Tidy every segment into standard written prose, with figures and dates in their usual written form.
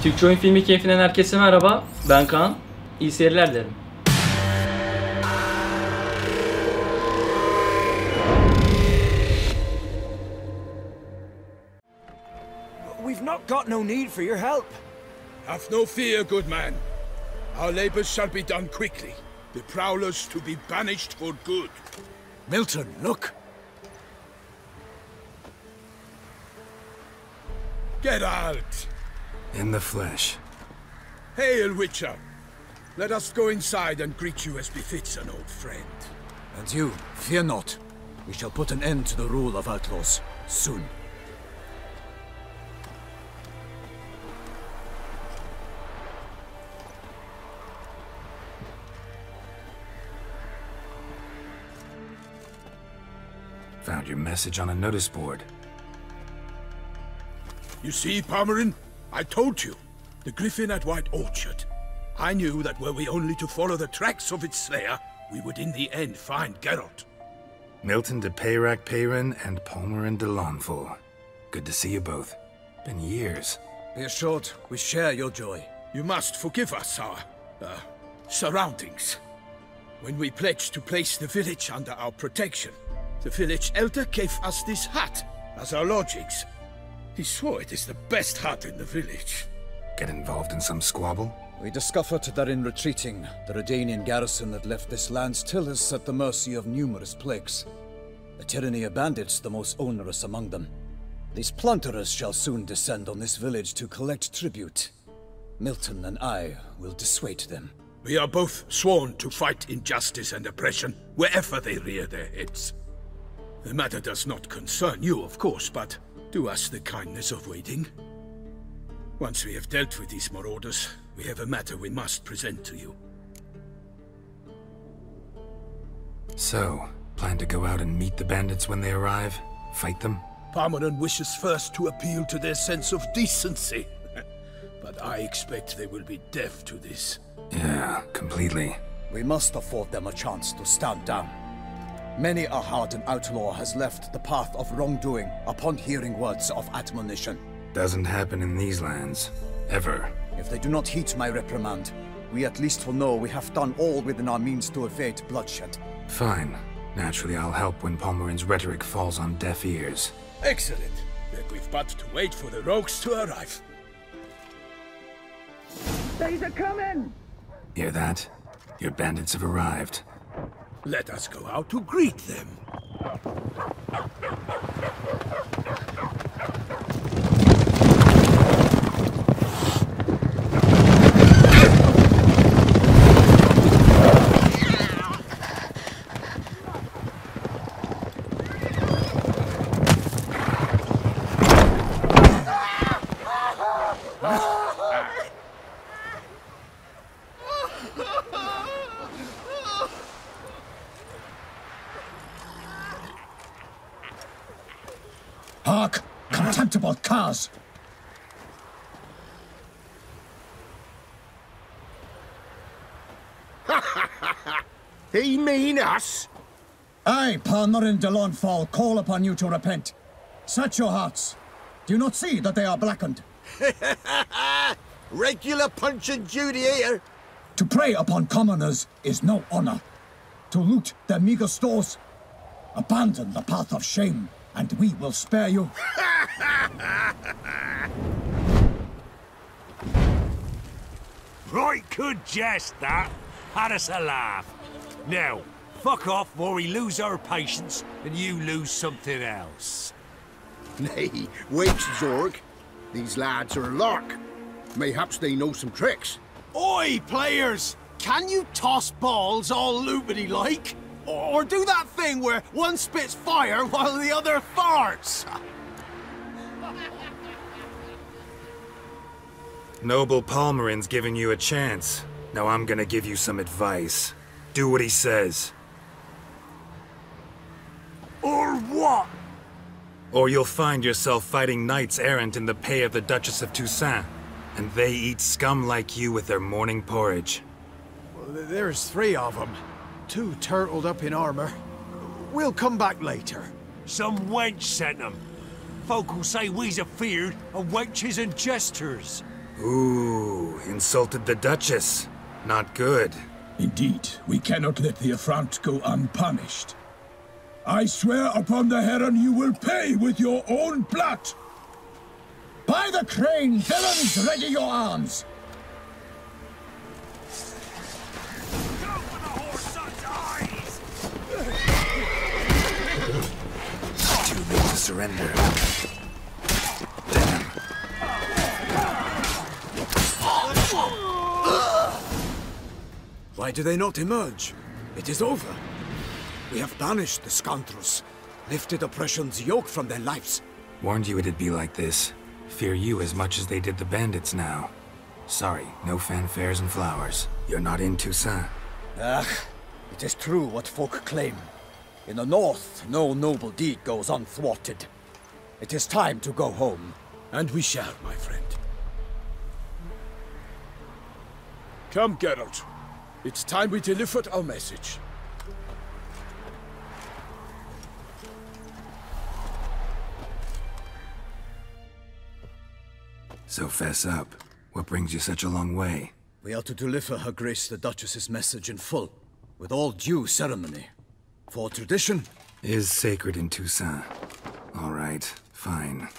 Türkçe oyun filmi keyfinden herkese merhaba. Ben Kaan. İyi seyirler dilerim. We've not got no need for your help. Have no fear, good man. Our labors shall be done quickly. The prowlers to be banished for good. Milton, look. Get out! In the flesh. Hail, Witcher. Let us go inside and greet you as befits an old friend. And you, fear not. We shall put an end to the rule of outlaws, soon. Found your message on a notice board. You see, Palmerin? I told you. The griffin at White Orchard. I knew that were we only to follow the tracks of its slayer, we would in the end find Geralt. Milton de Peyrac Peyrin and Palmerin de Lawnful. Good to see you both. Been years. Be assured, we share your joy. You must forgive us our, surroundings. When we pledged to place the village under our protection, the village elder gave us this hut as our lodgings. He swore it is the best hut in the village. Get involved in some squabble? We discovered that in retreating, the Redanian garrison that left this land still is at the mercy of numerous plagues. A tyranny of bandits the most onerous among them. These plunderers shall soon descend on this village to collect tribute. Milton and I will dissuade them. We are both sworn to fight injustice and oppression wherever they rear their heads. The matter does not concern you, of course, but do us the kindness of waiting. Once we have dealt with these marauders, we have a matter we must present to you. So, plan to go out and meet the bandits when they arrive? Fight them? Palmerin wishes first to appeal to their sense of decency. But I expect they will be deaf to this. Yeah, completely. We must afford them a chance to stand down. Many a hardened outlaw has left the path of wrongdoing upon hearing words of admonition. Doesn't happen in these lands. Ever. If they do not heed my reprimand, we at least will know we have done all within our means to evade bloodshed. Fine. Naturally, I'll help when Palmerin's rhetoric falls on deaf ears. Excellent. Then we've but to wait for the rogues to arrive. They're coming! Hear that? Your bandits have arrived. Let us go out to greet them. Hark! Contemptible curs! He mean us? I, Palmerin de Lawnfall, call upon you to repent. Set your hearts. Do you not see that they are blackened? Regular Punch and Judy here. To prey upon commoners is no honor. To loot their meager stores, abandon the path of shame, and we will spare you. Right good jest, that. Had us a laugh. Now, fuck off or we lose our patience and you lose something else. Nay, wait, Zorg. These lads are a lark. Mayhaps they know some tricks. Oi, players! Can you toss balls all loopity-like? Or do that thing where one spits fire while the other farts? Noble Palmerin's giving you a chance. Now I'm gonna give you some advice. Do what he says. Or what? Or you'll find yourself fighting knights errant in the pay of the Duchess of Toussaint. And they eat scum like you with their morning porridge. Well, there's 3 of them. 2 turtled up in armor. We'll come back later. Some wench sent them. Folk will say we's afeard of wenches and jesters. Ooh, insulted the Duchess. Not good. Indeed, we cannot let the affront go unpunished. I swear upon the Heron you will pay with your own blood! By the crane, villains, ready your arms! Go for the whore's eyes! Too late to surrender. Damn. Why do they not emerge? It is over. We have banished the scoundrels, lifted oppression's yoke from their lives. Warned you it'd be like this. Fear you as much as they did the bandits now. Sorry, no fanfares and flowers. You're not in Toussaint. Ah, it is true what folk claim. In the north, no noble deed goes unthwarted. It is time to go home. And we shall, my friend. Come, Geralt. It's time we delivered our message. So fess up. What brings you such a long way? We are to deliver Her Grace the Duchess's message in full, with all due ceremony. For tradition Is sacred in Toussaint. All right, fine.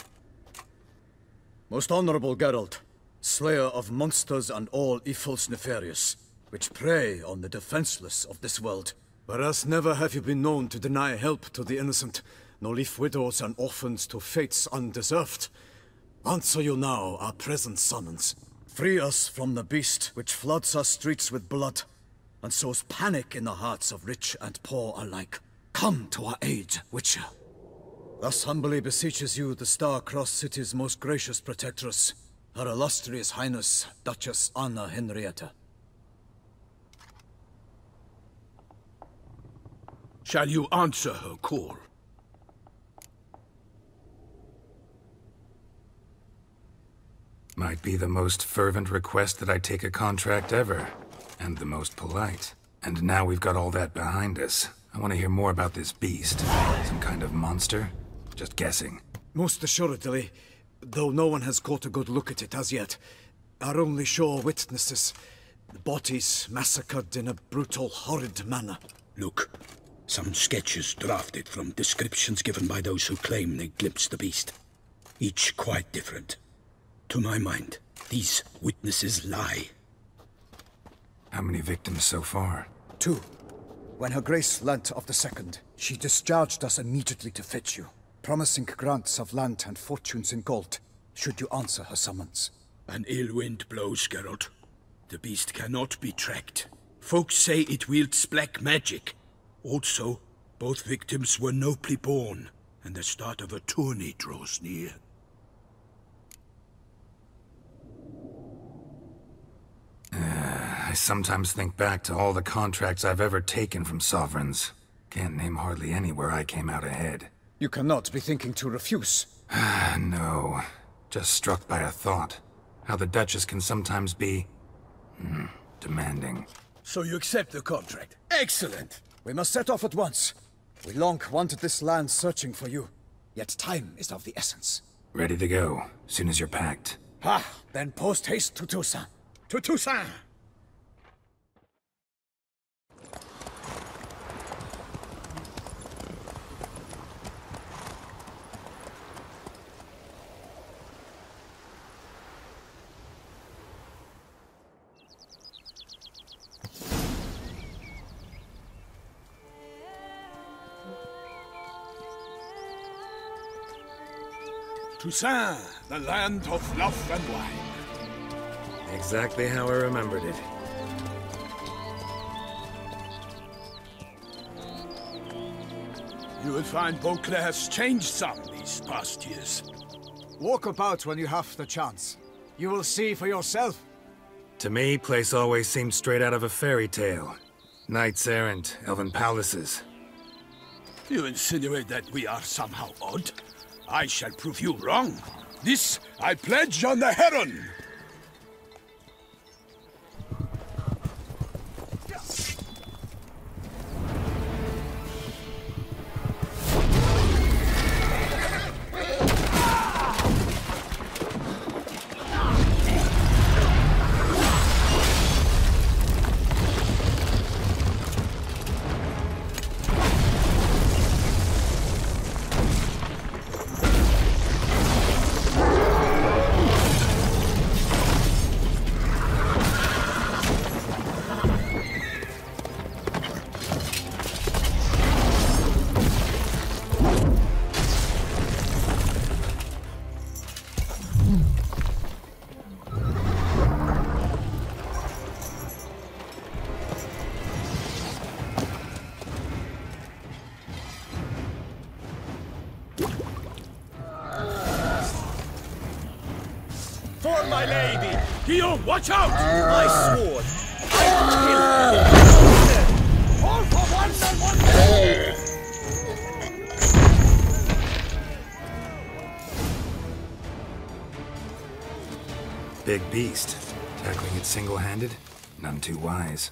Most honorable Geralt, slayer of monsters and all evils nefarious, which prey on the defenseless of this world. Whereas never have you been known to deny help to the innocent, nor leave widows and orphans to fates undeserved. Answer you now our present summons. Free us from the beast which floods our streets with blood, and sows panic in the hearts of rich and poor alike. Come to our aid, Witcher. Thus humbly beseeches you the Star-Crossed City's most gracious protectress, Her Illustrious Highness, Duchess Anna Henrietta. Shall you answer her call? Might be the most fervent request that I take a contract ever. And the most polite. And now we've got all that behind us. I want to hear more about this beast. Some kind of monster? Just guessing. Most assuredly, though no one has caught a good look at it as yet. Our only sure witnesses. Bodies massacred in a brutal, horrid manner. Look, some sketches drafted from descriptions given by those who claim they glimpsed the beast. Each quite different. To my mind, these witnesses lie. How many victims so far? 2. When Her Grace learnt of the second, she discharged us immediately to fetch you, promising grants of land and fortunes in gold, should you answer her summons. An ill wind blows, Geralt. The beast cannot be tracked. Folks say it wields black magic. Also, both victims were nobly born, and the start of a tourney draws near. I sometimes think back to all the contracts I've ever taken from sovereigns. Can't name hardly any where I came out ahead. You cannot be thinking to refuse. No. Just struck by a thought. How the Duchess can sometimes be... demanding. So you accept the contract? Excellent! We must set off at once. We long wanted this land searching for you. Yet time is of the essence. Ready to go, soon as you're packed. Ha! Then post haste to Toussaint. To Toussaint! Toussaint, the land of love and wine. Exactly how I remembered it. You will find Beauclair's changed some these past years. Walk about when you have the chance. You will see for yourself. To me, place always seemed straight out of a fairy tale. Knights errant, elven palaces. You insinuate that we are somehow odd? I shall prove you wrong. This I pledge on the Heron! my lady! Guillaume, watch out! My sword! I will kill! All for once and one! Big beast. Tackling it single-handed? None too wise.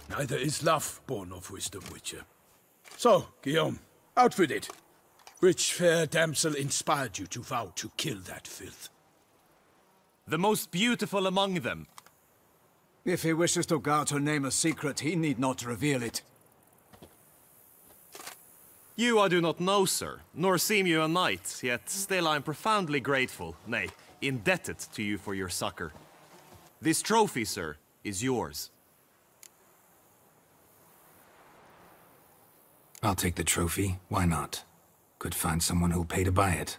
Neither is love born of wisdom, Witcher. So, Guillaume, out with it. Which fair damsel inspired you to vow to kill that filth? The most beautiful among them. If he wishes to guard her name a secret, he need not reveal it. You I do not know, sir, nor seem you a knight, yet still I am profoundly grateful, nay, indebted to you for your succor. This trophy, sir, is yours. I'll take the trophy, why not? Could find someone who'll pay to buy it.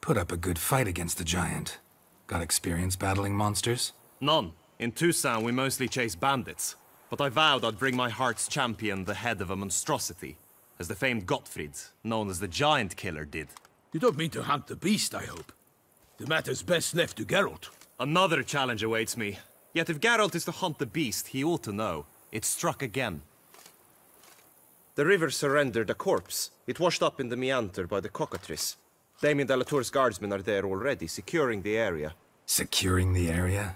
Put up a good fight against the giant. Got experience battling monsters? None. In Tucson we mostly chase bandits, but I vowed I'd bring my heart's champion the head of a monstrosity, as the famed Gottfried, known as the Giant Killer, did. You don't mean to hunt the beast, I hope. The matter's best left to Geralt. Another challenge awaits me. Yet if Geralt is to hunt the beast, he ought to know. It struck again. The river surrendered a corpse. It washed up in the meander by the cockatrice. Damien de la Tour's guardsmen are there already, securing the area. Securing the area?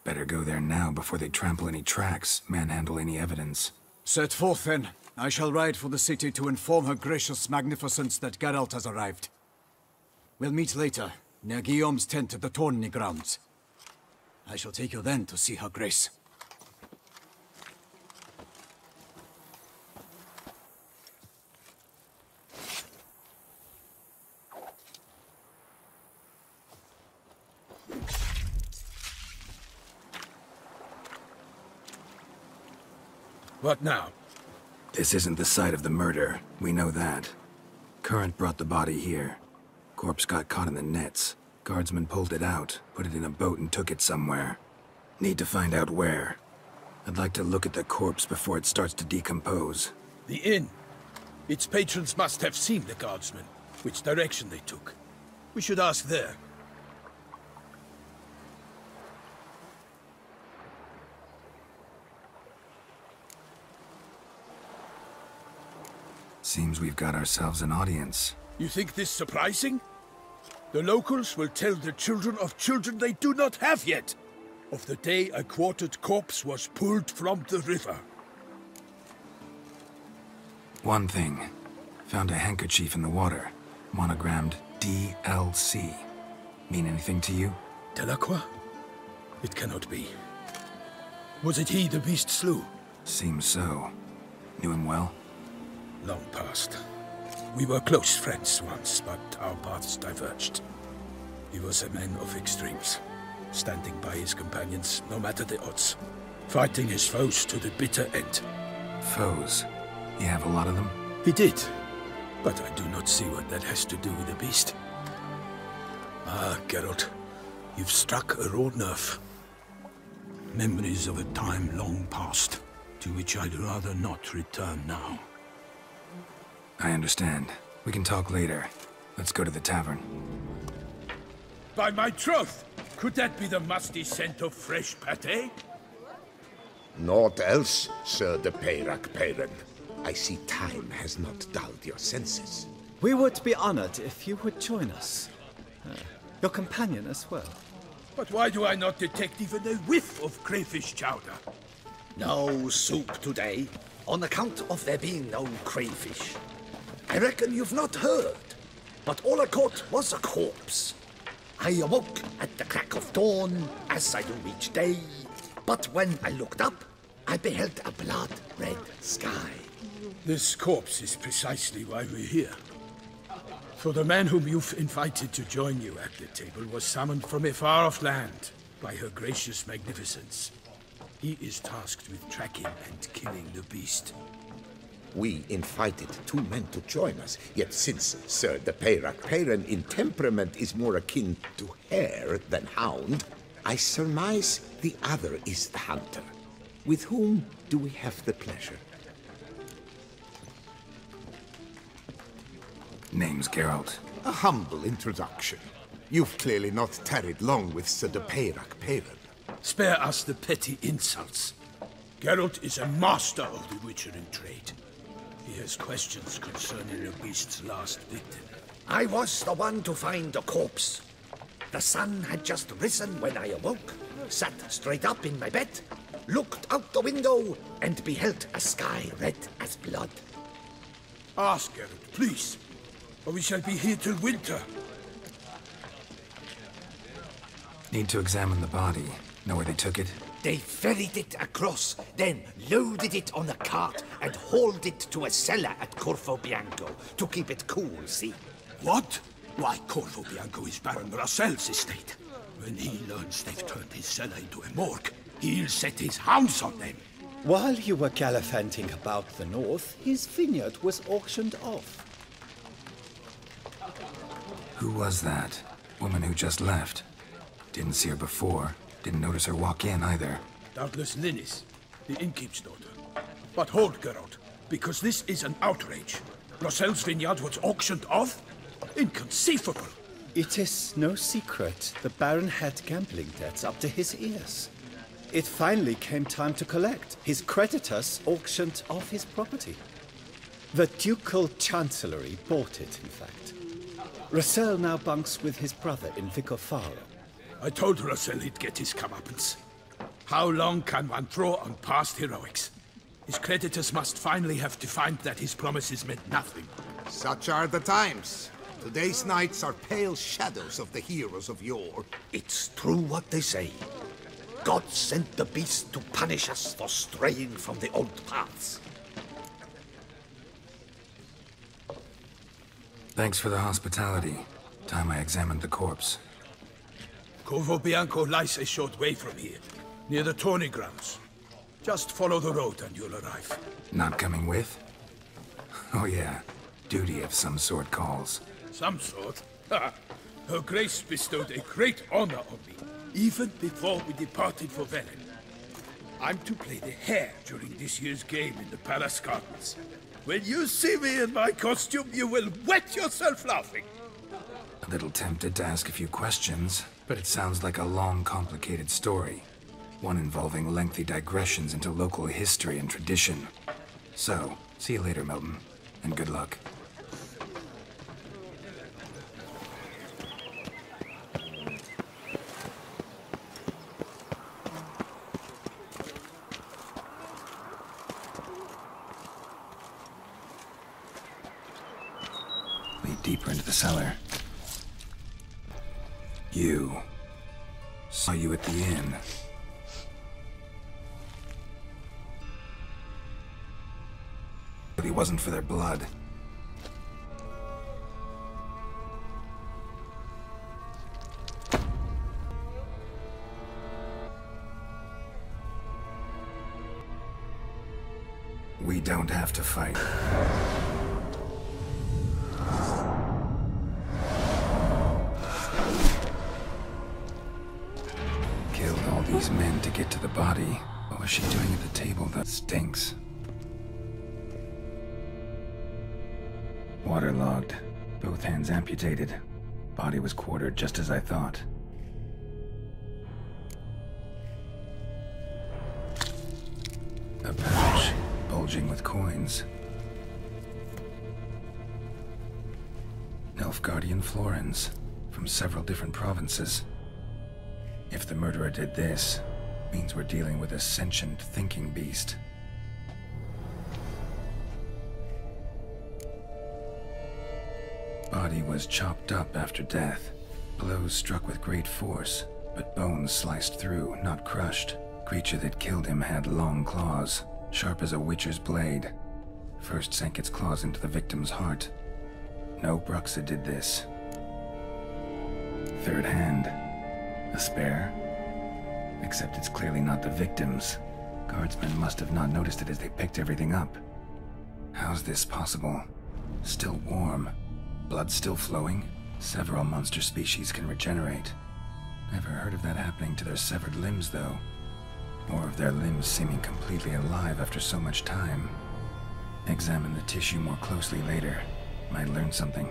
Better go there now before they trample any tracks, manhandle any evidence. Set forth then. I shall ride for the city to inform her gracious magnificence that Geralt has arrived. We'll meet later, near Guillaume's tent at the tourney grounds. I shall take you then to see her grace. What now? This isn't the site of the murder. We know that. Current brought the body here. Corpse got caught in the nets. Guardsmen pulled it out, put it in a boat and took it somewhere. Need to find out where. I'd like to look at the corpse before it starts to decompose. The inn. Its patrons must have seen the guardsmen, which direction they took. We should ask there. Seems we've got ourselves an audience. You think this surprising? The locals will tell the children of children they do not have yet, of the day a quartered corpse was pulled from the river. One thing. Found a handkerchief in the water. Monogrammed DLC. Mean anything to you? Delacroix? It cannot be. Was it he the beast slew? Seems so. Knew him well? Long past. We were close friends once, but our paths diverged. He was a man of extremes, standing by his companions no matter the odds, fighting his foes to the bitter end. Foes? You have a lot of them? He did, but I do not see what that has to do with the beast. Ah, Geralt, you've struck a raw nerve. Memories of a time long past, to which I'd rather not return now. I understand. We can talk later. Let's go to the tavern. By my troth, could that be the musty scent of fresh pâté? Naught else, Sir de Peyrac-Peyran. I see time has not dulled your senses. We would be honored if you would join us. Your companion as well. But why do I not detect even a whiff of crayfish chowder? No soup today, on account of there being no crayfish. I reckon you've not heard, but all I caught was a corpse. I awoke at the crack of dawn, as I do each day, but when I looked up, I beheld a blood-red sky. This corpse is precisely why we're here. For the man whom you've invited to join you at the table was summoned from a far-off land by her gracious magnificence. He is tasked with tracking and killing the beast. We invited two men to join us, yet since Sir de Peyrac-Peyran in temperament is more akin to hare than hound, I surmise the other is the hunter. With whom do we have the pleasure? Name's Geralt. A humble introduction. You've clearly not tarried long with Sir de Peyrac Peyran. Spare us the petty insults. Geralt is a master of the witchering trade. He has questions concerning the beast's last victim. I was the one to find the corpse. The sun had just risen when I awoke, sat straight up in my bed, looked out the window, and beheld a sky red as blood. Ask Geralt, please, or we shall be here till winter. Need to examine the body. Know where they took it? They ferried it across, then loaded it on a cart and hauled it to a cellar at Corvo Bianco to keep it cool, see? What? Why, Corvo Bianco is Baron Russell's estate. When he learns they've turned his cellar into a morgue, he'll set his hounds on them. While you were gallivanting about the north, his vineyard was auctioned off. Who was that? Woman who just left. Didn't see her before. Didn't notice her walk in either. Doubtless Linnis, the innkeep's daughter. But hold, Geralt, because this is an outrage. Russell's vineyard was auctioned off? Inconceivable! It is no secret the Baron had gambling debts up to his ears. It finally came time to collect. His creditors auctioned off his property. The Ducal Chancellery bought it, in fact. Russell now bunks with his brother in Vicofaro. I told Russell he'd get his comeuppance. How long can one draw on past heroics? His creditors must finally have to find that his promises meant nothing. Such are the times. Today's knights are pale shadows of the heroes of yore. It's true what they say. God sent the beast to punish us for straying from the old paths. Thanks for the hospitality. Time I examined the corpse. Corvo Bianco lies a short way from here, near the tourney grounds. Just follow the road and you'll arrive. Not coming with? Oh yeah, duty of some sort calls. Some sort? Her Grace bestowed a great honor on me, even before we departed for Velen. I'm to play the hare during this year's game in the Palace Gardens. When you see me in my costume, you will wet yourself laughing. A little tempted to ask a few questions, but it sounds like a long, complicated story. One involving lengthy digressions into local history and tradition. So, see you later, Milton, and good luck. Lead deeper into the cellar. You. Saw you at the inn. But he wasn't for their blood. We don't have to fight. Killed all these men to get to the body. What was she doing at the table that stinks? Waterlogged. Both hands amputated. Body was quartered just as I thought. A pouch, bulging with coins. Nilfgaardian florins, from several different provinces. If the murderer did this, means we're dealing with a sentient thinking beast. Body was chopped up after death. Blows struck with great force, but bones sliced through, not crushed. Creature that killed him had long claws, sharp as a witcher's blade. First sank its claws into the victim's heart. No Bruxa did this. Third hand. A spare? Except it's clearly not the victim's. Guardsmen must have not noticed it as they picked everything up. How's this possible? Still warm. Blood still flowing? Several monster species can regenerate. Never heard of that happening to their severed limbs, though. Or of their limbs seeming completely alive after so much time. Examine the tissue more closely later. Might learn something.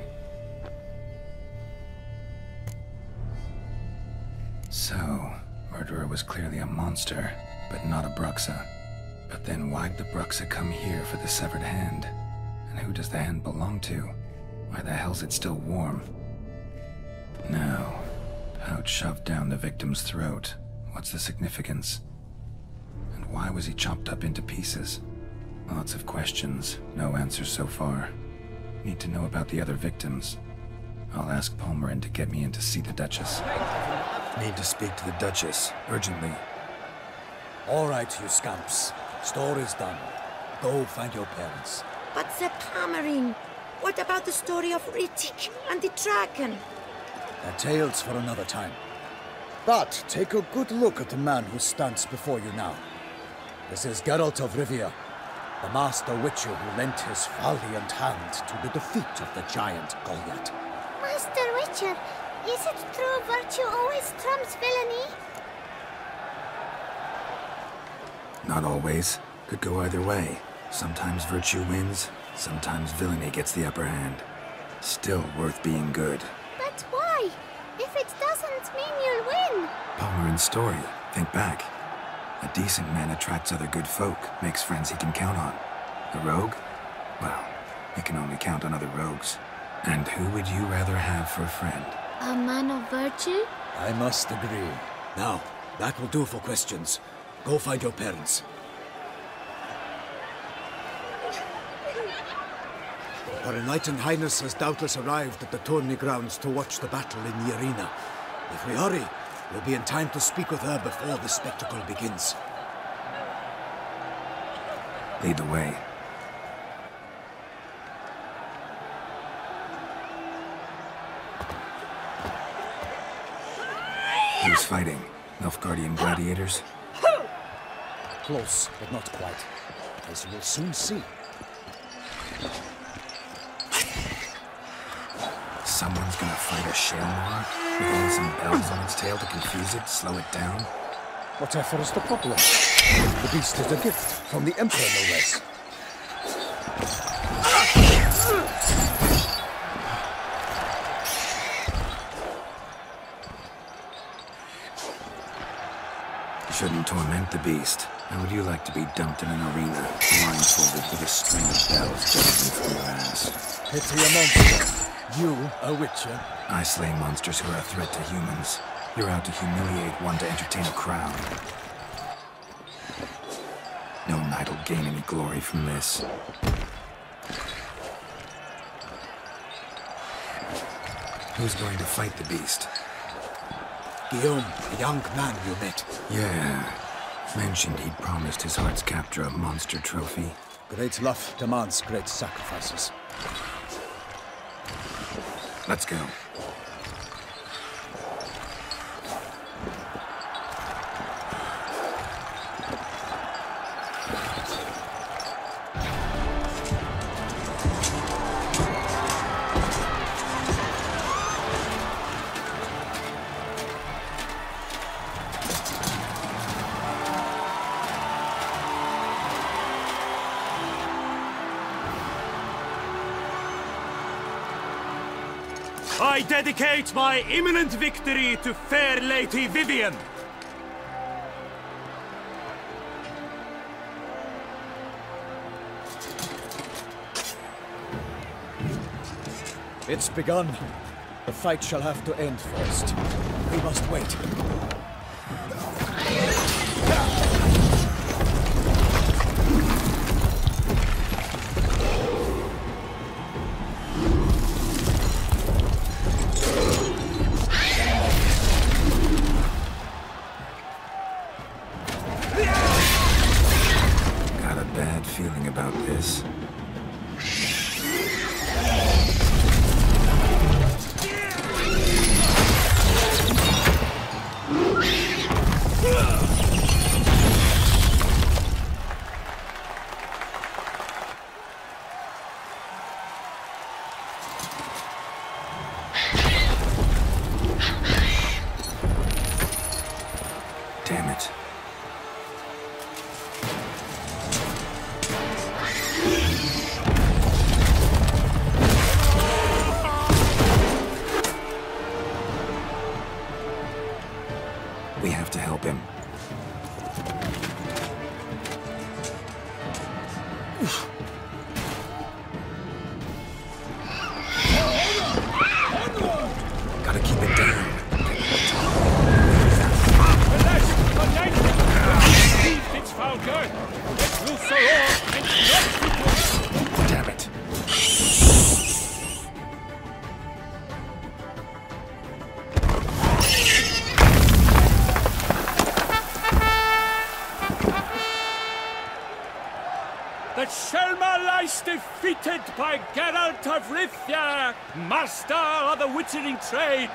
So, murderer was clearly a monster, but not a Bruxa. But then why'd the Bruxa come here for the severed hand? And who does the hand belong to? Why the hell's it still warm? Now, pouch shoved down the victim's throat. What's the significance? And why was he chopped up into pieces? Lots of questions, no answers so far. Need to know about the other victims. I'll ask Palmerin to get me in to see the Duchess. Need to speak to the Duchess, urgently. All right, you scamps. Story's done. Go find your parents. But the Palmerin, what about the story of Rittik and the dragon? They're tales for another time. But take a good look at the man who stands before you now. This is Geralt of Rivia, the master witcher who lent his valiant hand to the defeat of the giant Goliath. Master Witcher, is it true virtue always trumps villainy? Not always. Could go either way. Sometimes virtue wins, sometimes villainy gets the upper hand. Still worth being good. But why? If it doesn't mean you'll win. Palmerin's story. Think back. A decent man attracts other good folk, makes friends he can count on. A rogue? Well, he can only count on other rogues. And who would you rather have for a friend? A man of virtue? I must agree. Now, that will do for questions. Go find your parents. Her Enlightened Highness has doubtless arrived at the tourney grounds to watch the battle in the arena. If we hurry, we'll be in time to speak with her before the spectacle begins. Lead the way. Who's fighting? Nilfgaardian gladiators? Close, but not quite. As you will soon see. Someone's gonna fight a Shaelmar? With only some bells on its tail to confuse it, slow it down? Whatever is the problem? The beast is a gift from the Emperor, no less. Shouldn't torment the beast. How would you like to be dumped in an arena, blindfolded with a string of bells dangling from your ass? Pity a monster. You, a witcher? I slay monsters who are a threat to humans. You're out to humiliate one to entertain a crowd. No knight will gain any glory from this. Who's going to fight the beast? Guillaume, the young man you met. Yeah. Mentioned he'd promised his heart's captor a monster trophy. Great love demands great sacrifices. Let's go. I dedicate my imminent victory to fair Lady Vivian. It's begun. The fight shall have to end first. We must wait. Got a bad feeling about this. Damn it. have to help him. Gotta keep it down. Damn it. The Shelma lies defeated by Geralt of Rivia, master of the witchering trade.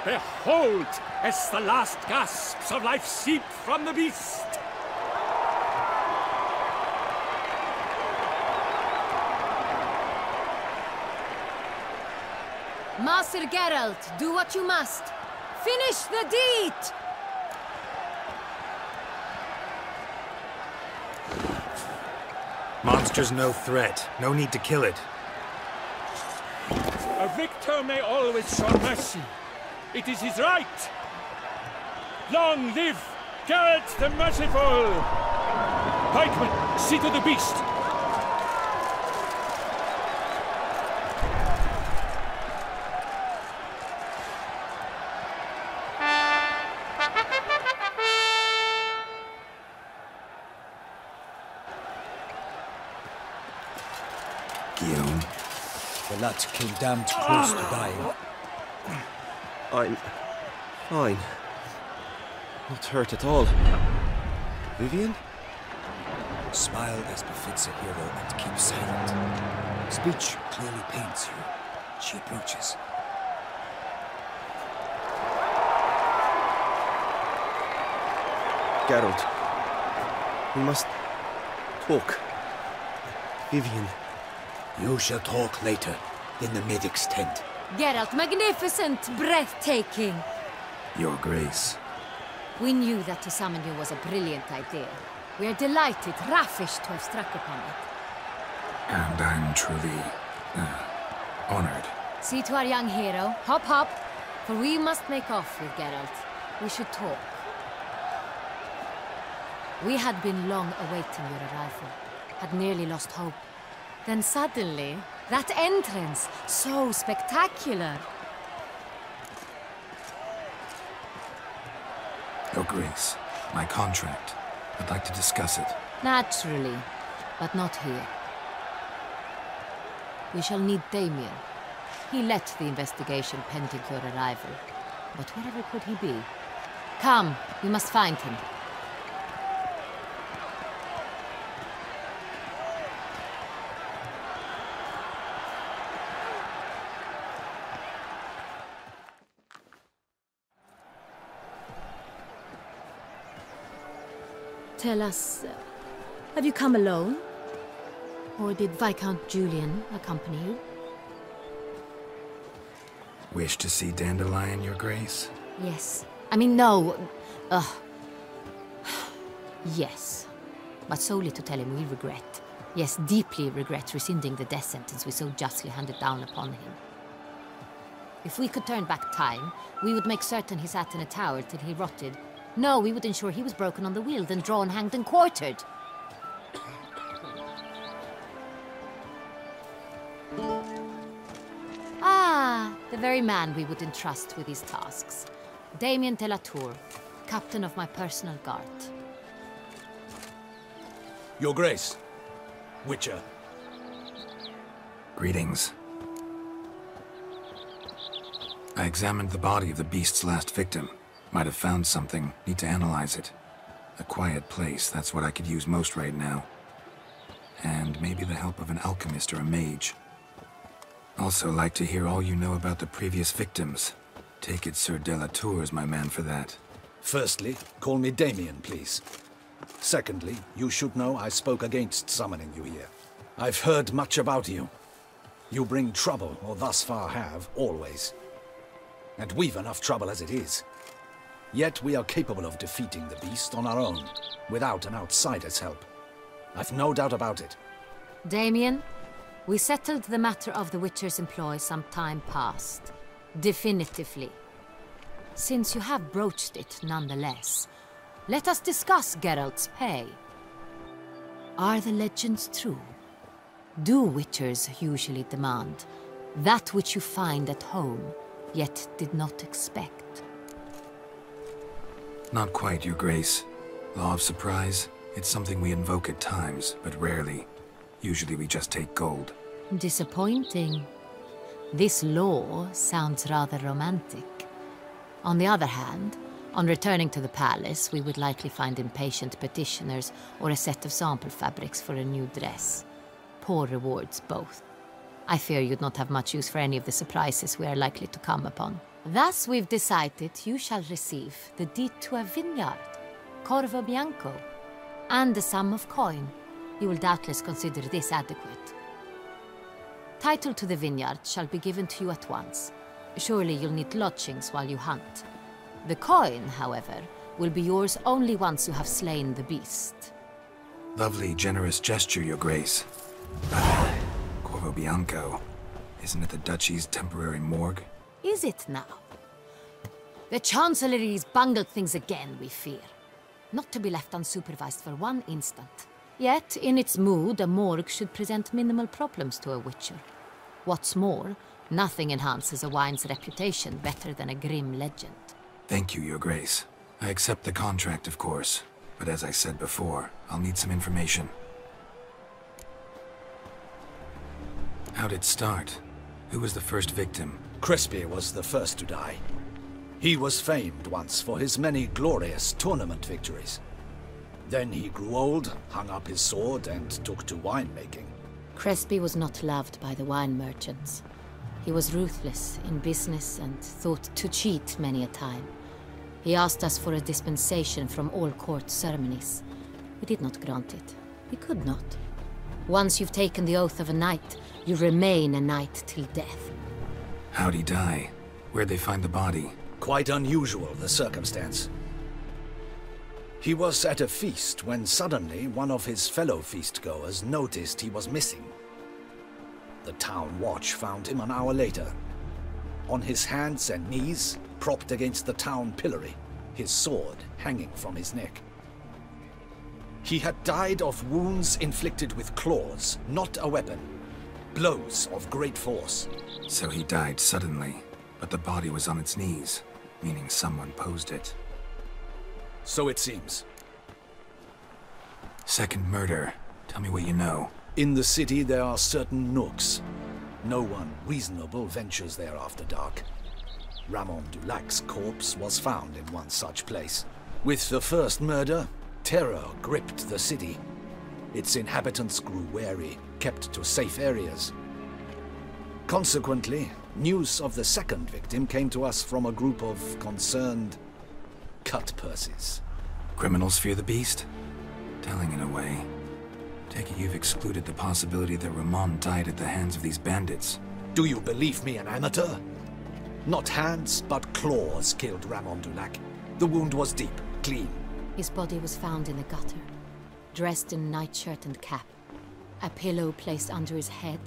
Behold, as the last gasps of life seep from the beast. Master Geralt, do what you must. Finish the deed! Monster's no threat. No need to kill it. A victor may always show mercy. It is his right. Long live Geralt the Merciful! Pikeman, see to the beast. The lad came damned close to dying. I'm fine. Not hurt at all. Vivian? Smile as befits a hero and keep silent. Speech clearly pains you. She approaches. Geralt, we must talk. Vivian. You shall talk later, in the medic's tent. Geralt, magnificent, breathtaking. Your Grace. We knew that to summon you was a brilliant idea. We are delighted, ravished to have struck upon it. And I'm truly, honored. See to our young hero. Hop, hop. For we must make off with Geralt. We should talk. We had been long awaiting your arrival. Had nearly lost hope. Then suddenly, that entrance, so spectacular. Your Grace, my contract. I'd like to discuss it. Naturally, but not here. We shall need Damien. He led the investigation pending your arrival. But wherever could he be? Come, we must find him. Tell us, have you come alone? Or did Viscount Julian accompany you? Wish to see Dandelion, Your Grace? Yes. I mean, no. Yes. But solely to tell him we regret. Yes, deeply regret rescinding the death sentence we so justly handed down upon him. If we could turn back time, we would make certain he sat in a tower till he rotted. No, we would ensure he was broken on the wheel, then drawn, hanged, and quartered. Ah, the very man we would entrust with these tasks. Damien de la Tour, captain of my personal guard. Your Grace, Witcher. Greetings. I examined the body of the beast's last victim. Might have found something. Need to analyze it. A quiet place, that's what I could use most right now. And maybe the help of an alchemist or a mage. Also like to hear all you know about the previous victims. Take it Sir de la Tour is my man for that. Firstly, call me Damien, please. Secondly, you should know I spoke against summoning you here. I've heard much about you. You bring trouble, or thus far have, always. And we've enough trouble as it is. Yet we are capable of defeating the beast on our own, without an outsider's help. I've no doubt about it. Damien, we settled the matter of the Witcher's employ some time past. Definitively. Since you have broached it nonetheless, let us discuss Geralt's pay. Are the legends true? Do witchers usually demand that which you find at home, yet did not expect? Not quite, Your Grace. Law of surprise, it's something we invoke at times, but rarely. Usually we just take gold. Disappointing. This law sounds rather romantic. On the other hand, on returning to the palace, we would likely find impatient petitioners or a set of sample fabrics for a new dress. Poor rewards, both. I fear you'd not have much use for any of the surprises we are likely to come upon. Thus, we've decided you shall receive the deed to a vineyard, Corvo Bianco, and the sum of coin. You will doubtless consider this adequate. Title to the vineyard shall be given to you at once. Surely you'll need lodgings while you hunt. The coin, however, will be yours only once you have slain the beast. Lovely, generous gesture, Your Grace. Corvo Bianco. Isn't it the Duchy's temporary morgue? Is it now? The Chancellery's bungled things again, we fear. Not to be left unsupervised for one instant. Yet, in its mood, a morgue should present minimal problems to a witcher. What's more, nothing enhances a wine's reputation better than a grim legend. Thank you, Your Grace. I accept the contract, of course. But as I said before, I'll need some information. How'd it start? Who was the first victim? Crespi was the first to die. He was famed once for his many glorious tournament victories. Then he grew old, hung up his sword, and took to winemaking. Crespi was not loved by the wine merchants. He was ruthless in business and thought to cheat many a time. He asked us for a dispensation from all court ceremonies. We did not grant it. We could not. Once you've taken the oath of a knight, you remain a knight till death. How'd he die? Where'd they find the body? Quite unusual, the circumstance. He was at a feast when suddenly one of his fellow feastgoers noticed he was missing. The town watch found him an hour later. On his hands and knees, propped against the town pillory, his sword hanging from his neck. He had died of wounds inflicted with claws, not a weapon. Blows of great force. So he died suddenly, but the body was on its knees, meaning someone posed it. So it seems. Second murder. Tell me what you know. In the city there are certain nooks. No one reasonable ventures there after dark. Ramon Dulac's corpse was found in one such place. With the first murder, terror gripped the city. Its inhabitants grew wary, kept to safe areas. Consequently, news of the second victim came to us from a group of concerned cut-purses. Criminals fear the beast? Telling in a way. Take it you've excluded the possibility that Ramon died at the hands of these bandits. Do you believe me an amateur? Not hands, but claws killed Ramon Dulac. The wound was deep, clean. His body was found in the gutter, dressed in nightshirt and cap, a pillow placed under his head,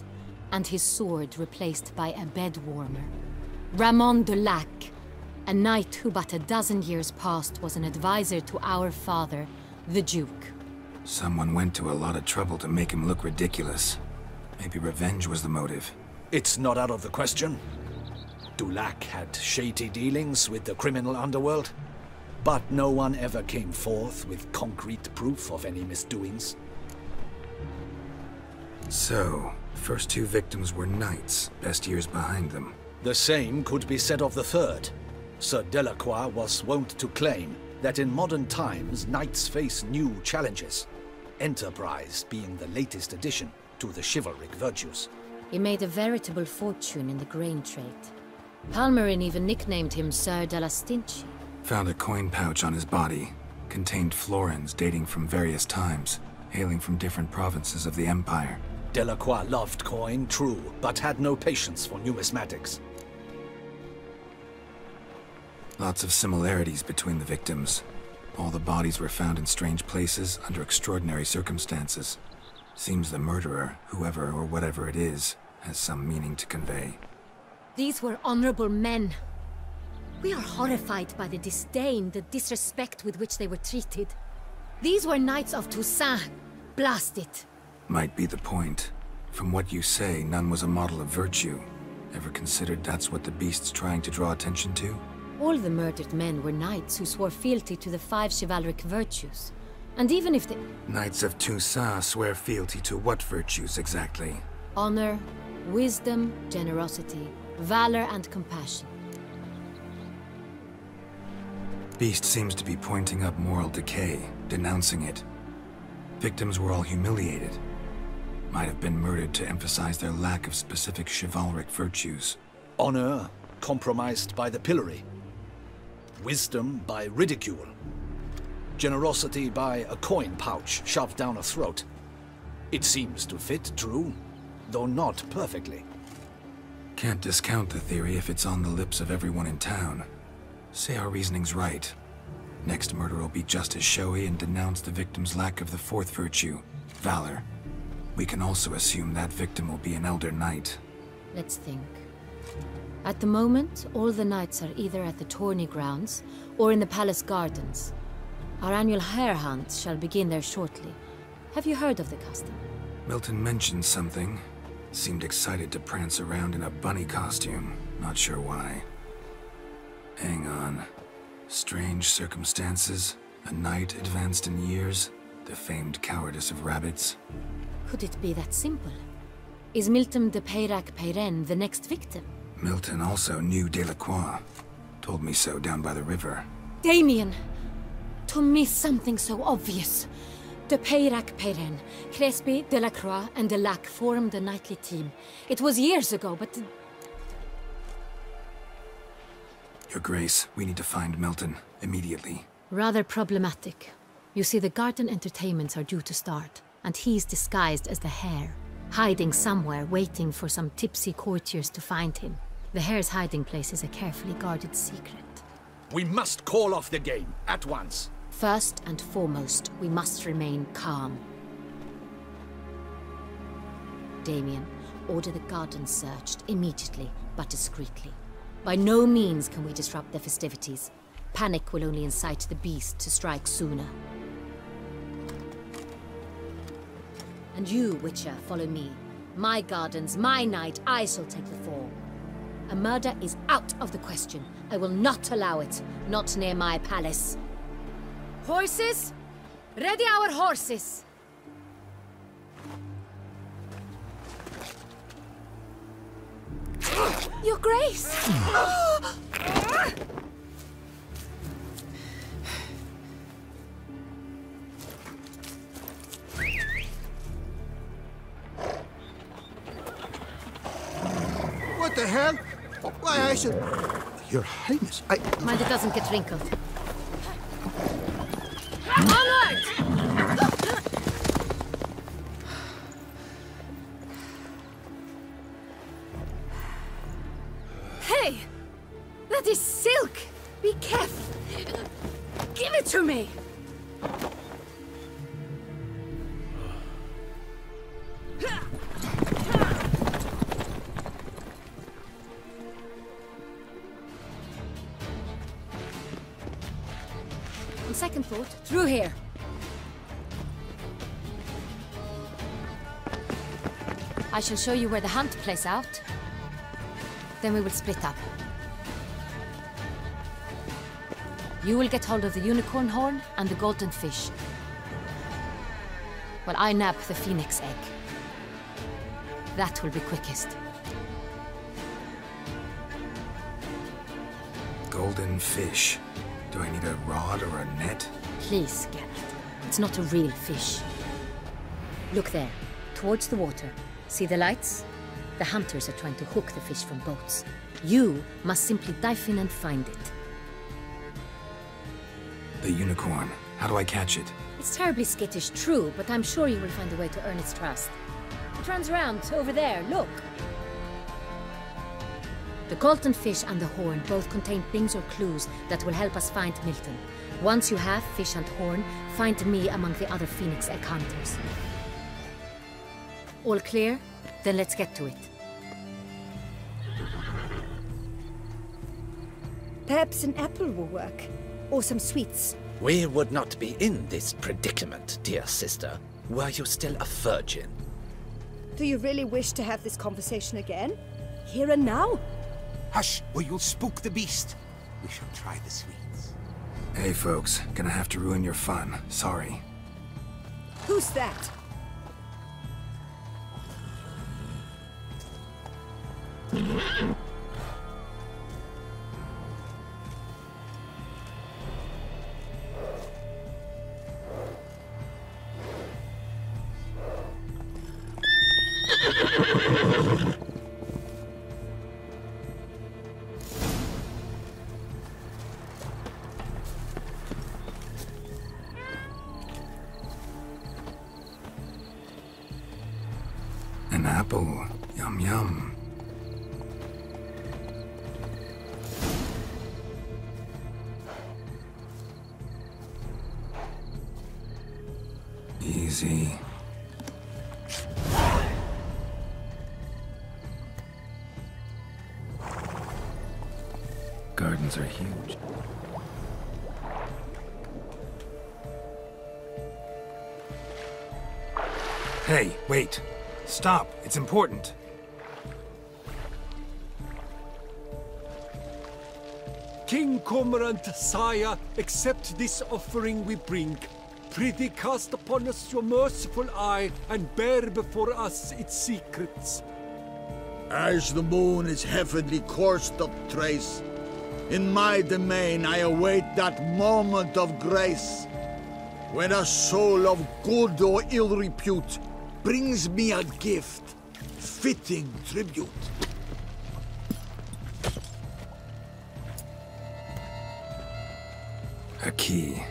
and his sword replaced by a bed warmer. Ramon Dulac, a knight who but a dozen years past was an advisor to our father, the Duke. Someone went to a lot of trouble to make him look ridiculous. Maybe revenge was the motive. It's not out of the question. Dulac had shady dealings with the criminal underworld, but no one ever came forth with concrete proof of any misdoings. So, the first two victims were knights, best years behind them. The same could be said of the third. Sir Delacroix was wont to claim that in modern times knights face new challenges, enterprise being the latest addition to the chivalric virtues. He made a veritable fortune in the grain trade. Palmerin even nicknamed him Sir de la Stinchi. Found a coin pouch on his body. Contained florins dating from various times, hailing from different provinces of the Empire. Delacroix loved coin, true, but had no patience for numismatics. Lots of similarities between the victims. All the bodies were found in strange places under extraordinary circumstances. Seems the murderer, whoever or whatever it is, has some meaning to convey. These were honorable men. We are horrified by the disdain, the disrespect with which they were treated. These were knights of Toussaint. Blast it. Might be the point. From what you say, none was a model of virtue. Ever considered that's what the beast's trying to draw attention to? All the murdered men were knights who swore fealty to the 5 chivalric virtues. And even if the... Knights of Toussaint swear fealty to what virtues exactly? Honor, wisdom, generosity, valor and compassion. Beast seems to be pointing up moral decay, denouncing it. Victims were all humiliated. Might have been murdered to emphasize their lack of specific chivalric virtues. Honor compromised by the pillory. Wisdom by ridicule. Generosity by a coin pouch shoved down a throat. It seems to fit true, though not perfectly. Can't discount the theory if it's on the lips of everyone in town. Say our reasoning's right. Next murder will be just as showy and denounce the victim's lack of the 4th virtue, valor. We can also assume that victim will be an elder knight. Let's think. At the moment, all the knights are either at the tourney grounds or in the palace gardens. Our annual hare hunt shall begin there shortly. Have you heard of the custom? Milton mentioned something. Seemed excited to prance around in a bunny costume. Not sure why. Hang on. Strange circumstances. A knight advanced in years. The famed cowardice of rabbits. Could it be that simple? Is Milton de Peyrac-Peyren the next victim? Milton also knew Delacroix. Told me so down by the river. Damien! To miss something so obvious. De Peyrac-Peyren, Crespi, Delacroix, and Delac formed a knightly team. It was years ago, but... Your Grace, we need to find Milton. Immediately. Rather problematic. You see, the garden entertainments are due to start, and he's disguised as the hare. Hiding somewhere, waiting for some tipsy courtiers to find him. The hare's hiding place is a carefully guarded secret. We must call off the game, at once. First and foremost, we must remain calm. Damien, order the garden searched immediately, but discreetly. By no means can we disrupt the festivities. Panic will only incite the beast to strike sooner. And you, Witcher, follow me. My gardens, my night, I shall take the fall. A murder is out of the question. I will not allow it. Not near my palace. Horses? Ready our horses! Your Grace! What the hell? Why, I should... Your Highness, I... Mind it doesn't get wrinkled. Onward! Hey! That is silk! Be careful! Give it to me! On second thought, through here. I shall show you where the hunt plays out. Then we will split up. You will get hold of the unicorn horn and the golden fish. While I nab the phoenix egg. That will be quickest. Golden fish. Do I need a rod or a net? Please, Geralt. It's not a real fish. Look there, towards the water. See the lights? The hunters are trying to hook the fish from boats. You must simply dive in and find it. The unicorn. How do I catch it? It's terribly skittish, true, but I'm sure you will find a way to earn its trust. It runs around, over there, look. The golden fish and the horn both contain things or clues that will help us find Milton. Once you have fish and horn, find me among the other phoenix egg hunters. All clear? Then let's get to it. Perhaps an apple will work. Or some sweets. We would not be in this predicament, dear sister, were you still a virgin. Do you really wish to have this conversation again? Here and now? Hush, or you'll spook the beast. We shall try the sweets. Hey folks, gonna have to ruin your fun. Sorry. Who's that? An apple. Yum yum. Easy. Gardens are huge. Hey, wait. Stop. It's important. King Cormorant, sire, accept this offering we bring. Prithee cast upon us your merciful eye, and bear before us its secrets. As the moon is heavenly coursed of trace, in my domain I await that moment of grace, when a soul of good or ill repute brings me a gift, fitting tribute. A key.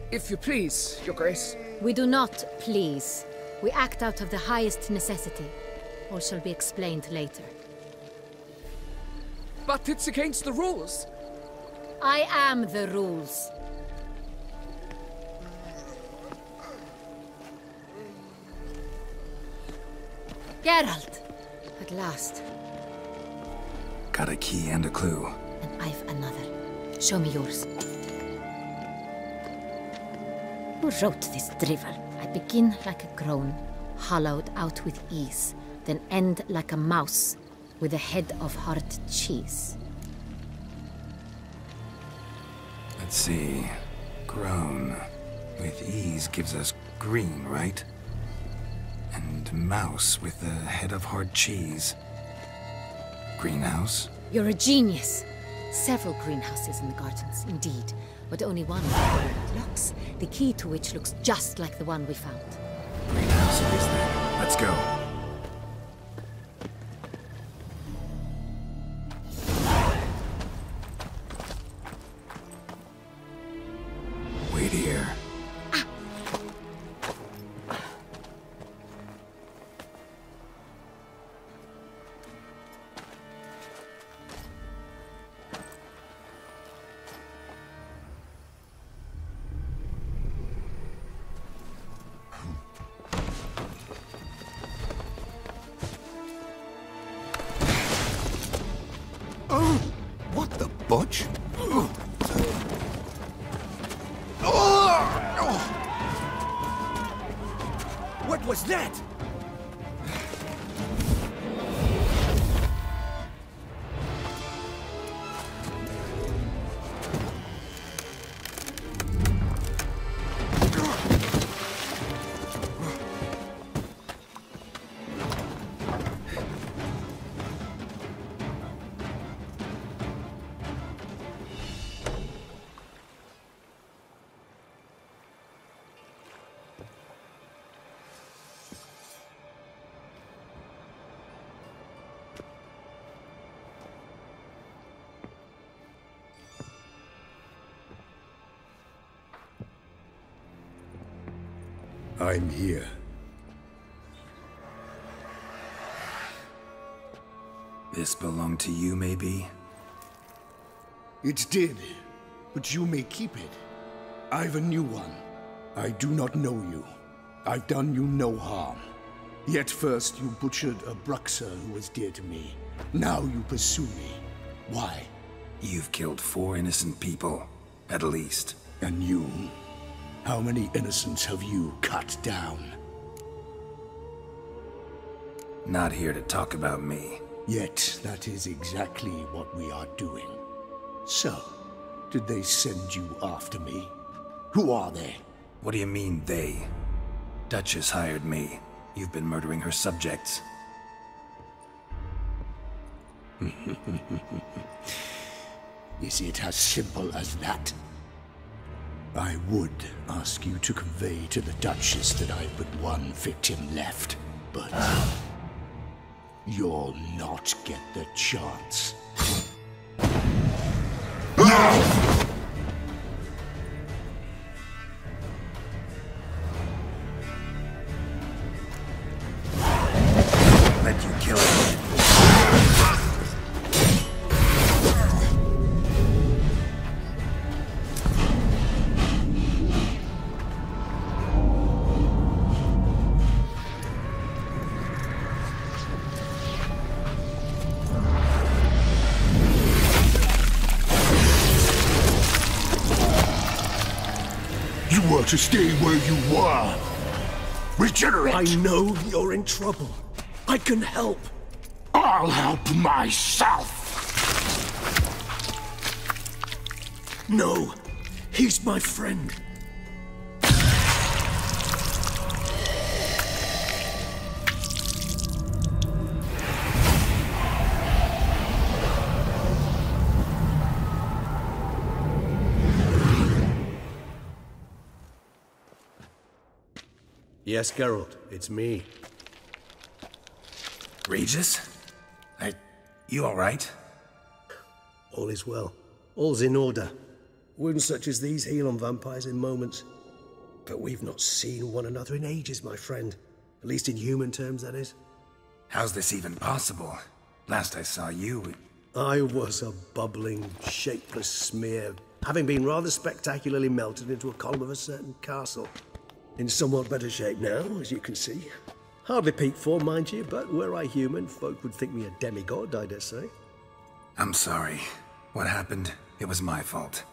If you please, Your Grace. We do not please. We act out of the highest necessity. All shall be explained later. But it's against the rules. I am the rules. Geralt! At last. Got a key and a clue. And I've another. Show me yours. Who wrote this drivel? I begin like a groan, hollowed out with ease, then end like a mouse, with a head of hard cheese. Let's see. Grown. With ease gives us green, right? And mouse with the head of hard cheese. Greenhouse? You're a genius. Several greenhouses in the gardens, indeed, but only one with locks, the key to which looks just like the one we found. Greenhouse it is then. Let's go. Wait here. What the butch? What was that? I'm here. This belonged to you, maybe? It did, but you may keep it. I've a new one. I do not know you. I've done you no harm. Yet first you butchered a Bruxer who was dear to me. Now you pursue me. Why? You've killed 4 innocent people, at least. And you? How many innocents have you cut down? Not here to talk about me. Yet, that is exactly what we are doing. So, did they send you after me? Who are they? What do you mean, they? Duchess hired me. You've been murdering her subjects. Is it as simple as that? I would ask you to convey to the Duchess that I've but one victim left, but you'll not get the chance. Let you kill him. You were to stay where you were. Regenerate! I know you're in trouble. I can help. I'll help myself. No, he's my friend. Yes, Geralt, it's me. Regis? You alright? All is well. All's in order. Wounds such as these heal on vampires in moments. But we've not seen one another in ages, my friend. At least in human terms, that is. How's this even possible? Last I saw you... I was a bubbling, shapeless smear, having been rather spectacularly melted into a column of a certain castle. In somewhat better shape now, as you can see. Hardly peak form, mind you, but were I human, folk would think me a demigod, I dare say. I'm sorry. What happened, it was my fault.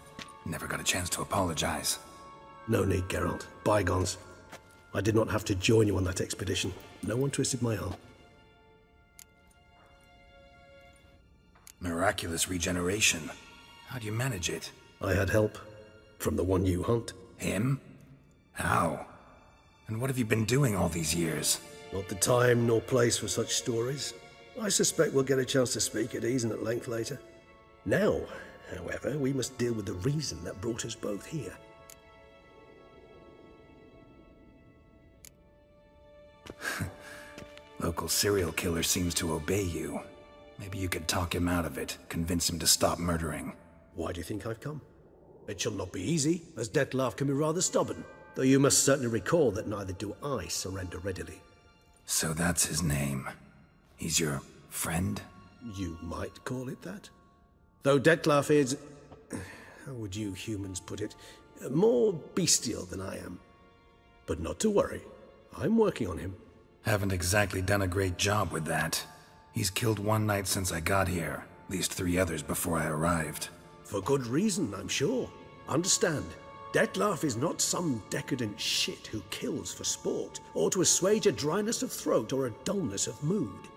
Never got a chance to apologize. No need, Geralt. Bygones. I did not have to join you on that expedition. No one twisted my arm. Miraculous regeneration. How do you manage it? I had help. From the one you hunt. Him? How? And what have you been doing all these years? Not the time nor place for such stories. I suspect we'll get a chance to speak at ease and at length later. Now, however, we must deal with the reason that brought us both here. Local serial killer seems to obey you. Maybe you could talk him out of it, convince him to stop murdering. Why do you think I've come? It shall not be easy, as Dettlaff can be rather stubborn. Though you must certainly recall that neither do I surrender readily. So that's his name. He's your friend? You might call it that. Though Dettlaff is... how would you humans put it? More bestial than I am. But not to worry. I'm working on him. Haven't exactly done a great job with that. He's killed one knight since I got here. At least 3 others before I arrived. For good reason, I'm sure. Understand. Dettlaff is not some decadent shit who kills for sport, or to assuage a dryness of throat or a dullness of mood.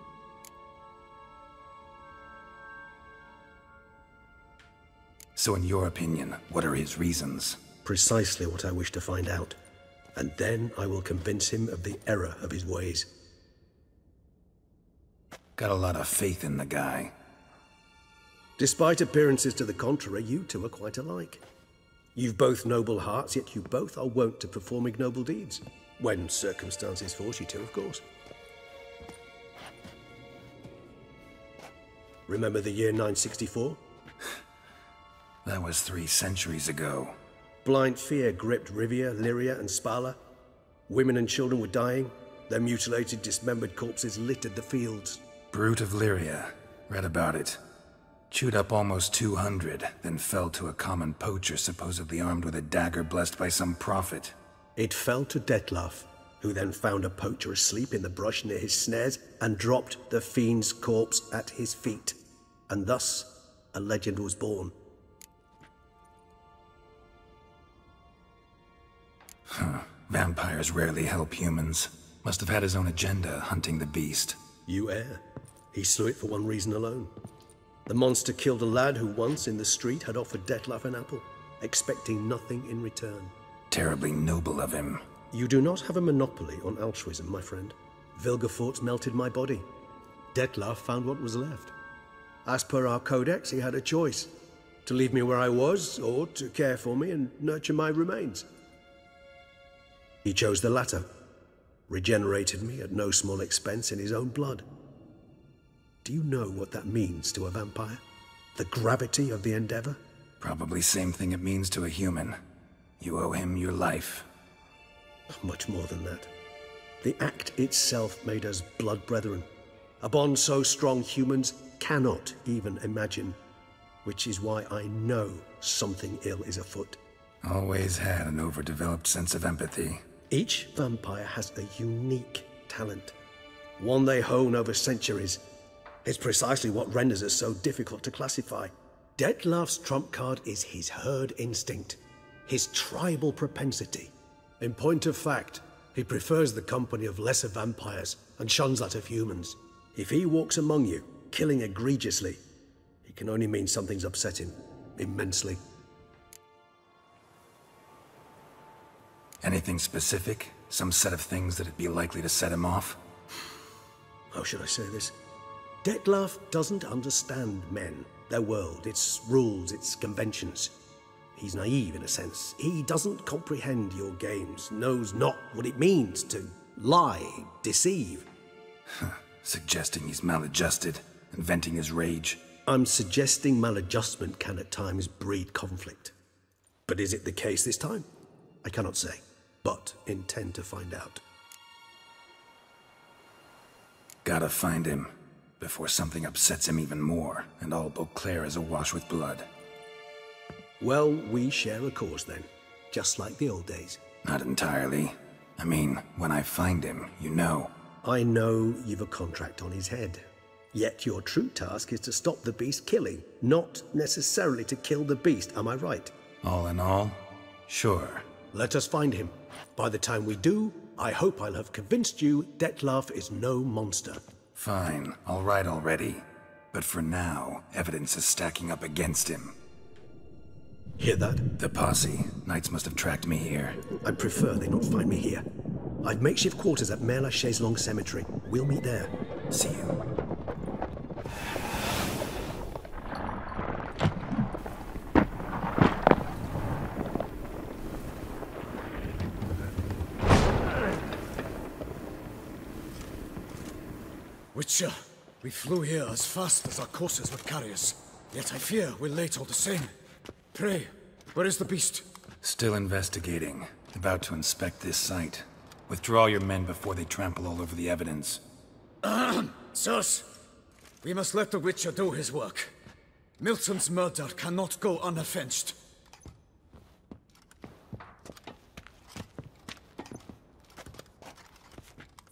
So in your opinion, what are his reasons? Precisely what I wish to find out. And then I will convince him of the error of his ways. Got a lot of faith in the guy. Despite appearances to the contrary, you two are quite alike. You've both noble hearts, yet you both are wont to perform ignoble deeds. When circumstances force you to, of course. Remember the year 964? That was 3 centuries ago. Blind fear gripped Rivia, Lyria, and Spala. Women and children were dying. Their mutilated, dismembered corpses littered the fields. Brute of Lyria. Read about it. Chewed up almost 200, then fell to a common poacher supposedly armed with a dagger blessed by some prophet. It fell to Dettlaff, who then found a poacher asleep in the brush near his snares and dropped the fiend's corpse at his feet. And thus, a legend was born. Vampires rarely help humans. Must have had his own agenda, hunting the beast. You err. He slew it for one reason alone. The monster killed a lad who once in the street had offered Detlef an apple, expecting nothing in return. Terribly noble of him. You do not have a monopoly on altruism, my friend. Vilgefortz melted my body. Detlef found what was left. As per our codex, he had a choice. To leave me where I was, or to care for me and nurture my remains. He chose the latter. Regenerated me at no small expense in his own blood. Do you know what that means to a vampire? The gravity of the endeavor? Probably same thing it means to a human. You owe him your life. Much more than that. The act itself made us blood brethren. A bond so strong humans cannot even imagine. Which is why I know something ill is afoot. Always had an overdeveloped sense of empathy. Each vampire has a unique talent. One they hone over centuries. It's precisely what renders us so difficult to classify. Detlef's trump card is his herd instinct. His tribal propensity. In point of fact, he prefers the company of lesser vampires and shuns that of humans. If he walks among you, killing egregiously, it can only mean something's upset him immensely. Anything specific? Some set of things that'd be likely to set him off? How should I say this? Detlef doesn't understand men, their world, its rules, its conventions. He's naive in a sense. He doesn't comprehend your games, knows not what it means to lie, deceive. Suggesting he's maladjusted and venting his rage. I'm suggesting maladjustment can at times breed conflict. But is it the case this time? I cannot say, but intend to find out. Gotta find him, before something upsets him even more, and all Beauclair is awash with blood. Well, we share a cause then, just like the old days. Not entirely. I mean, when I find him, you know. I know you've a contract on his head. Yet your true task is to stop the beast killing, not necessarily to kill the beast, am I right? All in all, sure. Let us find him. By the time we do, I hope I'll have convinced you Detlef is no monster. Fine, all right already. But for now, evidence is stacking up against him. Hear that? The posse. Knights must have tracked me here. I prefer they not find me here. I've makeshift quarters at Mère Lachaise Long Cemetery. We'll meet there. See you. Witcher, we flew here as fast as our courses would carry us. Yet I fear we're late all the same. Pray, where is the beast? Still investigating. About to inspect this site. Withdraw your men before they trample all over the evidence. Sirs, we must let the Witcher do his work. Milton's murder cannot go unavenged.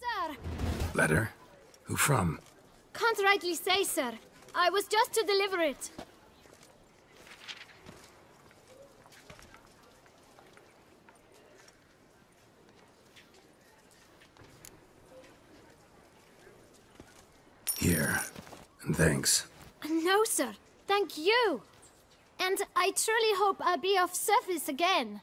Sir! Letter? Who from? Can't rightly say, sir. I was just to deliver it. Here. And thanks. No, sir. Thank you. And I truly hope I'll be of service again.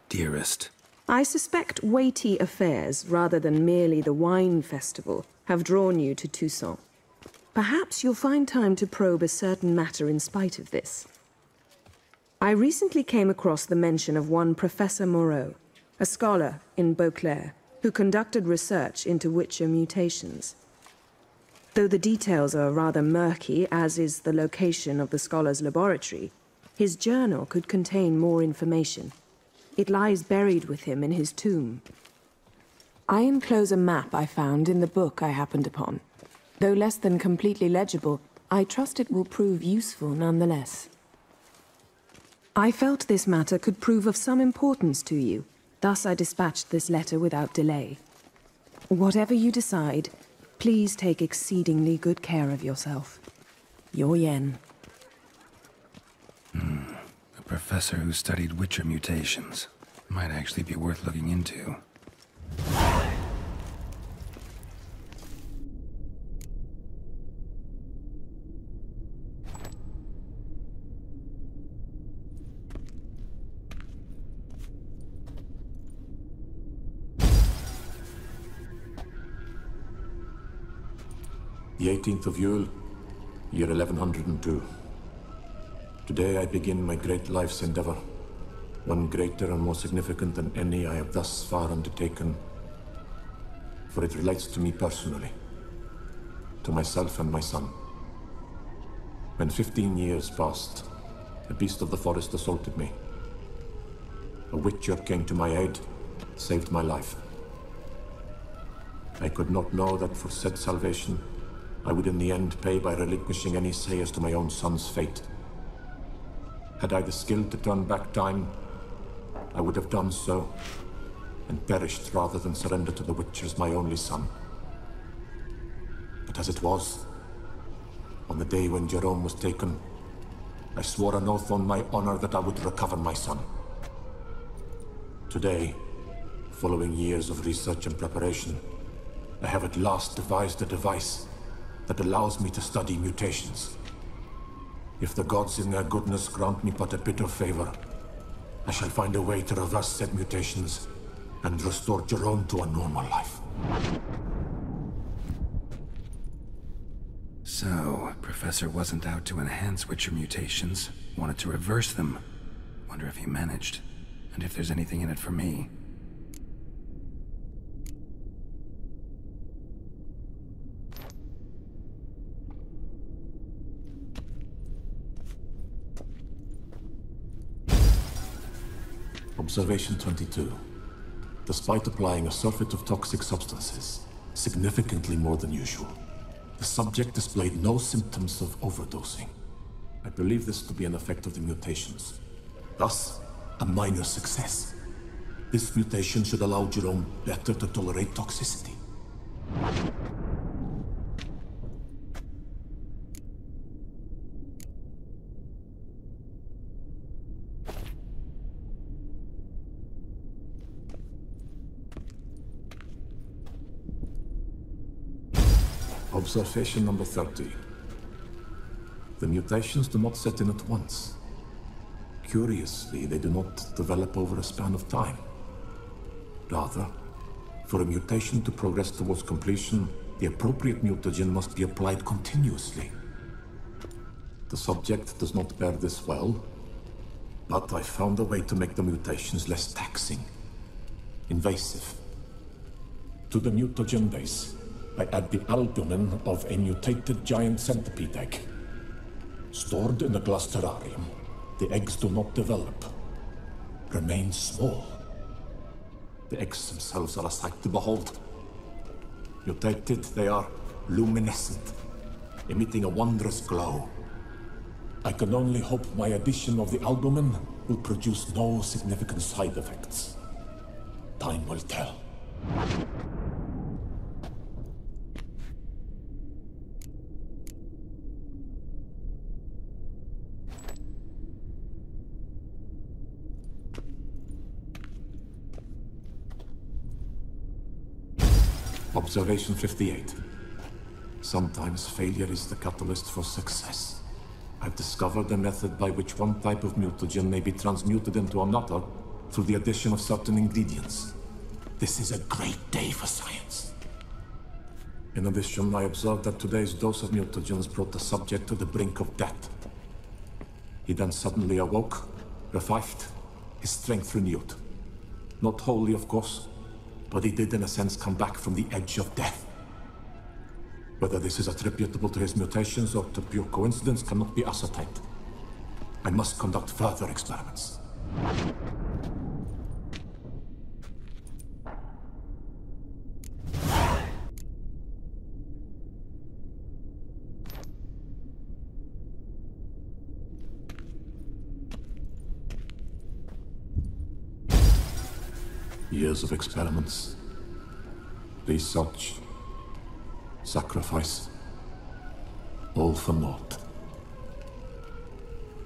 Dearest. I suspect weighty affairs, rather than merely the wine festival, have drawn you to Toussaint. Perhaps you'll find time to probe a certain matter in spite of this. I recently came across the mention of one Professor Moreau, a scholar in Beauclair, who conducted research into Witcher mutations. Though the details are rather murky, as is the location of the scholar's laboratory, his journal could contain more information. It lies buried with him in his tomb. I enclose a map I found in the book I happened upon. Though less than completely legible, I trust it will prove useful nonetheless. I felt this matter could prove of some importance to you, thus I dispatched this letter without delay. Whatever you decide, Please take exceedingly good care of yourself. Your Yen. A professor who studied Witcher mutations. Might actually be worth looking into. The 18th of Yule, year 1102. Today I begin my great life's endeavor, one greater and more significant than any I have thus far undertaken, for it relates to me personally, to myself and my son. When 15 years passed, a beast of the forest assaulted me. A witcher came to my aid, saved my life. I could not know that for said salvation, I would in the end pay by relinquishing any say as to my own son's fate. Had I the skill to turn back time, I would have done so, and perished rather than surrender to the Witchers my only son. But as it was, on the day when Jerome was taken, I swore an oath on my honor that I would recover my son. Today, following years of research and preparation, I have at last devised a device that allows me to study mutations. If the gods in their goodness grant me but a bit of favor, I shall find a way to reverse said mutations and restore Jerome to a normal life. So, Professor wasn't out to enhance Witcher mutations, wanted to reverse them. Wonder if he managed, and if there's anything in it for me. Observation 22. Despite applying a surfeit of toxic substances, significantly more than usual, the subject displayed no symptoms of overdosing. I believe this to be an effect of the mutations. Thus, a minor success. This mutation should allow Jerome better to tolerate toxicity. Observation number 30. The mutations do not set in at once. Curiously, they do not develop over a span of time. Rather, for a mutation to progress towards completion, the appropriate mutagen must be applied continuously. The subject does not bear this well, but I found a way to make the mutations less taxing, invasive. To the mutagen base, I add the albumin of a mutated giant centipede egg. Stored in a glass terrarium, the eggs do not develop, remain small. The eggs themselves are a sight to behold. Mutated, they are luminescent, emitting a wondrous glow. I can only hope my addition of the albumin will produce no significant side effects. Time will tell. Observation 58. Sometimes failure is the catalyst for success. I've discovered a method by which one type of mutagen may be transmuted into another through the addition of certain ingredients. This is a great day for science. In addition, I observed that today's dose of mutagens brought the subject to the brink of death. He then suddenly awoke, revived, his strength renewed. Not wholly, of course, but he did in a sense come back from the edge of death. Whether this is attributable to his mutations or to pure coincidence cannot be ascertained. I must conduct further experiments. Years of experiments, research, sacrifice, all for naught.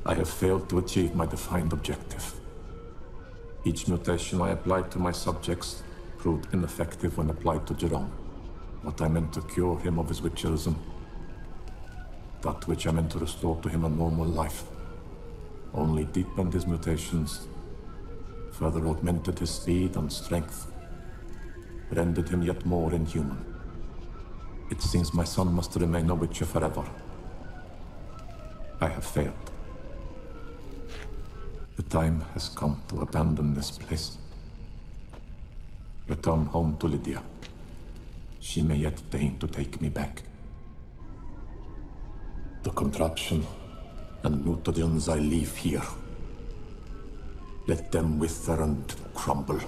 I have failed to achieve my defined objective. Each mutation I applied to my subjects proved ineffective when applied to Jerome. What I meant to cure him of his witcherism, that which I meant to restore to him a normal life, only deepened his mutations, further augmented his speed and strength, rendered him yet more inhuman. It seems my son must remain a witcher forever. I have failed. The time has come to abandon this place. Return home to Lydia. She may yet deign to take me back. The contraption and mutagens I leave here, let them wither and crumble,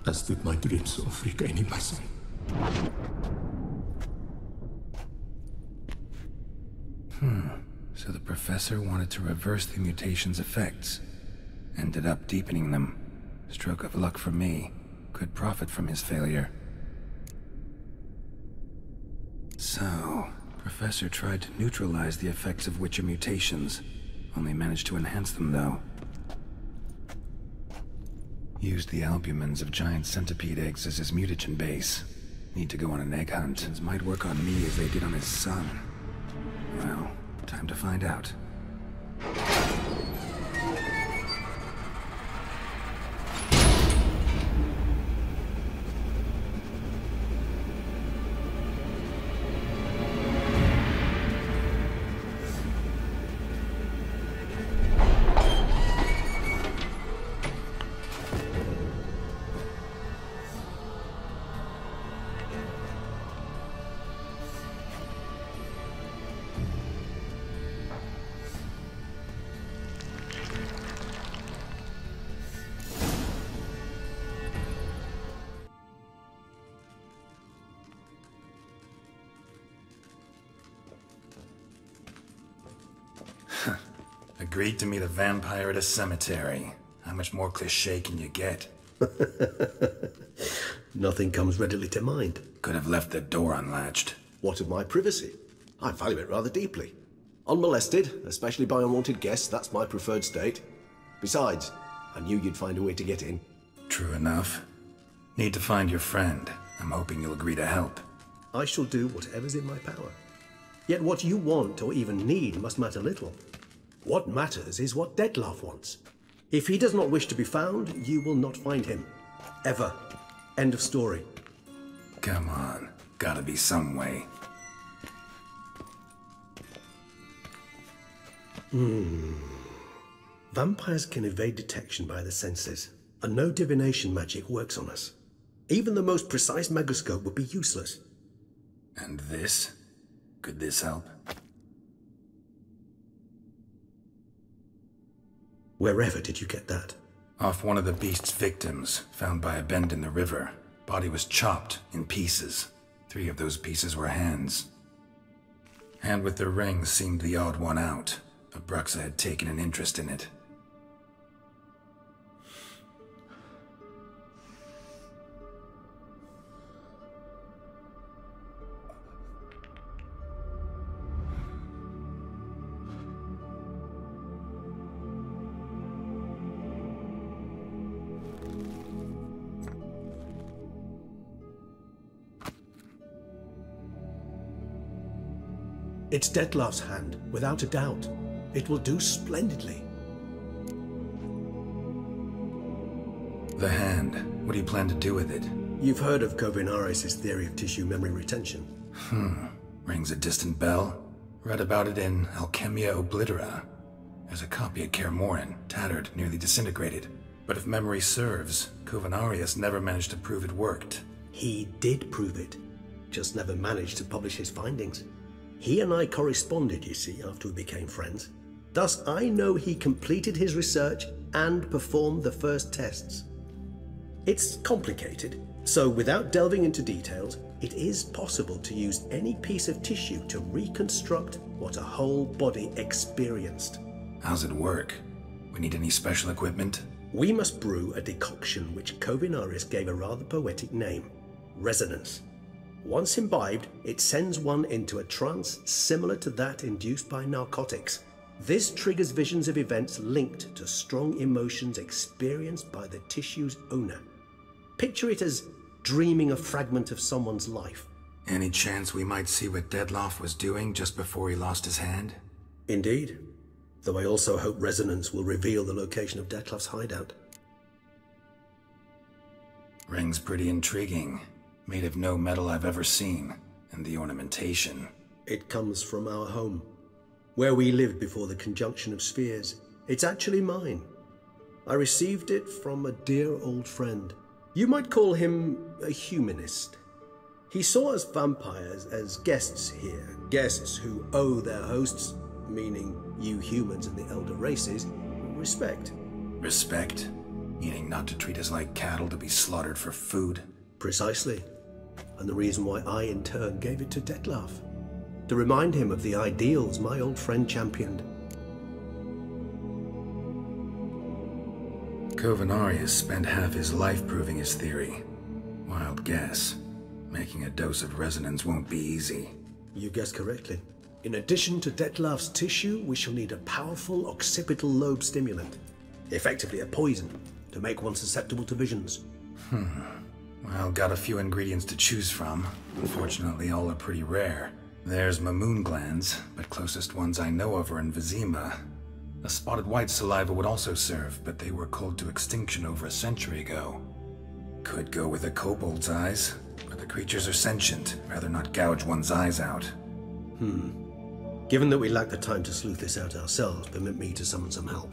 as did my dreams of regaining my son. So the professor wanted to reverse the mutation's effects. Ended up deepening them. Stroke of luck for me. Could profit from his failure. So, Professor tried to neutralize the effects of Witcher mutations. Only managed to enhance them, though. Used the albumins of giant centipede eggs as his mutagen base. Need to go on an egg hunt. These might work on me as they did on his son. Well, time to find out. Agreed to meet a vampire at a cemetery. How much more cliché can you get? Nothing comes readily to mind. Could have left the door unlatched. What of my privacy? I value it rather deeply. Unmolested, especially by unwanted guests, that's my preferred state. Besides, I knew you'd find a way to get in. True enough. Need to find your friend. I'm hoping you'll agree to help. I shall do whatever's in my power. Yet what you want or even need must matter little. What matters is what Detlef wants. If he does not wish to be found, you will not find him. Ever. End of story. Come on. Gotta be some way. Vampires can evade detection by the senses, and no divination magic works on us. Even the most precise megascope would be useless. And this? Could this help? Wherever did you get that? Off one of the beast's victims, found by a bend in the river. Body was chopped in pieces. 3 of those pieces were hands. Hand with the ring seemed the odd one out. Abruxa had taken an interest in it. It's Detlef's hand, without a doubt. It will do splendidly. The hand. What do you plan to do with it? You've heard of Kovinaris' theory of tissue memory retention. Rings a distant bell. Read about it in Alchemia Oblitera. There's a copy at Kaer Morhen, tattered, nearly disintegrated. But if memory serves, Kovinaris never managed to prove it worked. He did prove it, just never managed to publish his findings. He and I corresponded, you see, after we became friends. Thus, I know he completed his research and performed the first tests. It's complicated, so without delving into details, it is possible to use any piece of tissue to reconstruct what a whole body experienced. How's it work? We need any special equipment? We must brew a decoction which Kovinaris gave a rather poetic name, resonance. Once imbibed, it sends one into a trance similar to that induced by narcotics. This triggers visions of events linked to strong emotions experienced by the tissue's owner. Picture it as dreaming a fragment of someone's life. Any chance we might see what Dettlaff was doing just before he lost his hand? Indeed. Though I also hope resonance will reveal the location of Dettlaff's hideout. Ring's pretty intriguing. Made of no metal I've ever seen. And the ornamentation. It comes from our home, where we lived before the conjunction of spheres. It's actually mine. I received it from a dear old friend. You might call him a humanist. He saw us vampires as guests here, guests who owe their hosts, meaning you humans and the elder races, respect. Respect? Meaning not to treat us like cattle to be slaughtered for food? Precisely. And the reason why I in turn gave it to Dettlaff. To remind him of the ideals my old friend championed. Covenarius spent half his life proving his theory. Wild guess. Making a dose of resonance won't be easy. You guessed correctly. In addition to Dettlaff's tissue, we shall need a powerful occipital lobe stimulant. Effectively a poison, to make one susceptible to visions. Well, got a few ingredients to choose from. Unfortunately, all are pretty rare. There's Mamoon glands, but closest ones I know of are in Vizima. A spotted white saliva would also serve, but they were culled to extinction over a century ago. Could go with a kobold's eyes, but the creatures are sentient. Rather not gouge one's eyes out. Given that we lack the time to sleuth this out ourselves, permit me to summon some help.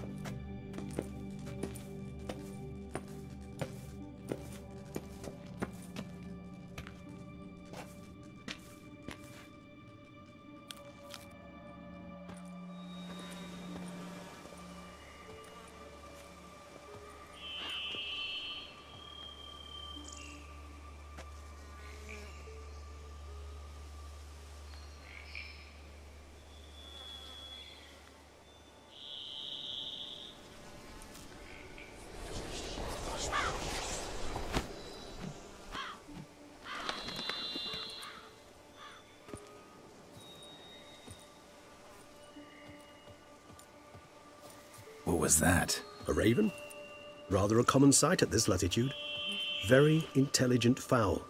What was that? A raven? Rather a common sight at this latitude. Very intelligent fowl.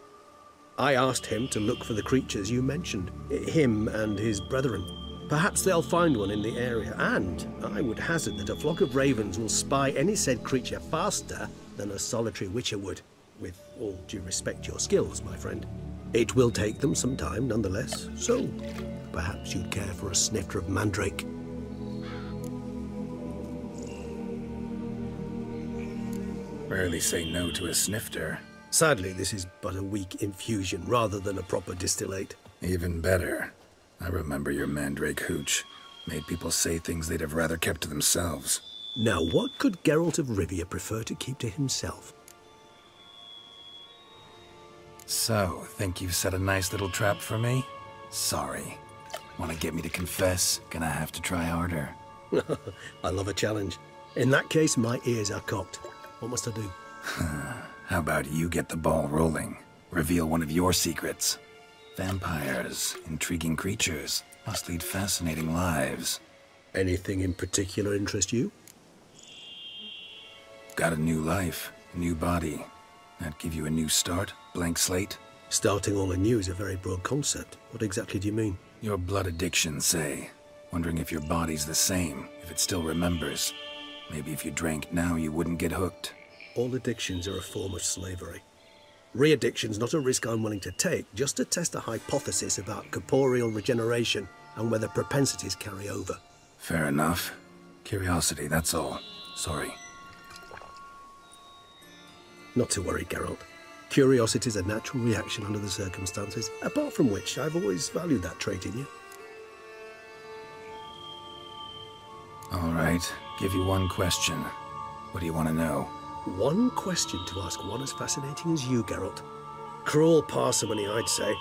I asked him to look for the creatures you mentioned, him and his brethren. Perhaps they'll find one in the area, and I would hazard that a flock of ravens will spy any said creature faster than a solitary witcher would. With all due respect to your skills, my friend. It will take them some time nonetheless, so perhaps you'd care for a snifter of mandrake. Rarely say no to a snifter. Sadly, this is but a weak infusion rather than a proper distillate. Even better. I remember your mandrake hooch. Made people say things they'd have rather kept to themselves. Now, what could Geralt of Rivia prefer to keep to himself? So, think you've set a nice little trap for me? Sorry. Want to get me to confess? Gonna have to try harder. I love a challenge. In that case, my ears are cocked. What must I do? How about you get the ball rolling? Reveal one of your secrets. Vampires, intriguing creatures, must lead fascinating lives. Anything in particular interest you? Got a new life, a new body. That give you a new start? Blank slate? Starting all anew is a very broad concept. What exactly do you mean? Your blood addiction, say. Wondering if your body's the same, if it still remembers. Maybe if you drank now, you wouldn't get hooked. All addictions are a form of slavery. Re-addiction's not a risk I'm willing to take, just to test a hypothesis about corporeal regeneration and whether propensities carry over. Fair enough. Curiosity, that's all. Sorry. Not to worry, Geralt. Curiosity's a natural reaction under the circumstances, apart from which I've always valued that trait in you. All right, give you one question. What do you want to know? One question to ask one as fascinating as you, Geralt. Cruel parsimony, I'd say,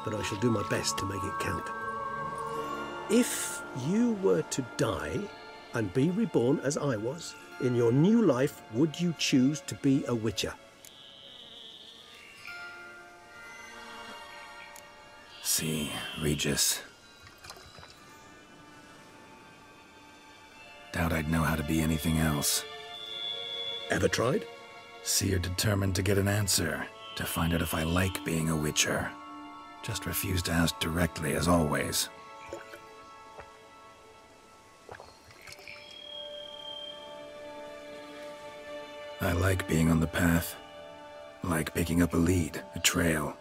but I shall do my best to make it count. If you were to die and be reborn as I was, in your new life, would you choose to be a witcher? see, Regis. Doubt I'd know how to be anything else. Ever tried? Seer determined to get an answer, to find out if I like being a witcher. Just refused to ask directly, as always. I like being on the path. I like picking up a lead, a trail.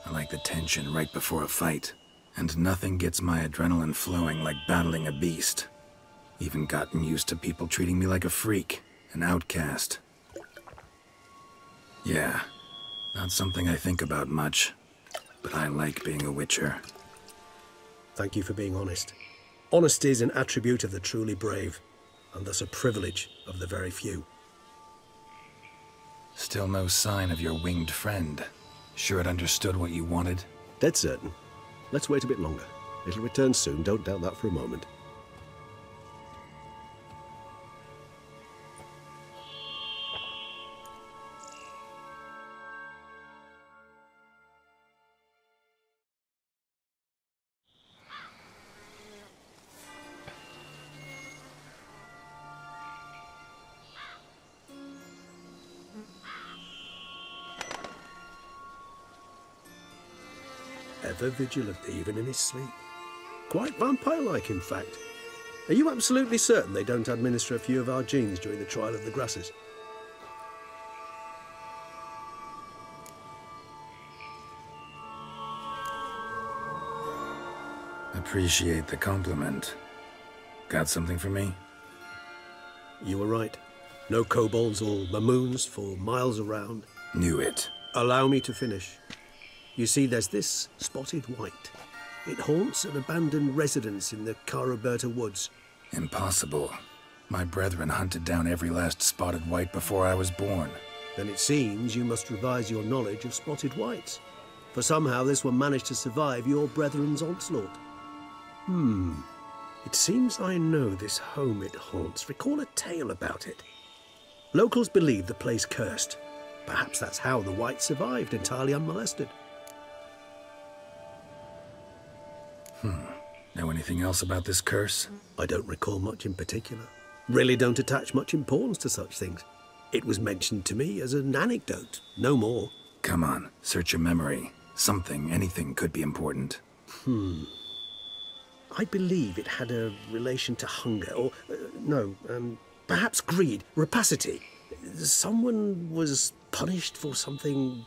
I like the tension right before a fight. And nothing gets my adrenaline flowing like battling a beast. Even gotten used to people treating me like a freak, an outcast. Yeah, not something I think about much, but I like being a witcher. Thank you for being honest. Honesty is an attribute of the truly brave, and thus a privilege of the very few. Still no sign of your winged friend. Sure it understood what you wanted? Dead certain. Let's wait a bit longer. It'll return soon, don't doubt that for a moment. Ever vigilant, even in his sleep. Quite vampire-like, in fact. Are you absolutely certain they don't administer a few of our genes during the trial of the grasses? Appreciate the compliment. Got something for me? You were right. No kobolds or mamoons for miles around. Knew it. Allow me to finish. You see, there's this spotted white. It haunts an abandoned residence in the Caraberta woods. Impossible. My brethren hunted down every last spotted white before I was born. Then it seems you must revise your knowledge of spotted whites. For somehow this one managed to survive your brethren's onslaught. It seems I know this home it haunts. Recall a tale about it. Locals believe the place cursed. Perhaps that's how the white survived entirely unmolested. Know anything else about this curse? I don't recall much in particular. Really don't attach much importance to such things. It was mentioned to me as an anecdote, no more. Come on, search your memory. Something, anything could be important. I believe it had a relation to hunger, or, perhaps greed, rapacity. Someone was punished for something...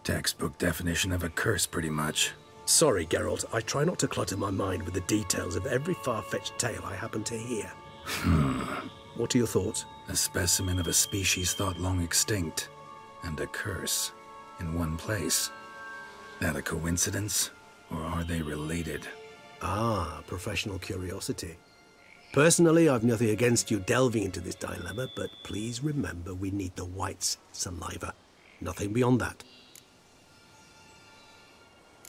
Textbook definition of a curse, pretty much. Sorry, Geralt, I try not to clutter my mind with the details of every far-fetched tale I happen to hear. What are your thoughts? A specimen of a species thought long extinct, and a curse, in one place. That a coincidence, or are they related? Ah, professional curiosity. Personally, I've nothing against you delving into this dilemma, but please remember we need the white's saliva. Nothing beyond that.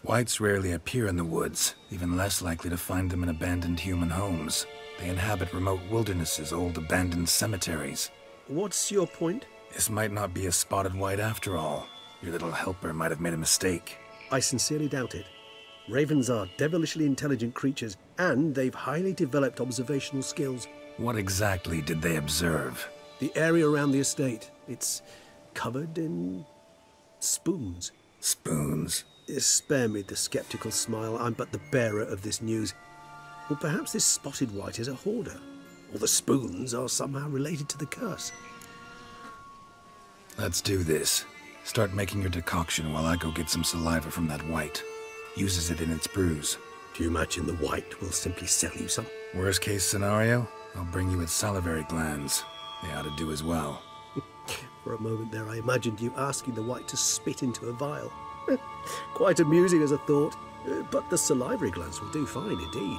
Whites rarely appear in the woods, even less likely to find them in abandoned human homes. They inhabit remote wildernesses, old abandoned cemeteries. What's your point? This might not be a spotted white after all. Your little helper might have made a mistake. I sincerely doubt it. Ravens are devilishly intelligent creatures, and they've highly developed observational skills. What exactly did they observe? The area around the estate. It's covered in spoons. Spoons? Spare me the skeptical smile. I'm but the bearer of this news. Or perhaps this spotted white is a hoarder. Or the spoons are somehow related to the curse. Let's do this. Start making your decoction while I go get some saliva from that white. Uses it in its brews. Do you imagine the white will simply sell you some? Worst case scenario, I'll bring you its salivary glands. They ought to do as well. For a moment there I imagined you asking the white to spit into a vial. Quite amusing as a thought, but the salivary glands will do fine indeed.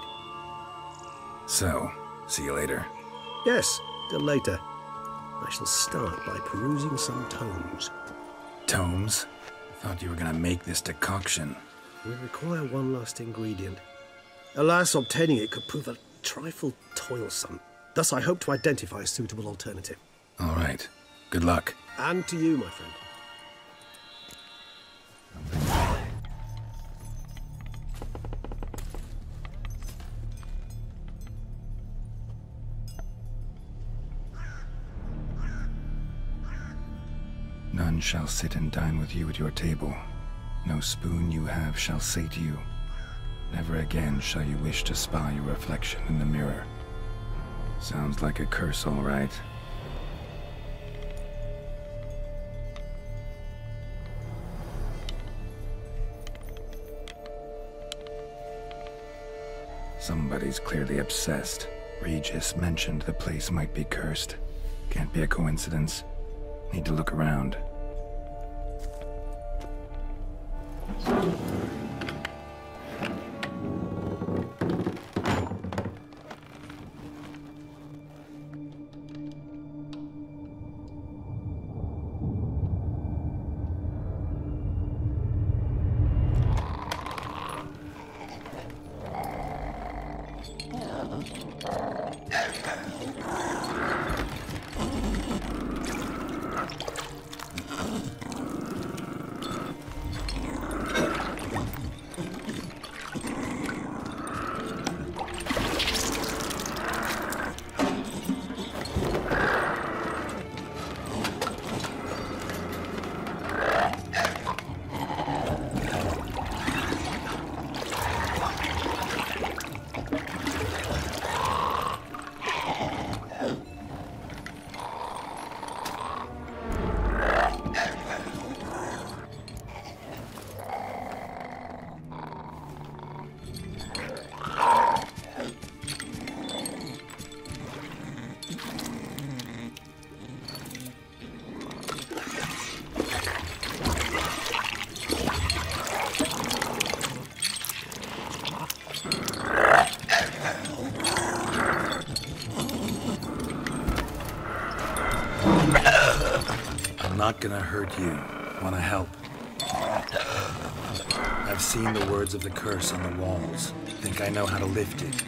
So, see you later. Yes, till later. I shall start by perusing some tomes. Tomes? I thought you were going to make this decoction. We require one last ingredient. Alas, obtaining it could prove a trifle toilsome. Thus I hope to identify a suitable alternative. All right. Good luck. And to you, my friend. none shall sit and dine with you at your table. No spoon you have shall say to you, never again shall you wish to spy your reflection in the mirror. Sounds like a curse, all right. Somebody's clearly obsessed. Regis mentioned the place might be cursed. Can't be a coincidence. Need to look around. Not gonna hurt you. Wanna help? I've seen the words of the curse on the walls. Think I know how to lift it.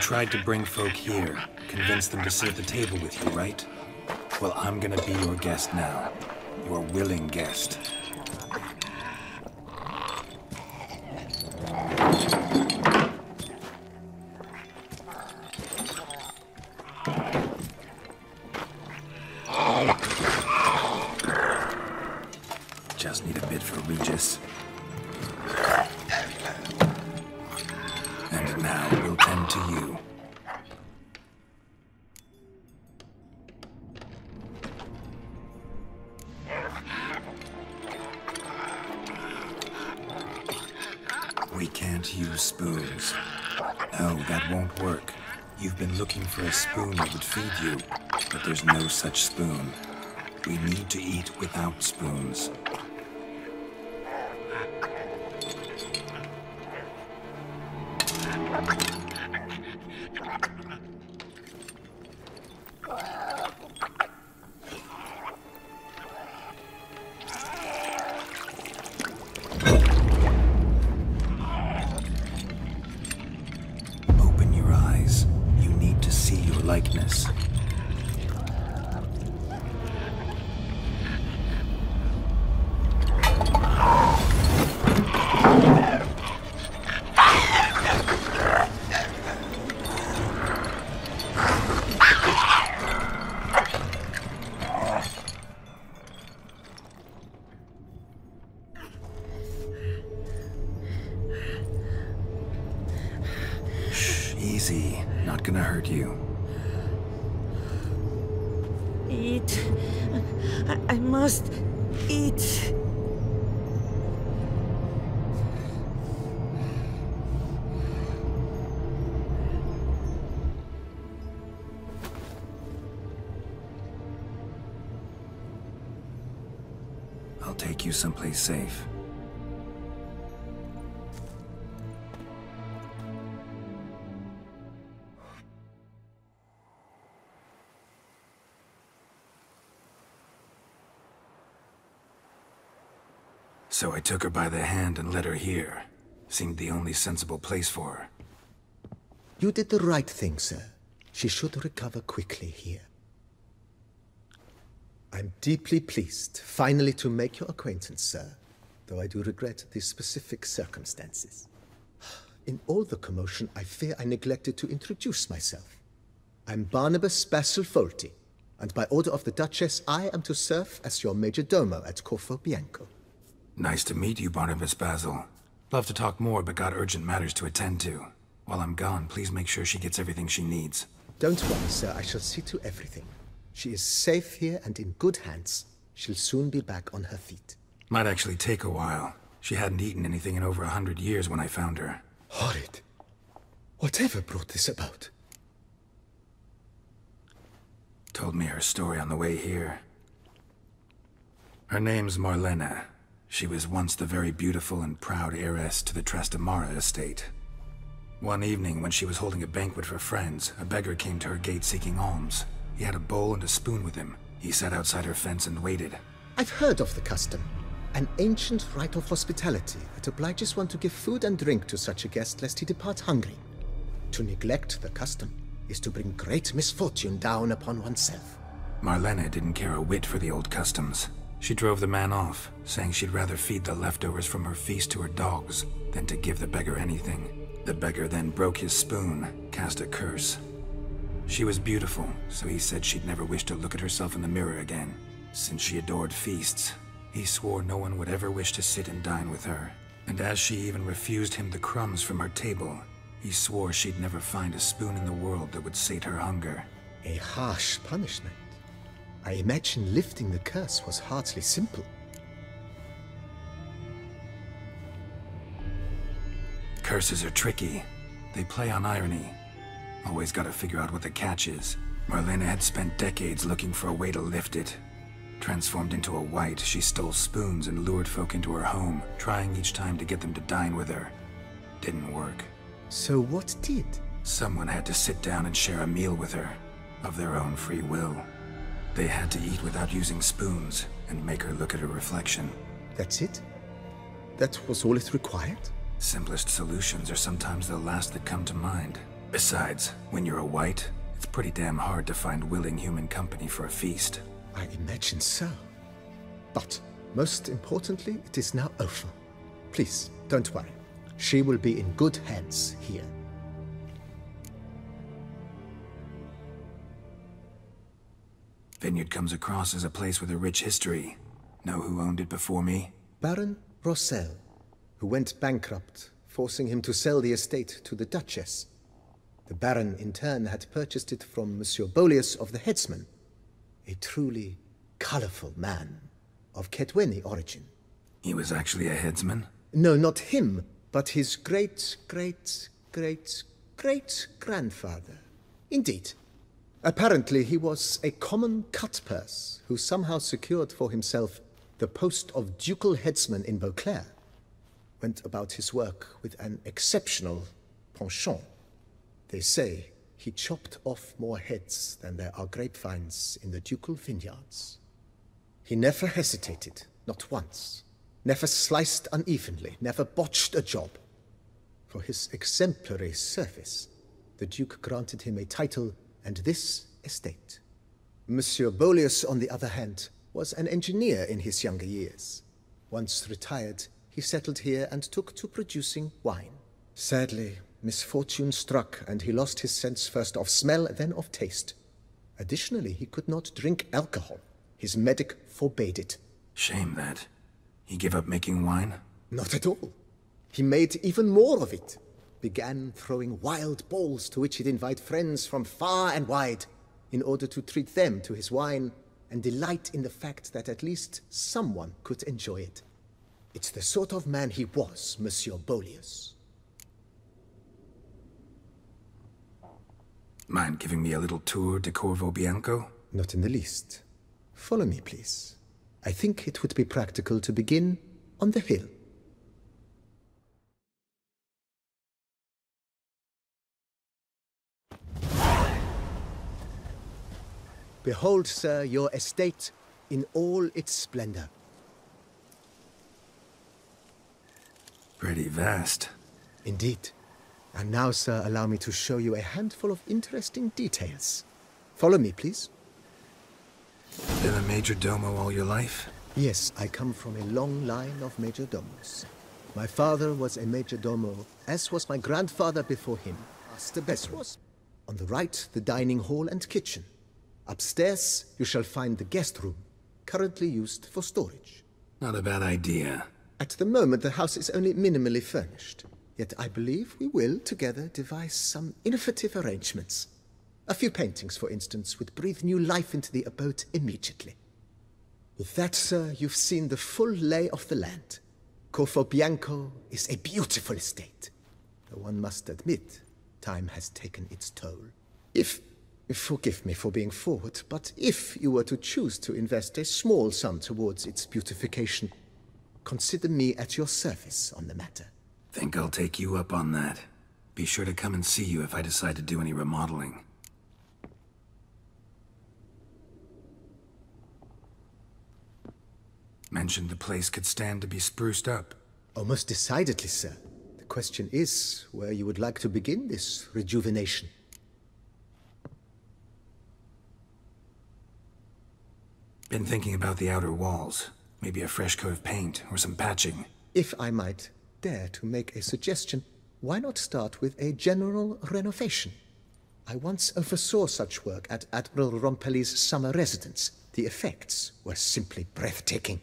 Tried to bring folk here, convince them to sit at the table with you, right? Well, I'm gonna be your guest now. Your willing guest. Just need a bit for Regis. And now we'll tend to you. We can't use spoons. No, that won't work. You've been looking for a spoon that would feed you, but there's no such spoon. We need to eat without spoons. Likeness. Shh, easy. Not gonna hurt you. Eat. I must eat. I'll take you someplace safe. So I took her by the hand and led her here. Seemed the only sensible place for her. You did the right thing, sir. She should recover quickly here. I'm deeply pleased, finally, to make your acquaintance, sir, though I do regret the specific circumstances. In all the commotion, I fear I neglected to introduce myself. I'm Barnabas Basilfolti, and by order of the Duchess, I am to serve as your major domo at Corfo Bianco. Nice to meet you, Barnabas Basil. Love to talk more, but got urgent matters to attend to. While I'm gone, please make sure she gets everything she needs. Don't worry, sir. I shall see to everything. She is safe here and in good hands. She'll soon be back on her feet. Might actually take a while. She hadn't eaten anything in over 100 years when I found her. Horrid. Whatever brought this about? Told me her story on the way here. Her name's Marlena. She was once the very beautiful and proud heiress to the Trastamara estate. One evening, when she was holding a banquet for friends, a beggar came to her gate seeking alms. He had a bowl and a spoon with him. He sat outside her fence and waited. I've heard of the custom. An ancient rite of hospitality that obliges one to give food and drink to such a guest lest he depart hungry. To neglect the custom is to bring great misfortune down upon oneself. Marlena didn't care a whit for the old customs. She drove the man off, saying she'd rather feed the leftovers from her feast to her dogs than to give the beggar anything. The beggar then broke his spoon, cast a curse. She was beautiful, so he said she'd never wish to look at herself in the mirror again. Since she adored feasts, he swore no one would ever wish to sit and dine with her. And as she even refused him the crumbs from her table, he swore she'd never find a spoon in the world that would sate her hunger. A harsh punishment. I imagine lifting the curse was hardly simple. Curses are tricky. They play on irony. Always gotta figure out what the catch is. Marlena had spent decades looking for a way to lift it. Transformed into a wight, she stole spoons and lured folk into her home, trying each time to get them to dine with her. Didn't work. So what did? Someone had to sit down and share a meal with her, of their own free will. They had to eat without using spoons, and make her look at her reflection. That's it? That was all it required? Simplest solutions are sometimes the last that come to mind. Besides, when you're a wight, it's pretty damn hard to find willing human company for a feast. I imagine so. But, most importantly, it is now over. Please, don't worry. She will be in good hands here. Vineyard comes across as a place with a rich history. Know who owned it before me? Baron Rossel, who went bankrupt, forcing him to sell the estate to the Duchess. The Baron, in turn, had purchased it from Monsieur Bolius of the Headsman, a truly colorful man of Ketweni origin. He was actually a headsman? No, not him, but his great-great-great-great-grandfather. Indeed. Apparently, he was a common cutpurse who somehow secured for himself the post of ducal headsman in Beauclair. Went about his work with an exceptional penchant. They say he chopped off more heads than there are grapevines in the ducal vineyards. He never hesitated, not once. Never sliced unevenly, never botched a job. For his exemplary service, the Duke granted him a title and this estate. Monsieur Bolius, on the other hand, was an engineer in his younger years. Once retired, he settled here and took to producing wine. Sadly, misfortune struck and he lost his sense first of smell, then of taste. Additionally, he could not drink alcohol. His medic forbade it. Shame that. He gave up making wine? Not at all. He made even more of it. Began throwing wild balls to which he'd invite friends from far and wide in order to treat them to his wine and delight in the fact that at least someone could enjoy it. It's the sort of man he was, Monsieur Bolius. Mind giving me a little tour de Corvo Bianco? Not in the least. Follow me, please. I think it would be practical to begin on the hill. Behold, sir, your estate in all its splendor. Pretty vast. Indeed. And now, sir, allow me to show you a handful of interesting details. Follow me, please. Been a majordomo all your life? Yes, I come from a long line of majordomos. My father was a majordomo, as was my grandfather before him, Master Besros. On the right, the dining hall and kitchen. Upstairs, you shall find the guest room, currently used for storage. Not a bad idea. At the moment, the house is only minimally furnished. Yet I believe we will, together, devise some innovative arrangements. A few paintings, for instance, would breathe new life into the abode immediately. With that, sir, you've seen the full lay of the land. Corfo Bianco is a beautiful estate. Though one must admit, time has taken its toll. Forgive me for being forward, but if you were to choose to invest a small sum towards its beautification, consider me at your service on the matter. Think I'll take you up on that. Be sure to come and see you if I decide to do any remodeling. Mentioned the place could stand to be spruced up. Oh, most decidedly, sir. The question is where you would like to begin this rejuvenation. Been thinking about the outer walls. Maybe a fresh coat of paint or some patching. If I might dare to make a suggestion, why not start with a general renovation? I once oversaw such work at Admiral Rompelli's summer residence. The effects were simply breathtaking.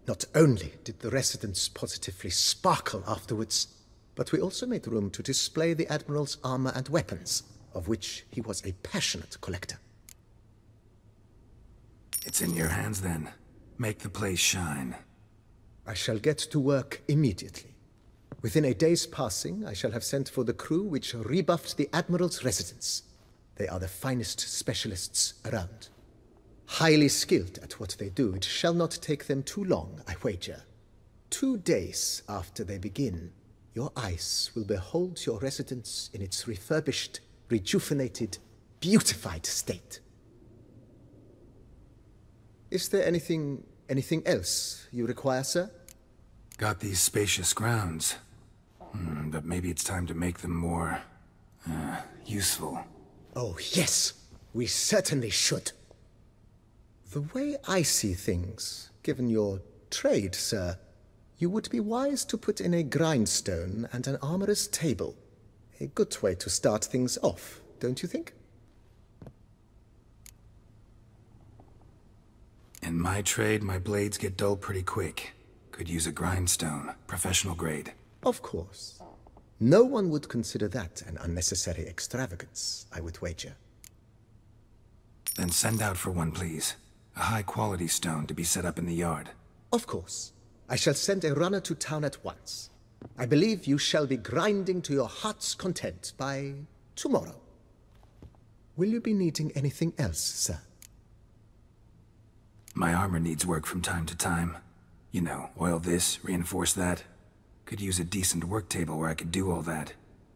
Not only did the residence positively sparkle afterwards, but we also made room to display the Admiral's armor and weapons, of which he was a passionate collector. It's in your hands then. Make the place shine. I shall get to work immediately. Within a day's passing, I shall have sent for the crew which rebuffed the Admiral's residence. They are the finest specialists around. Highly skilled at what they do, it shall not take them too long, I wager. 2 days after they begin, your eyes will behold your residence in its refurbished, rejuvenated, beautified state. Is there anything else you require, sir? Got these spacious grounds. But maybe it's time to make them more, useful. Oh, yes. We certainly should. The way I see things, given your trade, sir, you would be wise to put in a grindstone and an armorer's table. A good way to start things off, don't you think? In my trade, my blades get dull pretty quick. Could use a grindstone, professional grade. Of course. No one would consider that an unnecessary extravagance, I would wager. Then send out for one, please. A high-quality stone to be set up in the yard. Of course. I shall send a runner to town at once. I believe you shall be grinding to your heart's content by tomorrow. Will you be needing anything else, sir? My armor needs work from time to time. You know, oil this, reinforce that. Could use a decent work table where I could do all that.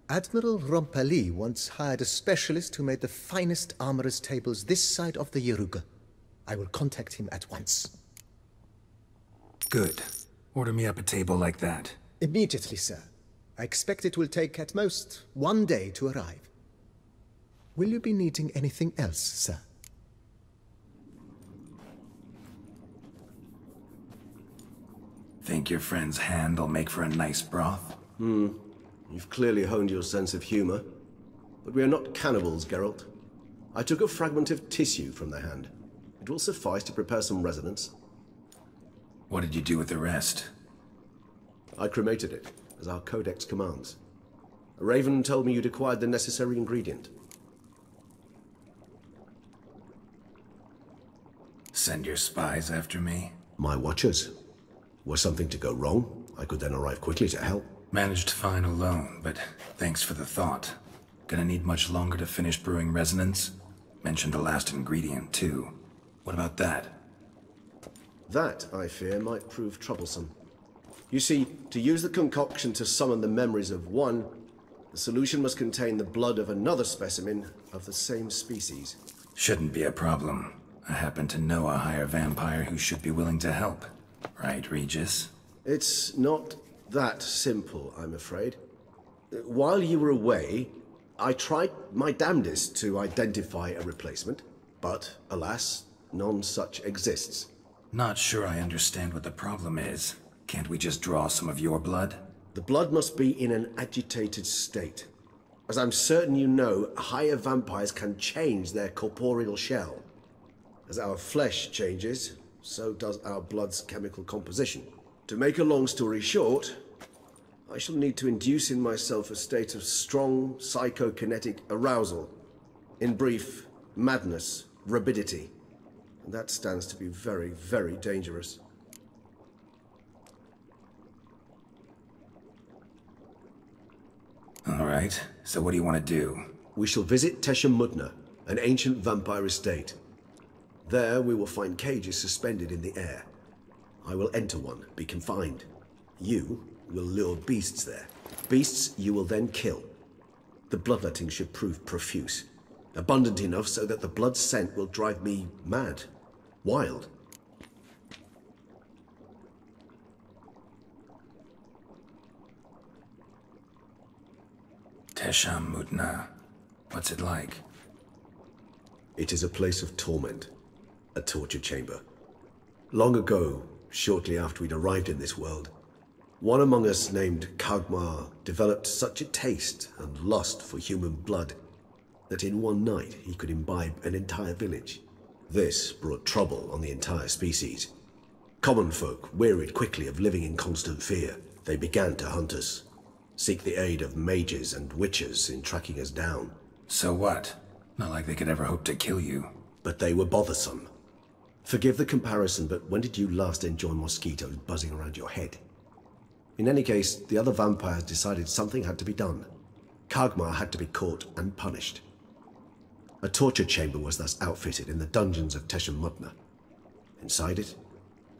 Admiral Rompelli once hired a specialist who made the finest armorer's tables this side of the Yeruga. I will contact him at once. Good. Order me up a table like that. Immediately, sir. I expect it will take at most 1 day to arrive. Will you be needing anything else, sir? Think your friend's hand will make for a nice broth? You've clearly honed your sense of humor. But we are not cannibals, Geralt. I took a fragment of tissue from the hand. It will suffice to prepare some resonance. What did you do with the rest? I cremated it, as our codex commands. A raven told me you'd acquired the necessary ingredient. Send your spies after me? My watchers. Were something to go wrong, I could then arrive quickly to help. Managed fine alone, but thanks for the thought. Gonna need much longer to finish brewing resonance? Mentioned the last ingredient, too. What about that? That, I fear, might prove troublesome. You see, to use the concoction to summon the memories of one, the solution must contain the blood of another specimen of the same species. Shouldn't be a problem. I happen to know a higher vampire who should be willing to help. Right, Regis? It's not that simple, I'm afraid. While you were away, I tried my damnedest to identify a replacement, but alas, none such exists. Not sure I understand what the problem is. Can't we just draw some of your blood? The blood must be in an agitated state. As I'm certain you know, higher vampires can change their corporeal shell. As our flesh changes, so does our blood's chemical composition. To make a long story short, I shall need to induce in myself a state of strong psychokinetic arousal. In brief, madness, rabidity. And that stands to be very, very dangerous. All right, so what do you want to do? We shall visit Teshamudna, an ancient vampire estate. There we will find cages suspended in the air. I will enter one, be confined. You will lure beasts there. Beasts you will then kill. The bloodletting should prove profuse. Abundant enough so that the blood scent will drive me mad. Wild. Teshamudna. What's it like? It is a place of torment. A torture chamber. Long ago, shortly after we'd arrived in this world, one among us named Kagmar developed such a taste and lust for human blood that in one night he could imbibe an entire village. This brought trouble on the entire species. Common folk wearied quickly of living in constant fear. They began to hunt us, seek the aid of mages and witches in tracking us down. So what? Not like they could ever hope to kill you. But they were bothersome. Forgive the comparison, but when did you last enjoy mosquitoes buzzing around your head? In any case, the other vampires decided something had to be done. Kagmar had to be caught and punished. A torture chamber was thus outfitted in the dungeons of Teshamudna. Inside it,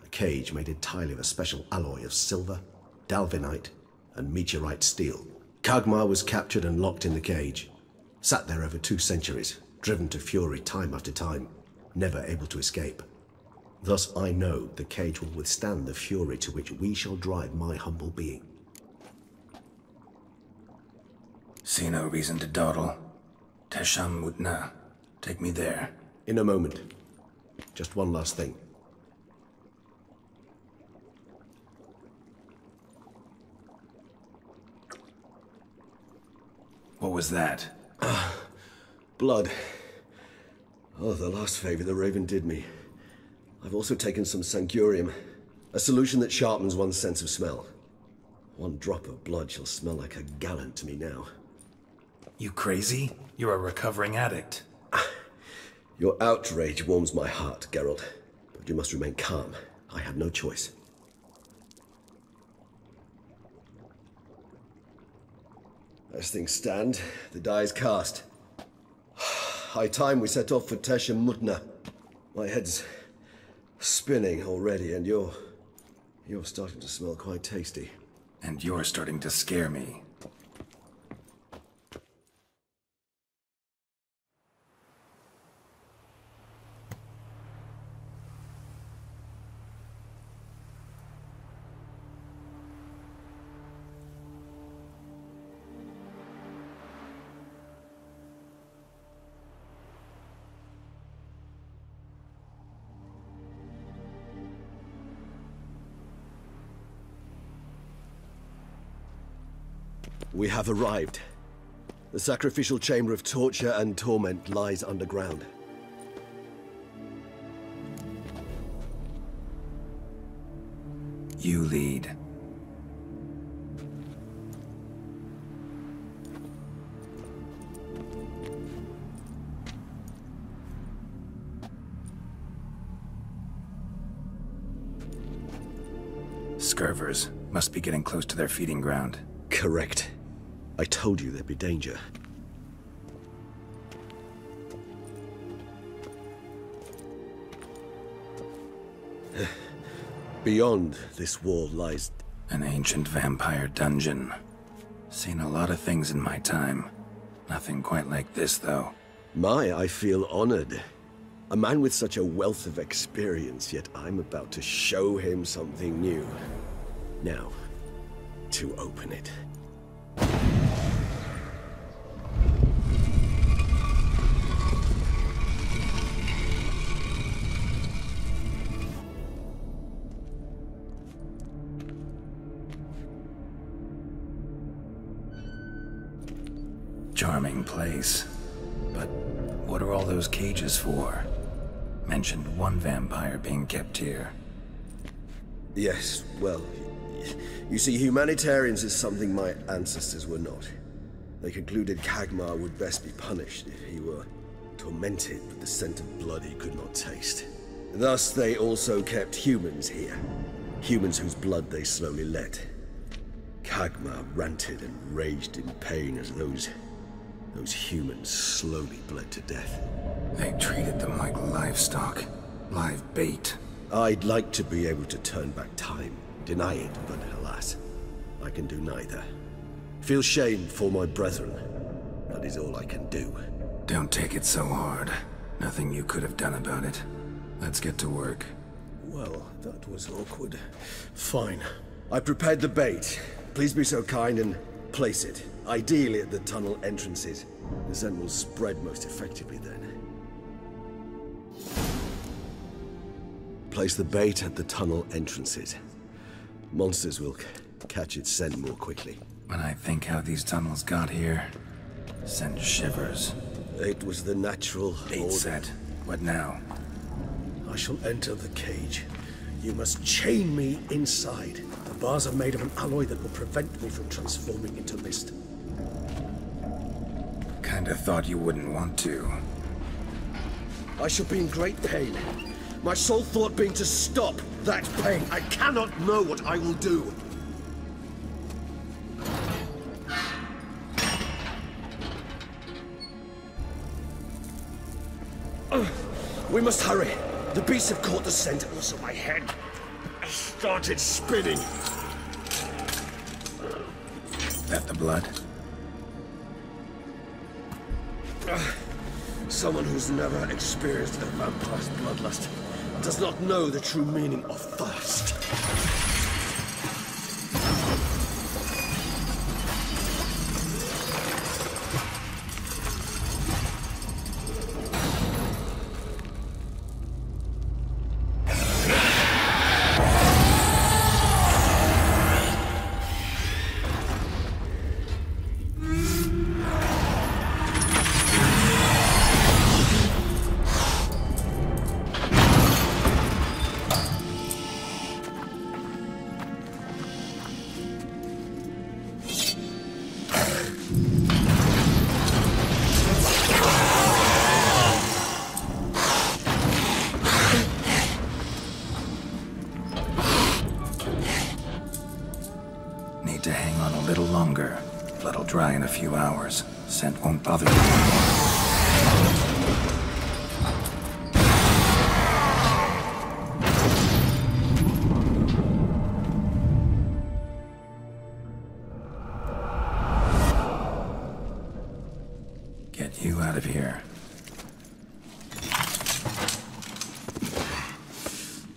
a cage made entirely of a special alloy of silver, dalvinite, and meteorite steel. Kagmar was captured and locked in the cage. Sat there over 2 centuries, driven to fury time after time, never able to escape. Thus I know the cage will withstand the fury to which we shall drive my humble being. See no reason to dawdle. Teshamudna. Take me there. In a moment. Just one last thing. What was that? Blood. Oh, the last favor the Raven did me. I've also taken some sancurium, a solution that sharpens one's sense of smell. 1 drop of blood shall smell like a gallon to me now. You crazy? You're a recovering addict. Your outrage warms my heart, Geralt. But you must remain calm. I have no choice. As things stand, the die is cast. High time we set off for Teshamudna. My head's spinning already, and you're starting to smell quite tasty. And you're starting to scare me. We have arrived. The sacrificial chamber of torture and torment lies underground. You lead. Scurvers must be getting close to their feeding ground. Correct. I told you there'd be danger. Beyond this wall lies an ancient vampire dungeon. Seen a lot of things in my time. Nothing quite like this, though. I feel honored. A man with such a wealth of experience, yet I'm about to show him something new. Now, to open it. charming place. But what are all those cages for? Mentioned one vampire being kept here. Yes, well, you see, humanitarians is something my ancestors were not. They concluded Kagmar would best be punished if he were tormented with the scent of blood he could not taste. Thus, they also kept humans here. Humans whose blood they slowly let. Kagmar ranted and raged in pain as those humans slowly bled to death. They treated them like livestock. Live bait. I'd like to be able to turn back time, deny it, but alas, I can do neither. Feel shame for my brethren. That is all I can do. Don't take it so hard. Nothing you could have done about it. Let's get to work. Well, that was awkward. Fine. I prepared the bait. Please be so kind and place it. Ideally at the tunnel entrances. The scent will spread most effectively then. Place the bait at the tunnel entrances. Monsters will catch its scent more quickly. When I think how these tunnels got here, send shivers. It was the natural Bait order. set. What now? I shall enter the cage. You must chain me inside. The bars are made of an alloy that will prevent me from transforming into mist. Kinda thought you wouldn't want to. I shall be in great pain. My sole thought being to stop that pain. I cannot know what I will do. We must hurry. The beasts have caught the scent, also my head started spinning. That the blood? Someone who's never experienced a vampire's bloodlust does not know the true meaning of thirst. Need to hang on a little longer. Blood'll dry in a few hours. Scent won't bother you anymore. Get you out of here.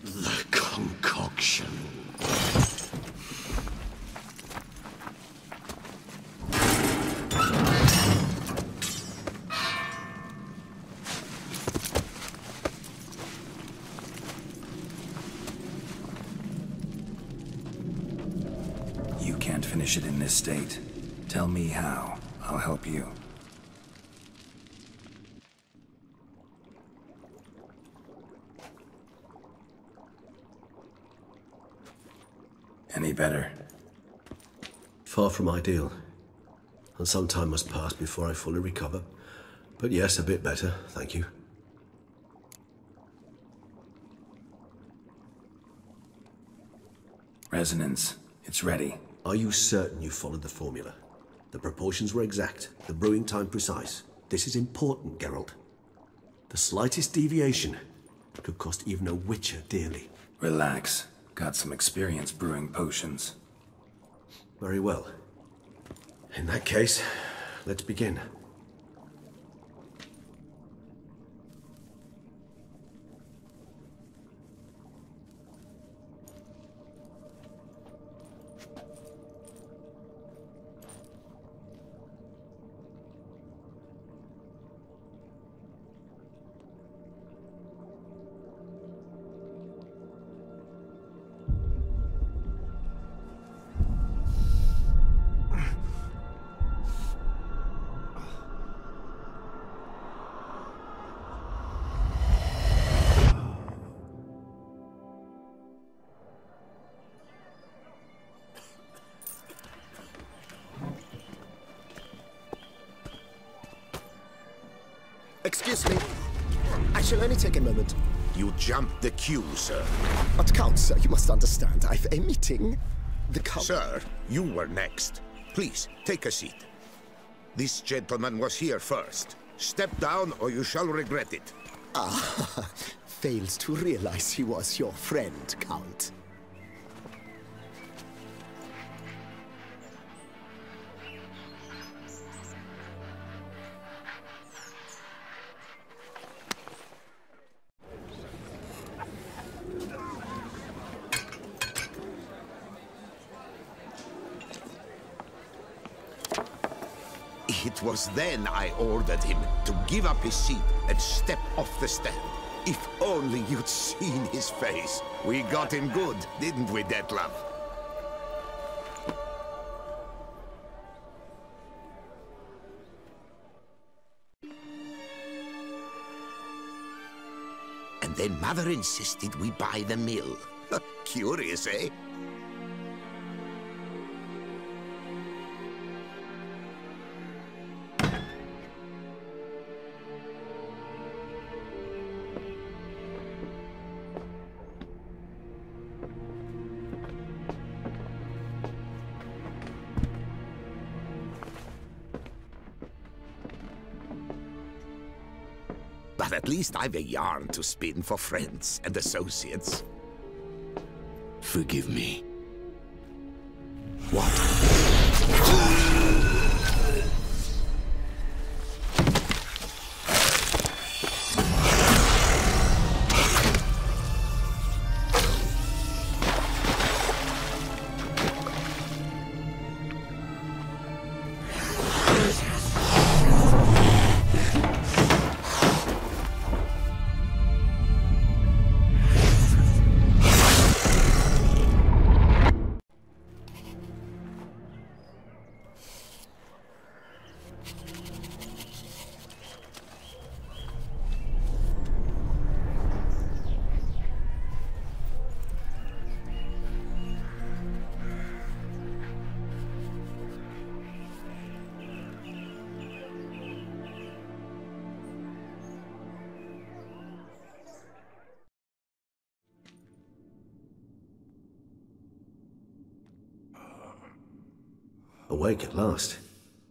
The concoction. You can't finish it in this state. Tell me how. I'll help you. Any better? Far from ideal. And some time must pass before I fully recover. But yes, a bit better, thank you. Resonance. It's ready. Are you certain you followed the formula? The proportions were exact, the brewing time precise. This is important, Geralt. The slightest deviation could cost even a witcher dearly. Relax. Got some experience brewing potions. Very well. In that case, let's begin. Excuse me. I shall only take a moment. You jumped the queue, sir. But Count, sir, you must understand. I've a meeting. The Count... Sir, you were next. Please, take a seat. This gentleman was here first. Step down or you shall regret it. Ah, fails to realize he was your friend, Count. It was then I ordered him to give up his seat and step off the stand. If only you'd seen his face. We got him good, didn't we, Detlef? And then Mother insisted we buy the mill. Curious, eh? But at least I've a yarn to spin for friends and associates. Forgive me. What? Awake at last.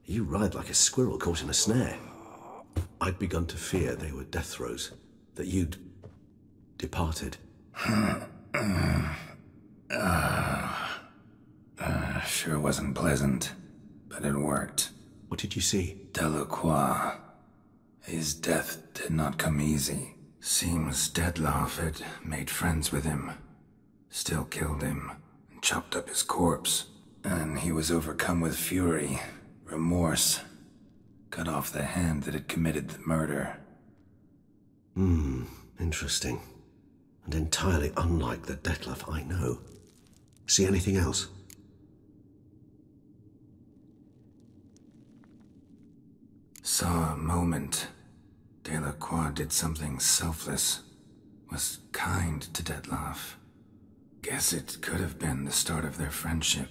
You ride like a squirrel caught in a snare. I'd begun to fear they were death throes, that you'd departed. Sure wasn't pleasant, but it worked. What did you see? Delacroix. His death did not come easy. Seems Detlef had made friends with him, still killed him, and chopped up his corpse. And he was overcome with fury, remorse, cut off the hand that had committed the murder. Interesting. And entirely unlike the Detlef I know. See anything else? Saw a moment. Delacroix did something selfless. Was kind to Detlef. Guess it could have been the start of their friendship.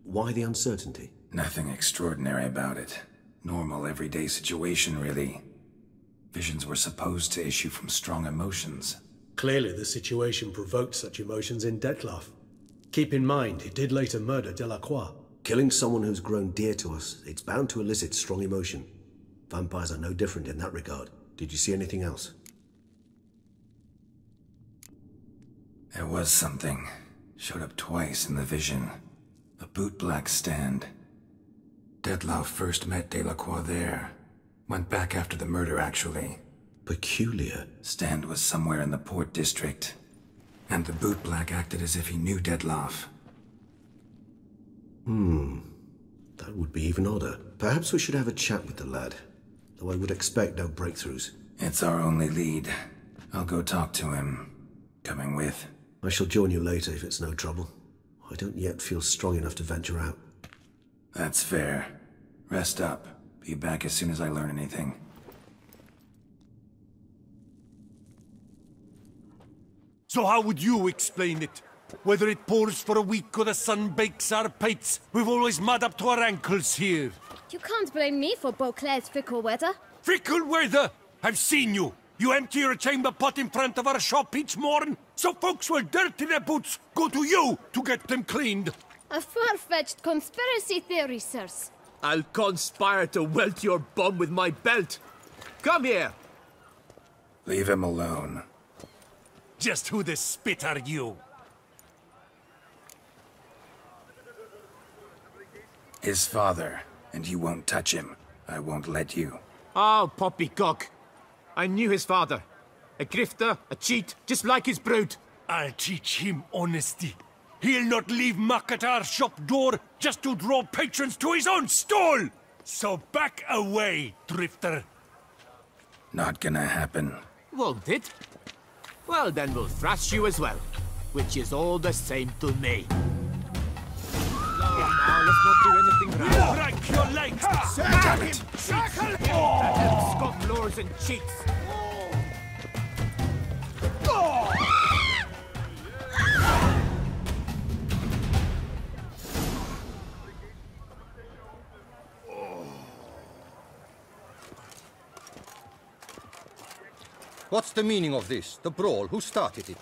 Why the uncertainty? Nothing extraordinary about it. Normal, everyday situation, really. Visions were supposed to issue from strong emotions. Clearly the situation provoked such emotions in Detlef. Keep in mind, he did later murder Delacroix. Killing someone who's grown dear to us, it's bound to elicit strong emotion. Vampires are no different in that regard. Did you see anything else? There was something. Showed up twice in the vision. A bootblack stand. Detlef first met Delacroix there. Went back after the murder, actually. Peculiar. Stand was somewhere in the port district. And the bootblack acted as if he knew Detlef. That would be even odder. Perhaps we should have a chat with the lad. Though I would expect no breakthroughs. It's our only lead. I'll go talk to him. Coming with? I shall join you later if it's no trouble. I don't yet feel strong enough to venture out. That's fair. Rest up. Be back as soon as I learn anything. So how would you explain it? Whether it pours for a week or the sun bakes our pipes, we've always mud up to our ankles here. You can't blame me for Beauclair's fickle weather. Fickle weather? I've seen you. You empty your chamber pot in front of our shop each morn, so folks will dirty their boots go to you to get them cleaned. A far-fetched conspiracy theory, sirs. I'll conspire to welt your bum with my belt. Come here. Leave him alone. Just who the spit are you? His father, and you won't touch him. I won't let you. Oh, poppycock. I knew his father. A grifter, a cheat, just like his brood. I'll teach him honesty. He'll not leave muck at our shop door just to draw patrons to his own stall! So back away, drifter. Not gonna happen. Won't it? Well, then we'll thrash you as well. Which is all the same to me. Now, let's not do anything wrong. Break your legs! Damn it! Scofflaws and cheats. What's the meaning of this? The brawl? Who started it?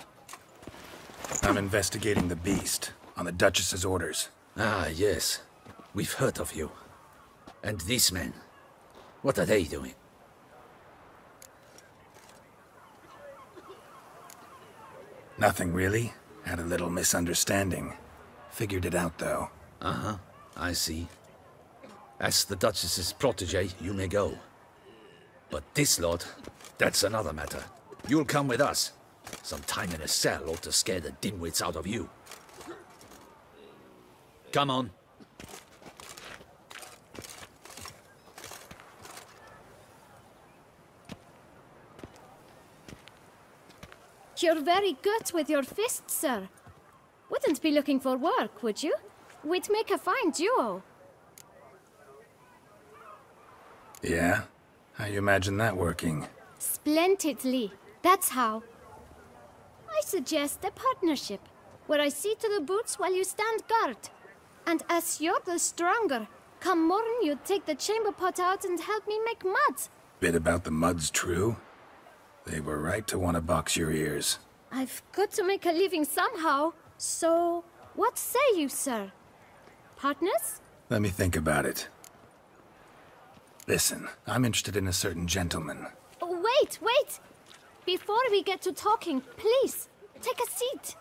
I'm investigating the beast, on the Duchess's orders. Ah, yes. We've heard of you. And these men, what are they doing? Nothing really. Had a little misunderstanding. Figured it out, though. Uh-huh, I see. As the Duchess's protege, you may go. But this lot, that's another matter. You'll come with us. Some time in a cell ought to scare the dimwits out of you. Come on. You're very good with your fists, sir. Wouldn't be looking for work, would you? We'd make a fine duo. Yeah? How you imagine that working? Splendidly. That's how. I suggest a partnership, where I see to the boots while you stand guard. And as you're the stronger, come morn you take the chamber pot out and help me make mud. Bit about the mud's true? They were right to want to box your ears. I've got to make a living somehow, so what say you, sir? Partners? Let me think about it. Listen, I'm interested in a certain gentleman. Wait, wait! Before we get to talking, please, take a seat.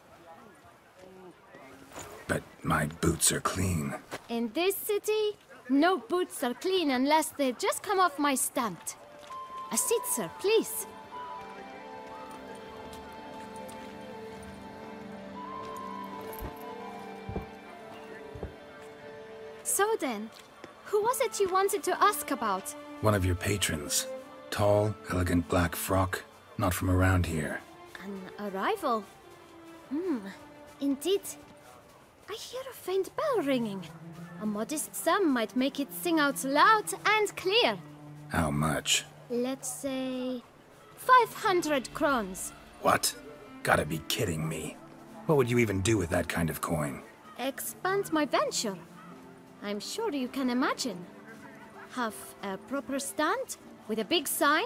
But my boots are clean. In this city, no boots are clean unless they just come off my stamp. A seat, sir, please. So then, who was it you wanted to ask about? One of your patrons. Tall, elegant black frock. Not from around here. An arrival? Indeed. I hear a faint bell ringing. A modest sum might make it sing out loud and clear. How much? Let's say 500 crowns. What? Gotta be kidding me. What would you even do with that kind of coin? Expand my venture. I'm sure you can imagine. Have a proper stand with a big sign.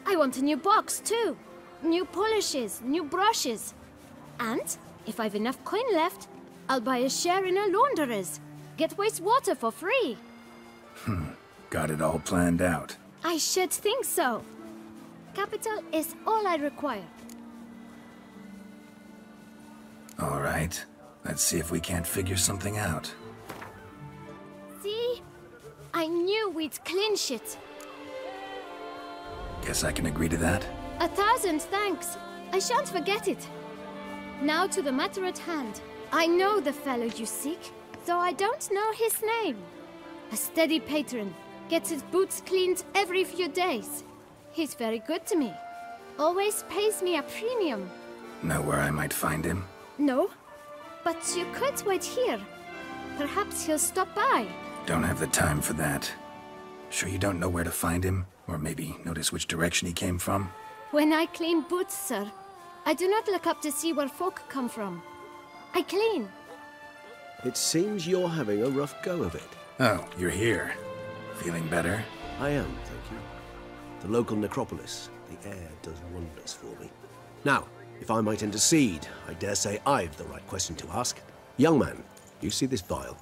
I want a new box too. New polishes, new brushes. And if I've enough coin left, I'll buy a share in a launderer's. Get wastewater for free. Got it all planned out. I should think so. Capital is all I require. All right. Let's see if we can't figure something out. See? I knew we'd clinch it. Guess I can agree to that. 1,000 thanks. I shan't forget it. Now to the matter at hand. I know the fellow you seek, though I don't know his name. A steady patron, gets his boots cleaned every few days. He's very good to me. Always pays me a premium. Know where I might find him? No, but you could wait here. Perhaps he'll stop by. Don't have the time for that. Sure you don't know where to find him? Or maybe notice which direction he came from? When I clean boots, sir, I do not look up to see where folk come from. I clean. It seems you're having a rough go of it. Oh, you're here. Feeling better? I am, thank you. the local necropolis. The air does wonders for me. Now, if I might intercede, I dare say I've the right question to ask. Young man, you see this vial?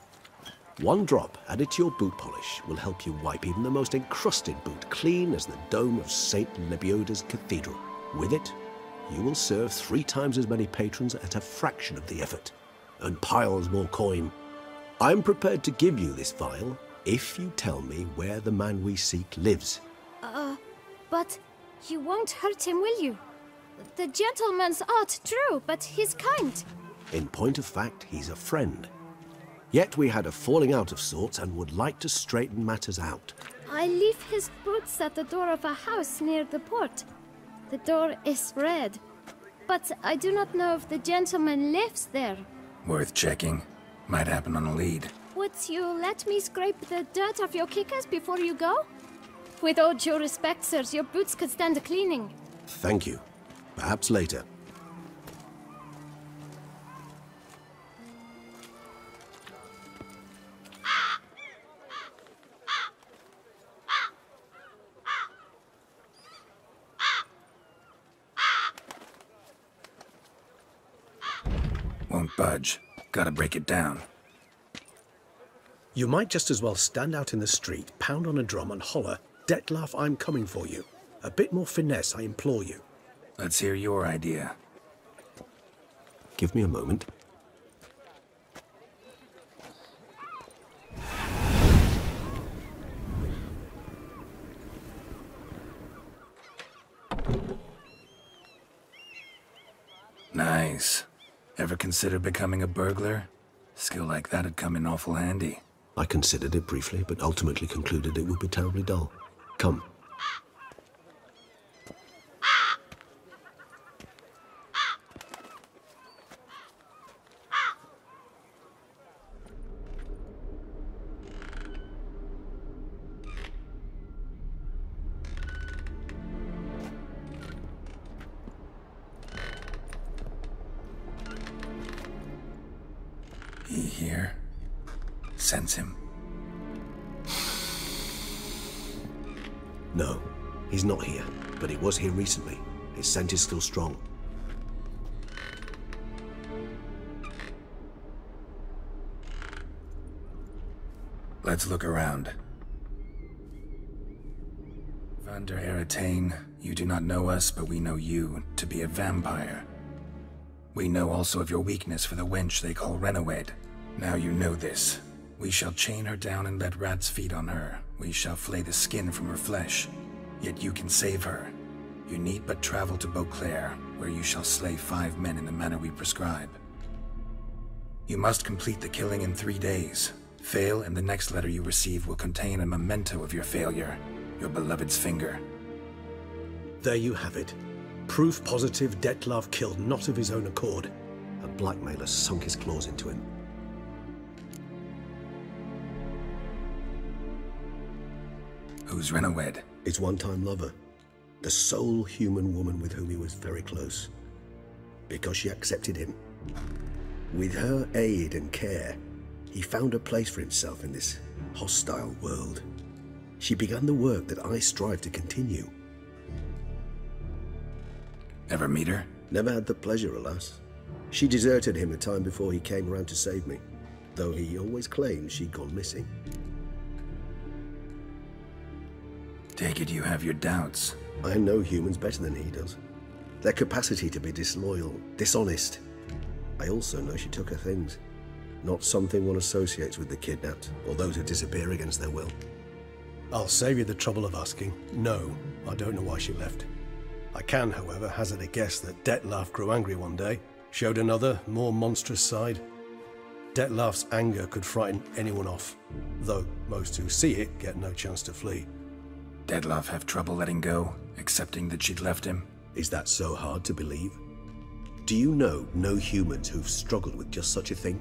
One drop added to your boot polish will help you wipe even the most encrusted boot clean as the dome of St. Lebioda's Cathedral. With it, you will serve 3 times as many patrons at a fraction of the effort, and piles more coin. I'm prepared to give you this vial if you tell me where the man we seek lives. But you won't hurt him, will you? The gentleman's art, true, but he's kind. In point of fact, he's a friend. Yet we had a falling out of sorts and would like to straighten matters out. I leave his boots at the door of a house near the port. The door is red, but I do not know if the gentleman lives there. Worth checking. Might happen on a lead. Would you let me scrape the dirt off your kickers before you go? With all due respect, sirs, your boots could stand a cleaning. Thank you. Perhaps later. Won't budge. Gotta break it down. You might just as well stand out in the street, pound on a drum and holler, "Detlef, I'm coming for you." A bit more finesse, I implore you. Let's hear your idea. Give me a moment. Nice. Ever consider becoming a burglar? Skill like that'd come in awful handy. I considered it briefly, but ultimately concluded it would be terribly dull. Come. He here? Sense him. No, he's not here, but he was here recently. His scent is still strong. Let's look around. Van der Eretain, you do not know us, but we know you to be a vampire. We know also of your weakness for the wench they call Renawed. Now you know this. We shall chain her down and let rats feed on her. We shall flay the skin from her flesh. Yet you can save her. You need but travel to Beauclair, where you shall slay 5 men in the manner we prescribe. You must complete the killing in 3 days. Fail, and the next letter you receive will contain a memento of your failure. Your beloved's finger. There you have it. Proof positive Detlef killed not of his own accord. A blackmailer sunk his claws into him. Who's Renawed? His one-time lover. The sole human woman with whom he was very close. Because she accepted him. With her aid and care, he found a place for himself in this hostile world. She began the work that I strive to continue. Ever meet her? Never had the pleasure, alas. She deserted him a time before he came around to save me, though he always claimed she'd gone missing. Take it you have your doubts. I know humans better than he does. Their capacity to be disloyal, dishonest. I also know she took her things. Not something one associates with the kidnapped, or those who disappear against their will. I'll save you the trouble of asking. No, I don't know why she left. I can, however, hazard a guess that Detlef grew angry one day, showed another, more monstrous side. Detlef's anger could frighten anyone off, though most who see it get no chance to flee. Detlef have trouble letting go, accepting that she'd left him? Is that so hard to believe? Do you know no humans who've struggled with just such a thing?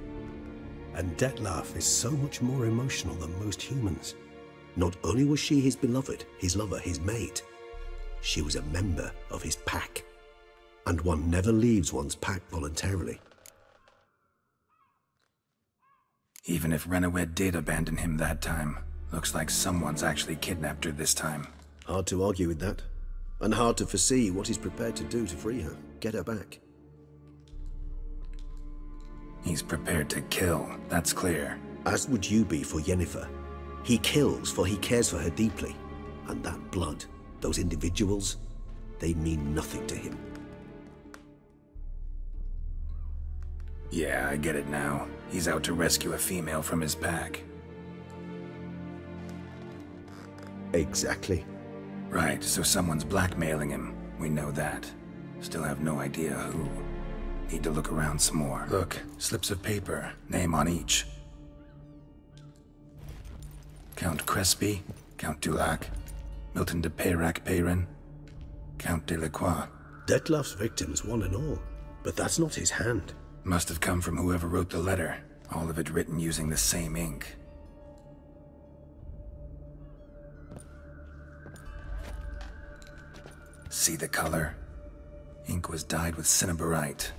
And Detlef is so much more emotional than most humans. Not only was she his beloved, his lover, his mate, she was a member of his pack. And one never leaves one's pack voluntarily. Even if Renawed did abandon him that time, looks like someone's actually kidnapped her this time. Hard to argue with that. And hard to foresee what he's prepared to do to free her, get her back. He's prepared to kill, that's clear. As would you be for Yennefer. He kills for he cares for her deeply. And that blood, those individuals, they mean nothing to him. Yeah, I get it now. He's out to rescue a female from his pack. Exactly. Right, so someone's blackmailing him. We know that. Still have no idea who. Need to look around some more. Look, slips of paper, name on each. Count Crespi, Count Dulac, Milton de Peyrac-Peyran, Count Delacroix. Detlef's victims, one and all. But that's not his hand. Must have come from whoever wrote the letter. All of it written using the same ink. See the color? Ink was dyed with cinnabarite.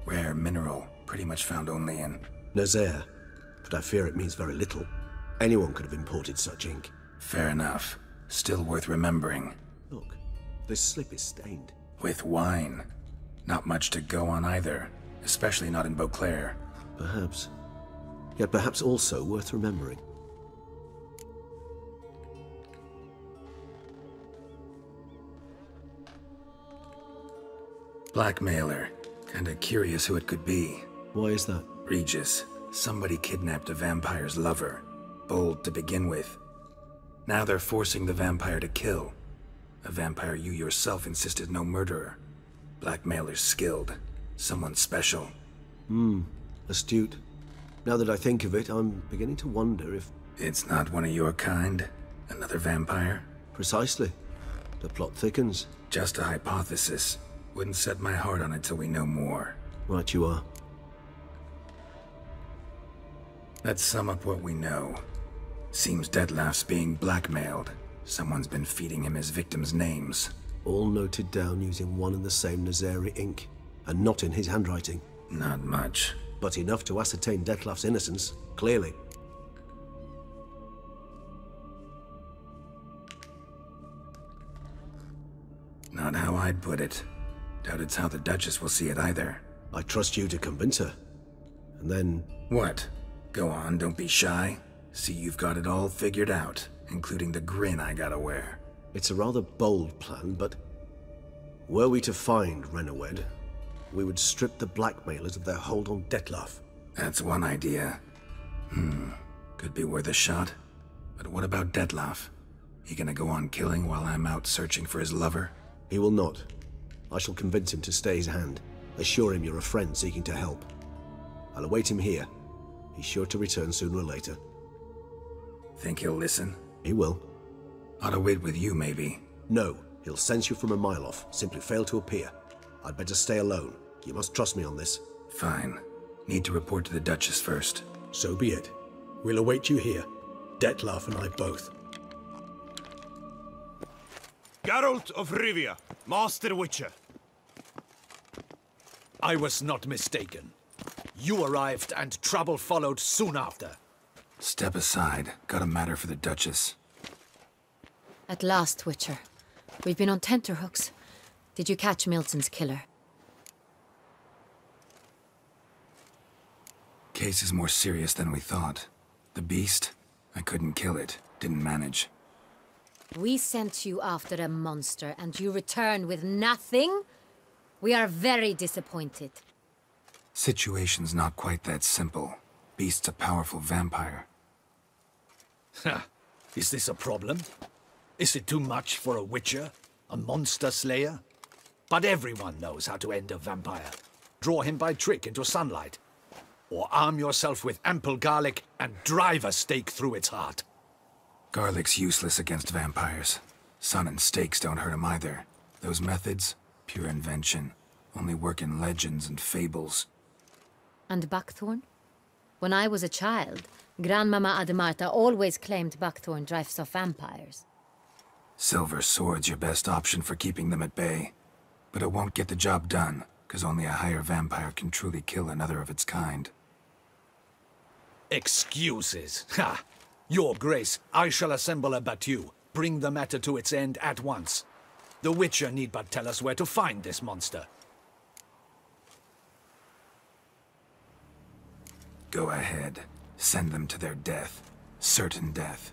Rare mineral, pretty much found only in Nazaire, but I fear it means very little. Anyone could have imported such ink. Fair enough. Still worth remembering. Look, this slip is stained. With wine. Not much to go on either, especially not in Beauclair. Perhaps. Yet perhaps also worth remembering. Blackmailer. Kinda curious who it could be. Why is that? Regis. Somebody kidnapped a vampire's lover. Bold to begin with. Now they're forcing the vampire to kill. A vampire you yourself insisted no murderer. Blackmailer's skilled. Someone special. Astute. Now that I think of it, I'm beginning to wonder if... It's not one of your kind? Another vampire? Precisely. The plot thickens. Just a hypothesis. Wouldn't set my heart on it till we know more. Right you are. Let's sum up what we know. Seems Detlef's being blackmailed. Someone's been feeding him his victims' names. All noted down using one and the same Nazari ink. And not in his handwriting. Not much. But enough to ascertain Detlef's innocence, clearly. Not how I'd put it. Doubt it's how the Duchess will see it either. I trust you to convince her. And then... What? Go on, don't be shy. See you've got it all figured out, including the grin I gotta wear. It's a rather bold plan, but... Were we to find Renawed, we would strip the blackmailers of their hold on Detlef. That's one idea. Could be worth a shot. But what about Detlef? He gonna go on killing while I'm out searching for his lover? He will not. I shall convince him to stay his hand. Assure him you're a friend seeking to help. I'll await him here. He's sure to return sooner or later. Think he'll listen? He will. Ought to wait with you, maybe. No, he'll sense you from a mile off. Simply fail to appear. I'd better stay alone. You must trust me on this. Fine. Need to report to the Duchess first. So be it. We'll await you here. Detlef and I both. Geralt of Rivia, Master Witcher. I was not mistaken. You arrived and trouble followed soon after. Step aside. Got a matter for the Duchess. At last, Witcher. We've been on tenterhooks. Did you catch Milton's killer? Case is more serious than we thought. The beast? I couldn't kill it. Didn't manage. We sent you after a monster and you return with nothing? We are very disappointed. Situation's not quite that simple. Beast's a powerful vampire. Ha! Is this a problem? Is it too much for a witcher? A monster slayer? But everyone knows how to end a vampire. Draw him by trick into sunlight. Or arm yourself with ample garlic and drive a stake through its heart. Garlic's useless against vampires. Sun and stakes don't hurt him either. Those methods, pure invention. Only work in legends and fables. And buckthorn? When I was a child, Grandmama Ademarta always claimed buckthorn drives off vampires. Silver sword's your best option for keeping them at bay. But it won't get the job done, because only a higher vampire can truly kill another of its kind. Excuses. Ha! Your Grace, I shall assemble a battue. bring the matter to its end at once. The Witcher need but tell us where to find this monster. Go ahead. Send them to their death. Certain death.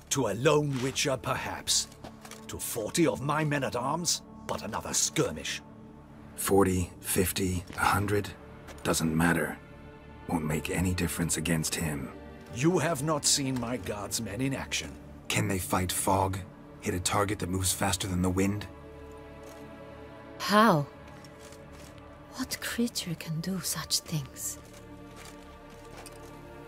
To a lone Witcher, perhaps. To 40 of my men-at-arms, but another skirmish. 40, 50, 100, doesn't matter. Won't make any difference against him. You have not seen my guardsmen in action. Can they fight fog? Hit a target that moves faster than the wind? How? What creature can do such things?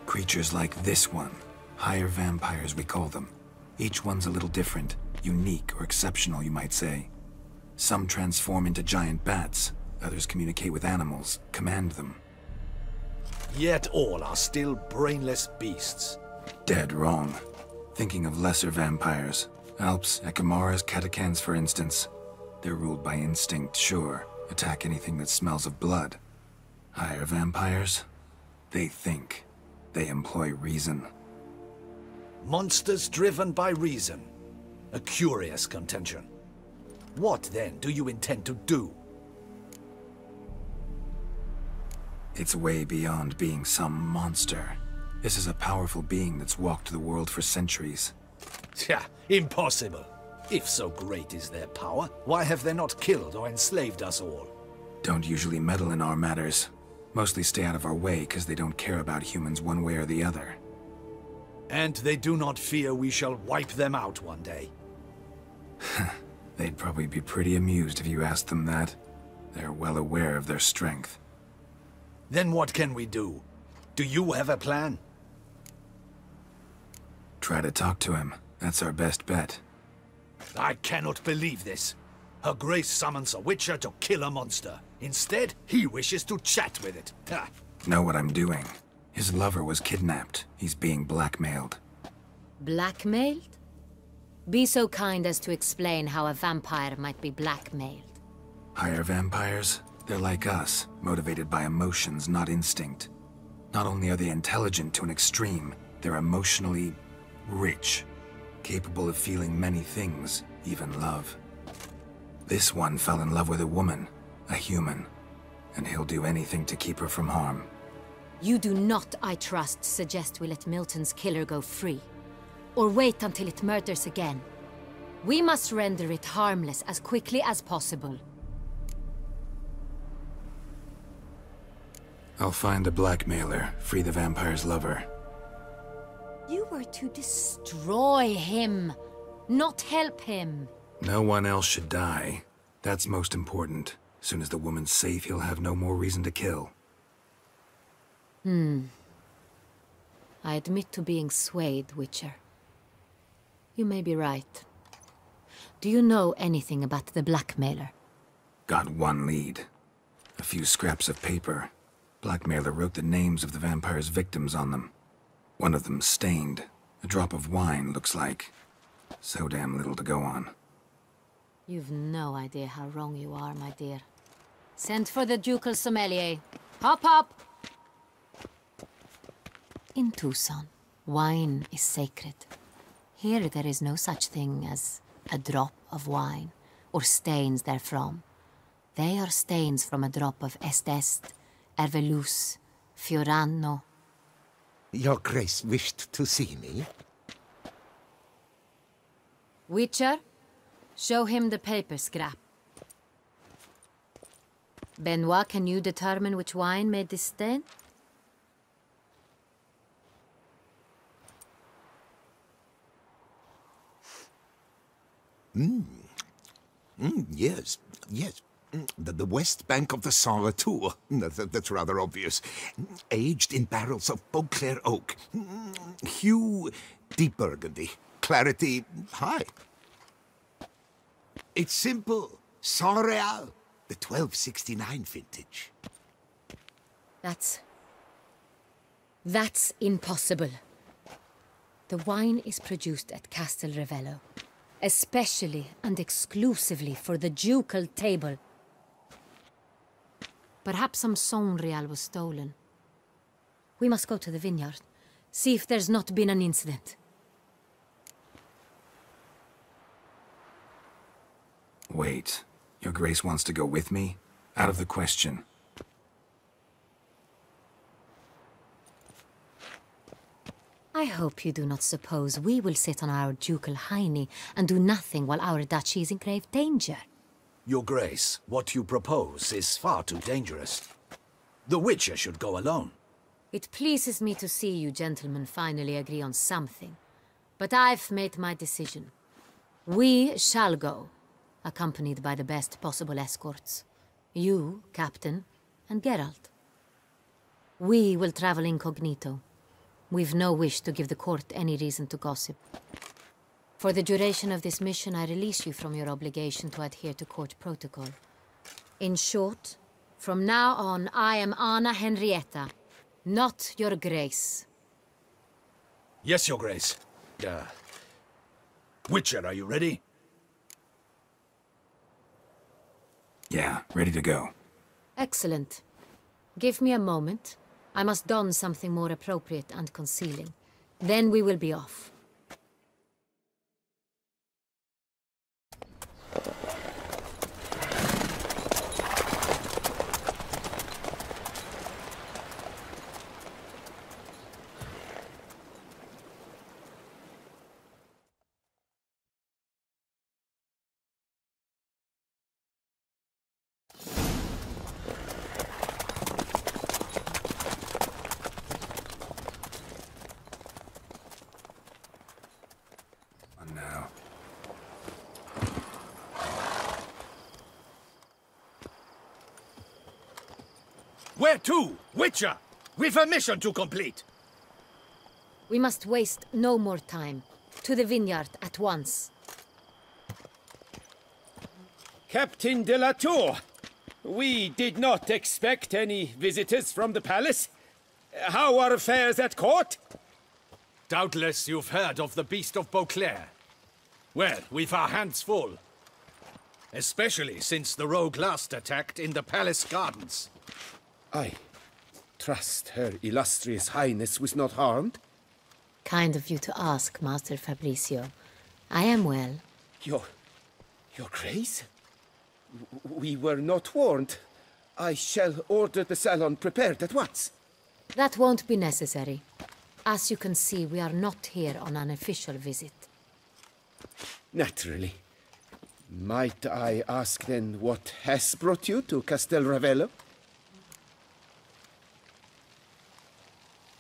Creatures like this one. Higher vampires, we call them. Each one's a little different. Unique or exceptional, you might say. Some transform into giant bats. Others communicate with animals, command them. Yet all are still brainless beasts. Dead wrong. Thinking of lesser vampires. Alps, Ekamaras, Catacans, for instance. They're ruled by instinct, sure. Attack anything that smells of blood. Higher vampires? They think. They employ reason. Monsters driven by reason. A curious contention. What, then, do you intend to do? It's way beyond being some monster. This is a powerful being that's walked the world for centuries. Tja, impossible. If so great is their power, why have they not killed or enslaved us all? Don't usually meddle in our matters. Mostly stay out of our way because they don't care about humans one way or the other. And they do not fear we shall wipe them out one day. They'd probably be pretty amused if you asked them that. They're well aware of their strength. Then what can we do? Do you have a plan? Try to talk to him. That's our best bet. I cannot believe this. Her Grace summons a Witcher to kill a monster. Instead, he wishes to chat with it. Ha. Know what I'm doing. His lover was kidnapped. He's being blackmailed. Blackmailed? Be so kind as to explain how a vampire might be blackmailed. Higher vampires? They're like us, motivated by emotions, not instinct. Not only are they intelligent to an extreme, they're emotionally rich. Capable of feeling many things, even love. This one fell in love with a woman, a human, and he'll do anything to keep her from harm. You do not, I trust, suggest we let Milton's killer go free. Or wait until it murders again. We must render it harmless as quickly as possible. I'll find the blackmailer, free the vampire's lover. You were to destroy him, not help him. No one else should die. That's most important. Soon as the woman's safe, he'll have no more reason to kill. I admit to being swayed, Witcher. You may be right. Do you know anything about the blackmailer? Got one lead. A few scraps of paper. Blackmailer wrote the names of the vampire's victims on them. One of them stained. A drop of wine, looks like. So damn little to go on. You've no idea how wrong you are, my dear. Send for the ducal sommelier. Hop, hop! In Tucson, wine is sacred. Here there is no such thing as a drop of wine, or stains therefrom. They are stains from a drop of Est, Ervelus, Fiorano. Your Grace wished to see me? Witcher, show him the paper scrap. Benoit, can you determine which wine made this stain? Yes, yes. The west bank of the Sarre too. That's rather obvious. Aged in barrels of Beauclair oak. Hue, deep burgundy. Clarity, high. It's simple. Saint-Réal, the 1269 vintage. That's impossible. The wine is produced at Castel Ravello, especially and exclusively for the ducal table. Perhaps some Saint-Réal was stolen. We must go to the vineyard, see if there's not been an incident. Wait. Your Grace wants to go with me? Out of the question. I hope you do not suppose we will sit on our ducal hiney and do nothing while our duchy is in grave danger. Your Grace, what you propose is far too dangerous. The Witcher should go alone. It pleases me to see you gentlemen finally agree on something. But I've made my decision. We shall go, accompanied by the best possible escorts. You, Captain, and Geralt. We will travel incognito. We've no wish to give the court any reason to gossip. For the duration of this mission, I release you from your obligation to adhere to court protocol. In short, from now on, I am Anna Henrietta, not your Grace. Yes, Your Grace. Witcher, are you ready? Yeah, ready to go. Excellent. Give me a moment. I must don something more appropriate and concealing. Then we will be off. Where to, Witcher? We've a mission to complete. We must waste no more time. To the vineyard at once. Captain de la Tour, we did not expect any visitors from the palace. How are affairs at court? Doubtless you've heard of the Beast of Beauclair. Well, we've our hands full. Especially since the rogue last attacked in the palace gardens. I trust Her Illustrious Highness was not harmed? Kind of you to ask, Master Fabricio. I am well. Your Grace? We were not warned. I shall order the salon prepared at once. That won't be necessary. As you can see, we are not here on an official visit. Naturally. Might I ask then what has brought you to Castel Ravello?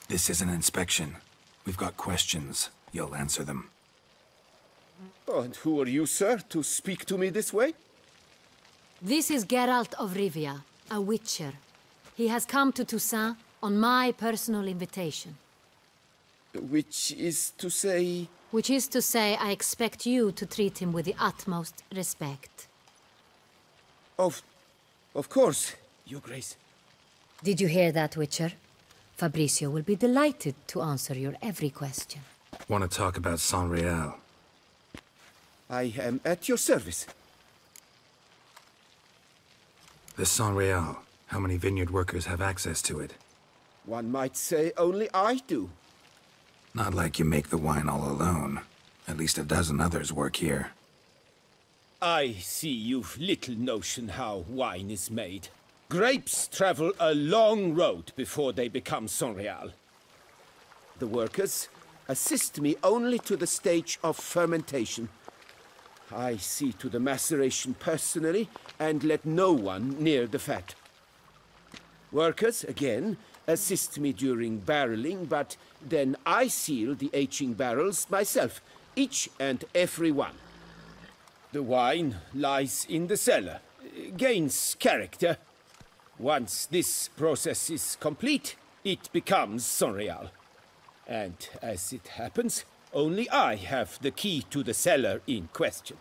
This is an inspection. We've got questions. You'll answer them. Oh, and who are you, sir, to speak to me this way? This is Geralt of Rivia, a Witcher. He has come to Toussaint on my personal invitation. Which is to say... Which is to say, I expect you to treat him with the utmost respect. Of course, Your Grace. Did you hear that, Witcher? Fabricio will be delighted to answer your every question. Want to talk about Saint-Réal? I am at your service. The Saint-Réal. How many vineyard workers have access to it? One might say only I do. Not like you make the wine all alone. At least a dozen others work here. I see you've little notion how wine is made. Grapes travel a long road before they become Saint-Réal. The workers assist me only to the stage of fermentation. I see to the maceration personally and let no one near the fat. Workers, again, assist me during barreling, but then I seal the aging barrels myself, each and every one. The wine lies in the cellar, gains character. Once this process is complete, it becomes Saint-Réal. And as it happens, only I have the key to the cellar in question.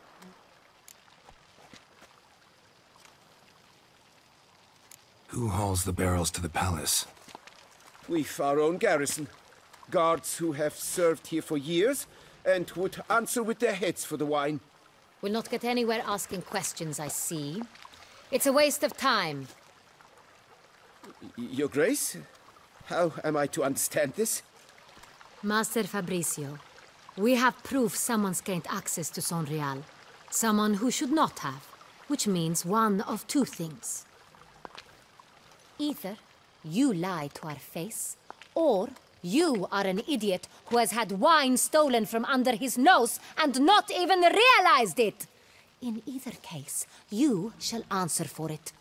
Who hauls the barrels to the palace? We've our own garrison. Guards who have served here for years and would answer with their heads for the wine. We'll not get anywhere asking questions, I see. It's a waste of time. Your Grace? How am I to understand this? Master Fabricio, we have proof someone's gained access to Saint-Réal. Someone who should not have. Which means one of two things. Either you lie to our face, or you are an idiot who has had wine stolen from under his nose and not even realized it. In either case, you shall answer for it.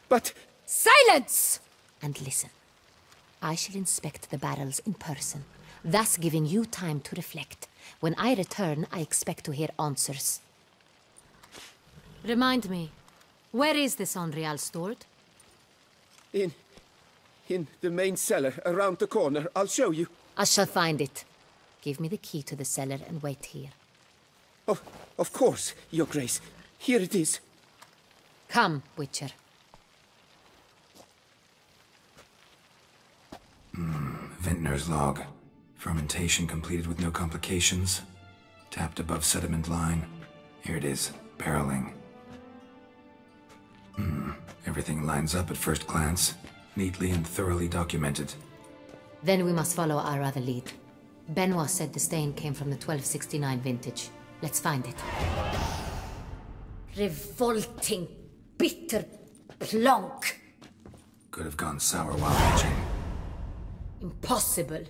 But... Silence! And listen. I shall inspect the barrels in person, thus giving you time to reflect. When I return, I expect to hear answers. Remind me, where is this Unreal stored? In the main cellar, around the corner. I'll show you. I shall find it. Give me the key to the cellar and wait here. Oh, of course, Your Grace. Here it is. Come, Witcher. Vintner's log. Fermentation completed with no complications. Tapped above sediment line. Here it is. Barreling. Everything lines up at first glance. Neatly and thoroughly documented. Then we must follow our other lead. Benoit said the stain came from the 1269 vintage. Let's find it. Revolting, bitter plonk. Could have gone sour while aging. Impossible.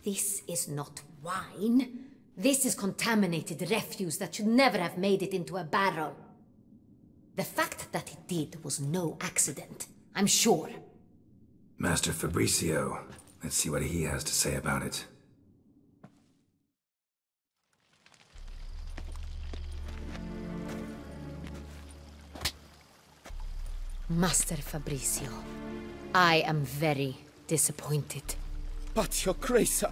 This is not wine. This is contaminated refuse that should never have made it into a barrel. The fact that it did was no accident, I'm sure. Master Fabricio. Let's see what he has to say about it. Master Fabricio, I am very disappointed. But, Your Grace,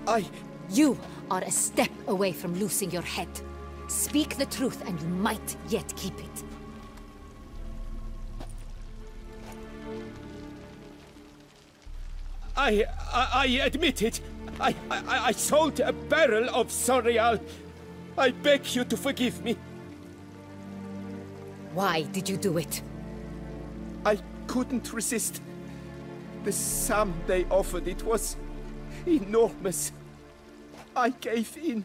I... You are a step away from losing your head. Speak the truth and you might yet keep it. I admit it. I sold a barrel of Sonreal. I beg you to forgive me. Why did you do it? I couldn't resist. The sum they offered, it was enormous. I gave in.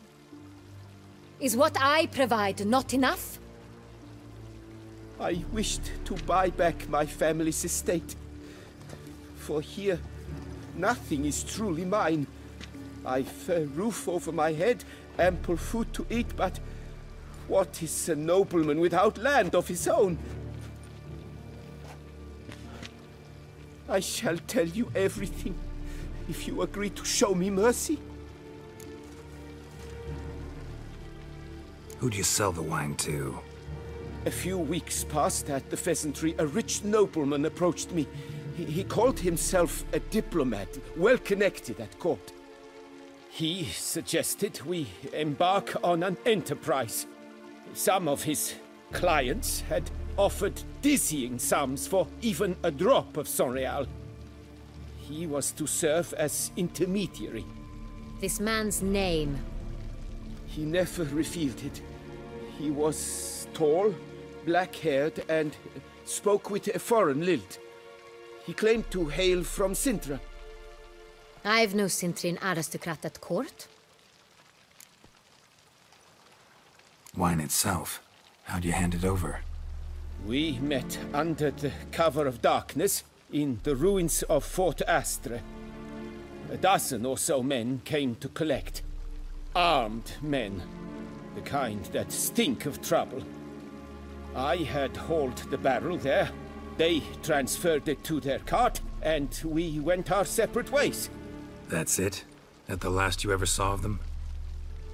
Is what I provide not enough? I wished to buy back my family's estate. For here, nothing is truly mine. I've a roof over my head, ample food to eat, but what is a nobleman without land of his own? I shall tell you everything, if you agree to show me mercy. Who'd you sell the wine to? A few weeks past at the pheasantry, a rich nobleman approached me. He called himself a diplomat, well connected at court. He suggested we embark on an enterprise. Some of his clients had offered dizzying sums for even a drop of Sonreal. He was to serve as intermediary. This man's name? He never revealed it. He was tall, black-haired, and spoke with a foreign lilt. He claimed to hail from Sintra. I've no Sintrian aristocrat at court. Wine itself. How'd you hand it over? We met under the cover of darkness in the ruins of Fort Astre. A dozen or so men came to collect. Armed men. The kind that stink of trouble. I had hauled the barrel there. They transferred it to their cart, and we went our separate ways. That's it? That the last you ever saw of them?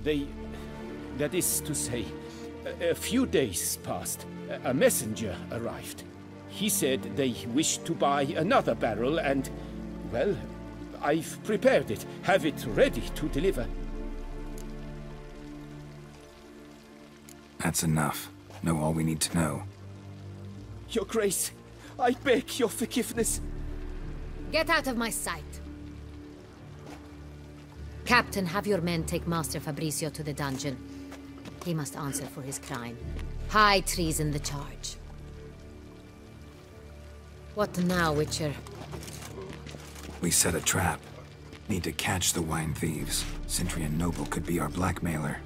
That is to say, a few days passed. A messenger arrived. He said they wished to buy another barrel and, well, I've prepared it. Have it ready to deliver. That's enough. Know all we need to know. Your Grace, I beg your forgiveness. Get out of my sight. Captain, have your men take Master Fabricio to the dungeon. He must answer for his crime. High treason the charge. What now, Witcher? We set a trap. Need to catch the wine thieves. Sintrian noble could be our blackmailer.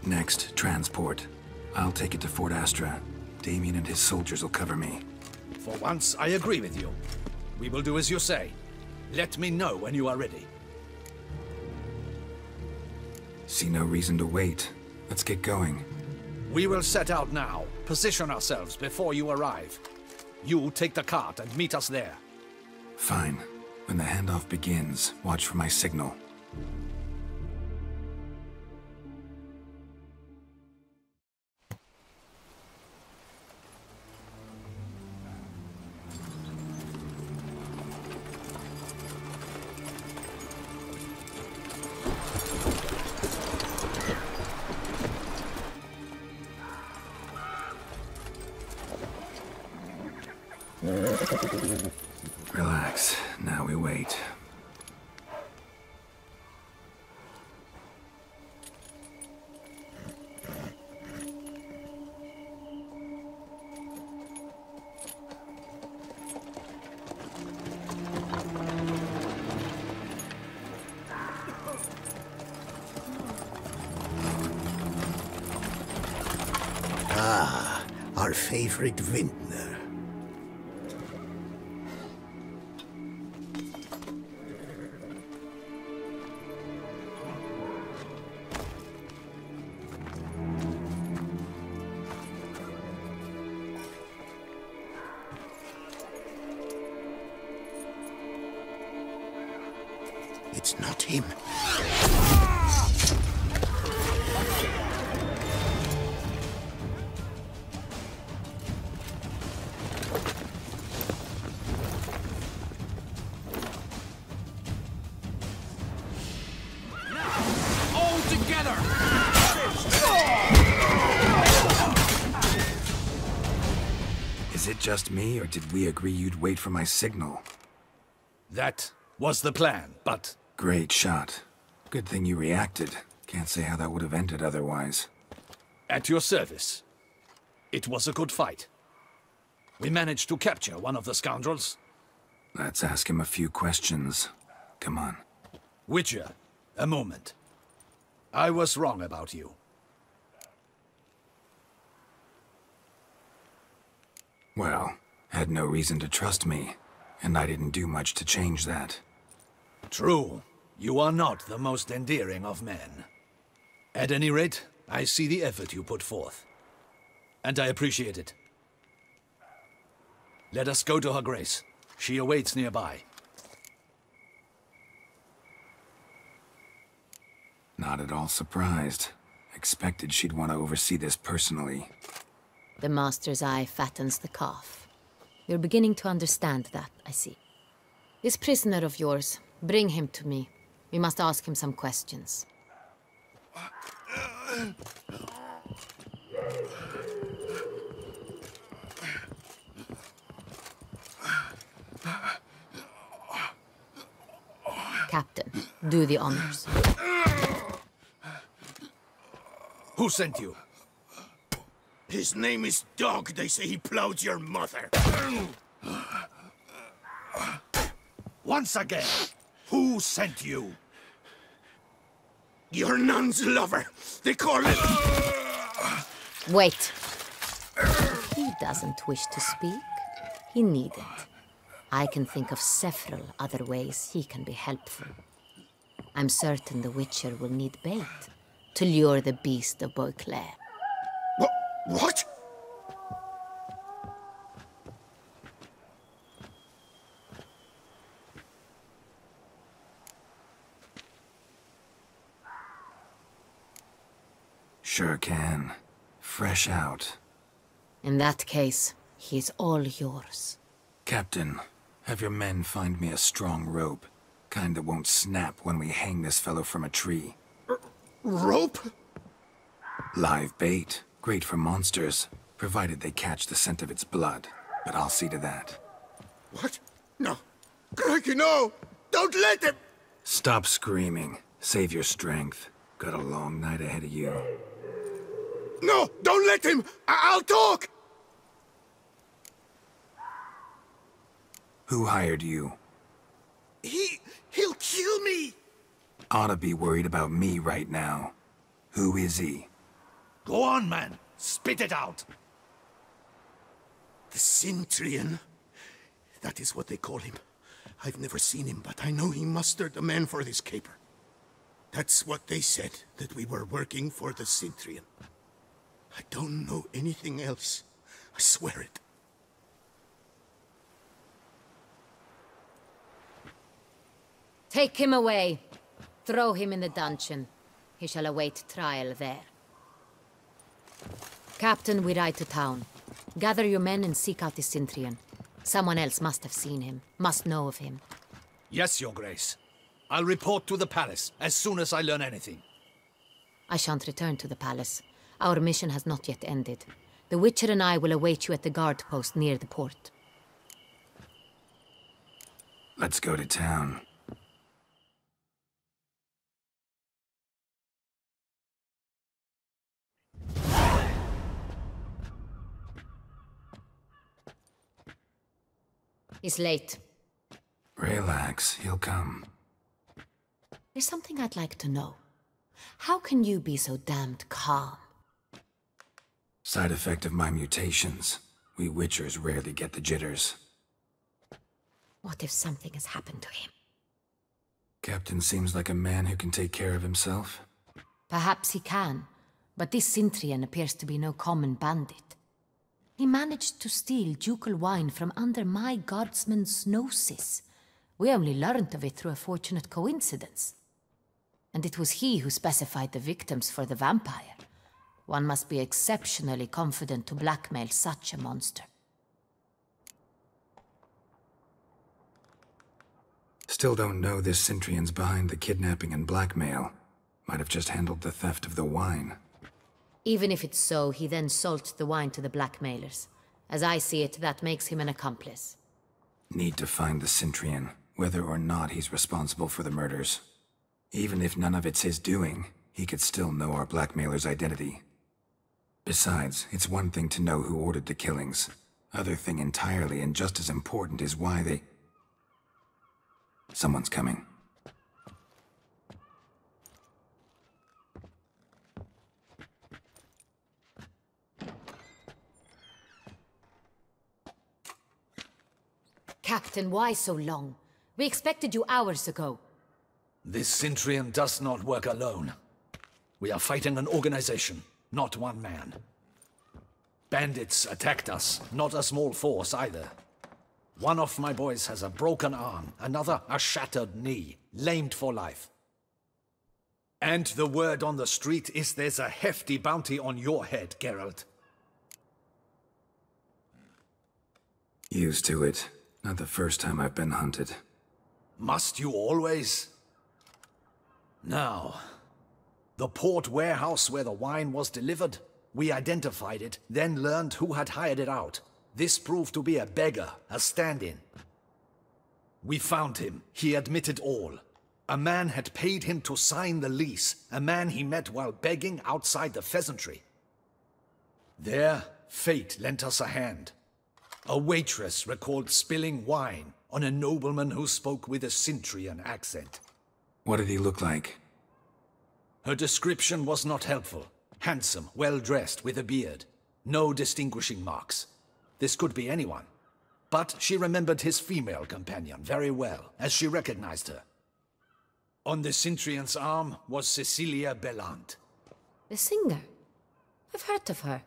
Next, transport. I'll take it to Fort Astra. Damien and his soldiers will cover me. For once, I agree with you. We will do as you say. Let me know when you are ready. See no reason to wait. Let's get going. We will set out now. Position ourselves before you arrive. You take the cart and meet us there. Fine. When the handoff begins, watch for my signal. Relax. Now we wait. Ah, our favorite vintner. It's not him. All together! Is it just me, or did we agree you'd wait for my signal? That was the plan, but... Great shot. Good thing you reacted. Can't say how that would have ended otherwise. At your service. It was a good fight. We managed to capture one of the scoundrels. Let's ask him a few questions. Come on. Witcher, a moment. I was wrong about you. Well, had no reason to trust me, and I didn't do much to change that. True. You are not the most endearing of men. At any rate, I see the effort you put forth. And I appreciate it. Let us go to her grace. She awaits nearby. Not at all surprised. Expected she'd want to oversee this personally. The master's eye fattens the calf. You're beginning to understand that, I see. This prisoner of yours, bring him to me. We must ask him some questions. Captain, do the honors. Who sent you? His name is Dog. They say he plowed your mother. Once again, who sent you? Your nun's lover. They call it... Wait. If he doesn't wish to speak, he needn't. I can think of several other ways he can be helpful. I'm certain the Witcher will need bait to lure the beast of Beauclair. What? Sure can. Fresh out. In that case, he's all yours. Captain, have your men find me a strong rope. Kind that won't snap when we hang this fellow from a tree. Rope? Live bait. Great for monsters, provided they catch the scent of its blood. But I'll see to that. What? No. Crikey, no! Don't let him! Stop screaming. Save your strength. Got a long night ahead of you. No! Don't let him! I'll talk! Who hired you? He'll kill me! Oughta be worried about me right now. Who is he? Go on, man. Spit it out! The Cintrian. That is what they call him. I've never seen him, but I know he mustered the men for this caper. That's what they said, that we were working for the Cintrian. I don't know anything else. I swear it. Take him away. Throw him in the dungeon. He shall await trial there. Captain, we ride to town. Gather your men and seek out the Cintrian. Someone else must have seen him, must know of him. Yes, Your Grace. I'll report to the palace as soon as I learn anything. I shan't return to the palace. Our mission has not yet ended. The Witcher and I will await you at the guard post near the port. Let's go to town. It's late. Relax, he'll come. There's something I'd like to know. How can you be so damned calm? Side effect of my mutations. We Witchers rarely get the jitters. What if something has happened to him? Captain seems like a man who can take care of himself. Perhaps he can, but this Cintrian appears to be no common bandit. He managed to steal ducal wine from under my guardsman's noses. We only learned of it through a fortunate coincidence. And it was he who specified the victims for the vampire. One must be exceptionally confident to blackmail such a monster. Still don't know this Cintrian's behind the kidnapping and blackmail. Might have just handled the theft of the wine. Even if it's so, he then sold the wine to the blackmailers. As I see it, that makes him an accomplice. Need to find the Cintrian, whether or not he's responsible for the murders. Even if none of it's his doing, he could still know our blackmailer's identity. Besides, it's one thing to know who ordered the killings. Other thing entirely, and just as important, is why they... Someone's coming. Captain, why so long? We expected you hours ago. This Cintrian does not work alone. We are fighting an organization, not one man. Bandits attacked us, not a small force either. One of my boys has a broken arm, another a shattered knee, lamed for life. And the word on the street is there's a hefty bounty on your head, Geralt. Used to it. Not the first time I've been hunted. Must you always? Now, the port warehouse where the wine was delivered, we identified it, then learned who had hired it out. This proved to be a beggar, a stand-in. We found him. He admitted all. A man had paid him to sign the lease, a man he met while begging outside the pheasantry. There, fate lent us a hand. A waitress recalled spilling wine on a nobleman who spoke with a Cintrian accent. What did he look like? Her description was not helpful. Handsome, well-dressed, with a beard. No distinguishing marks. This could be anyone. But she remembered his female companion very well, as she recognized her. On the Cintrian's arm was Cecilia Bellant. The singer? I've heard of her.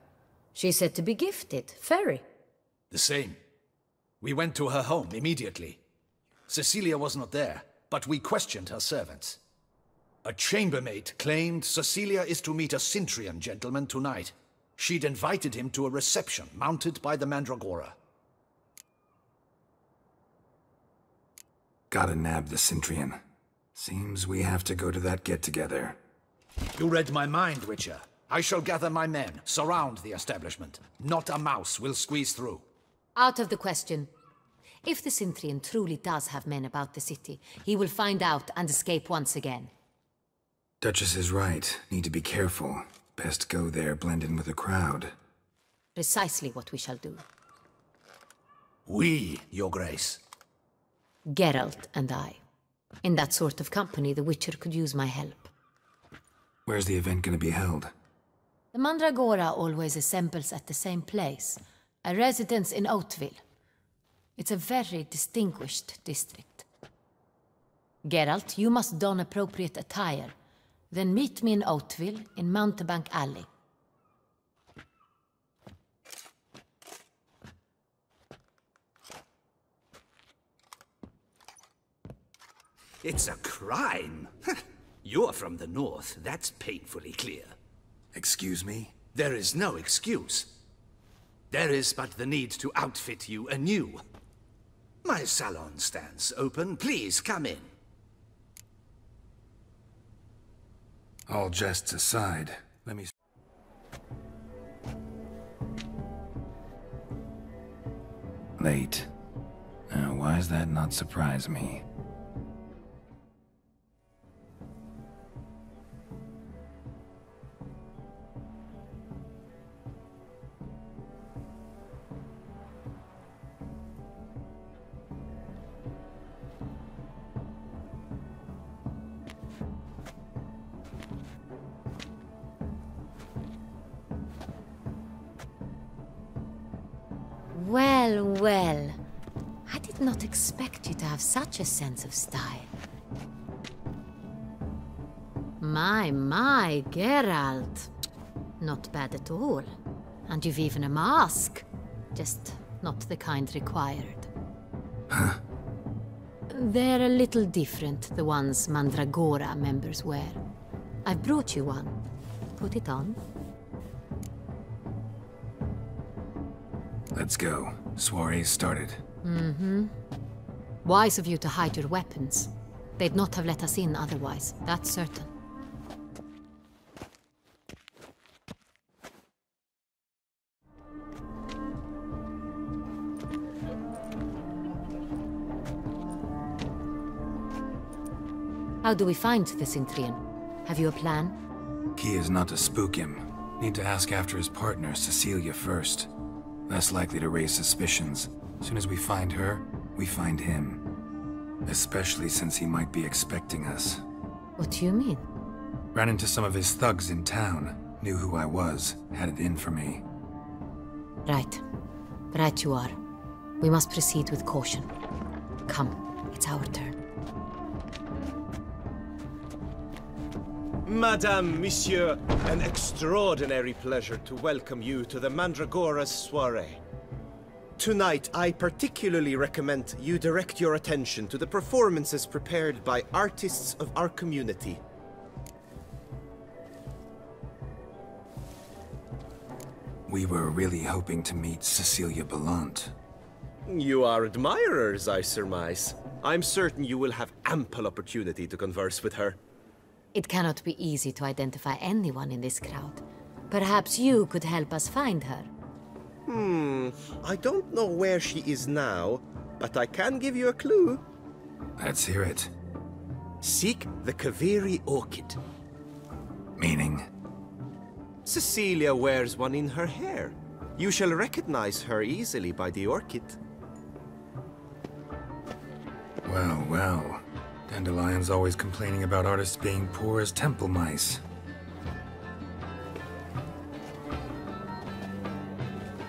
She's said to be gifted, very. The same. We went to her home immediately. Cecilia was not there, but we questioned her servants. A chambermaid claimed Cecilia is to meet a Cintrian gentleman tonight. She'd invited him to a reception mounted by the Mandragora. Gotta nab the Cintrian. Seems we have to go to that get-together. You read my mind, Witcher. I shall gather my men, surround the establishment. Not a mouse will squeeze through. Out of the question. If the Cintrian truly does have men about the city, he will find out and escape once again. Duchess is right. Need to be careful. Best go there, blend in with the crowd. Precisely what we shall do. We, Your Grace. Geralt and I. In that sort of company, the Witcher could use my help. Where's the event gonna be held? The Mandragora always assembles at the same place, a residence in Oatville. It's a very distinguished district. Geralt, you must don appropriate attire. Then meet me in Oatville, in Mountebank Alley. It's a crime. You're from the north, that's painfully clear. Excuse me? There is no excuse. There is but the need to outfit you anew. My salon stands open. Please come in. All jests aside, let me... Late. Now, why does that not surprise me? Well, well. I did not expect you to have such a sense of style. My, Geralt. Not bad at all. And you've even a mask. Just not the kind required. Huh? They're a little different, the ones Mandragora members wear. I've brought you one. Put it on. Let's go. Soiree's started. Mm-hmm. Wise of you to hide your weapons. They'd not have let us in otherwise, that's certain. How do we find the Cintrian? Have you a plan? Key is not to spook him. Need to ask after his partner, Cecilia, first. Less likely to raise suspicions. As soon as we find her, we find him. Especially since he might be expecting us. What do you mean? Ran into some of his thugs in town. Knew who I was. Had it in for me. Right. Right you are. We must proceed with caution. Come, it's our turn. Madame, Monsieur, an extraordinary pleasure to welcome you to the Mandragora's soiree. Tonight, I particularly recommend you direct your attention to the performances prepared by artists of our community. We were really hoping to meet Cecilia Ballant. You are admirers, I surmise. I'm certain you will have ample opportunity to converse with her. It cannot be easy to identify anyone in this crowd. Perhaps you could help us find her. I don't know where she is now, but I can give you a clue. Let's hear it. Seek the Kaviri orchid. Meaning? Cecilia wears one in her hair. You shall recognize her easily by the orchid. Well, well. Dandelion's always complaining about artists being poor as temple mice.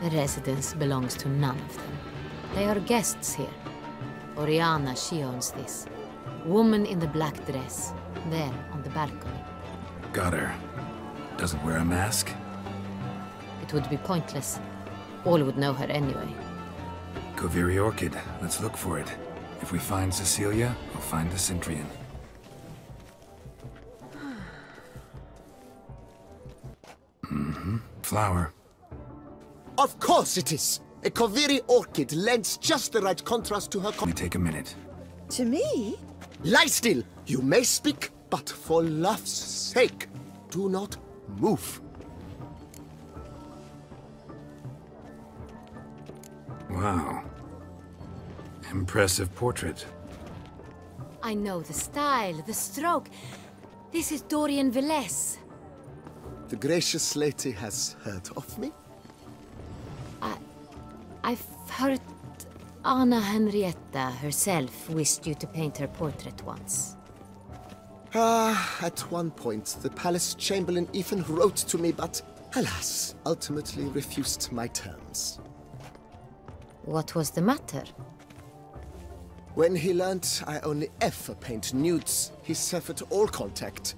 The residence belongs to none of them. They are guests here. Oriana, she owns this. Woman in the black dress, there on the balcony. Got her. Doesn't wear a mask? It would be pointless. All would know her anyway. Kaviri orchid. Let's look for it. If we find Cecilia, we'll find the Cintrian. Flower. Of course it is! A Kaviri orchid lends just the right contrast to her... Let me take a minute. To me? Lie still! You may speak, but for love's sake, do not move. Wow. Impressive portrait. I know the style, the stroke. This is Dorian Velez. The gracious lady has heard of me? I've heard Anna Henrietta herself wished you to paint her portrait once. At one point, the palace chamberlain even wrote to me, but alas, ultimately refused my terms. What was the matter? When he learnt I only ever paint nudes, he severed all contact.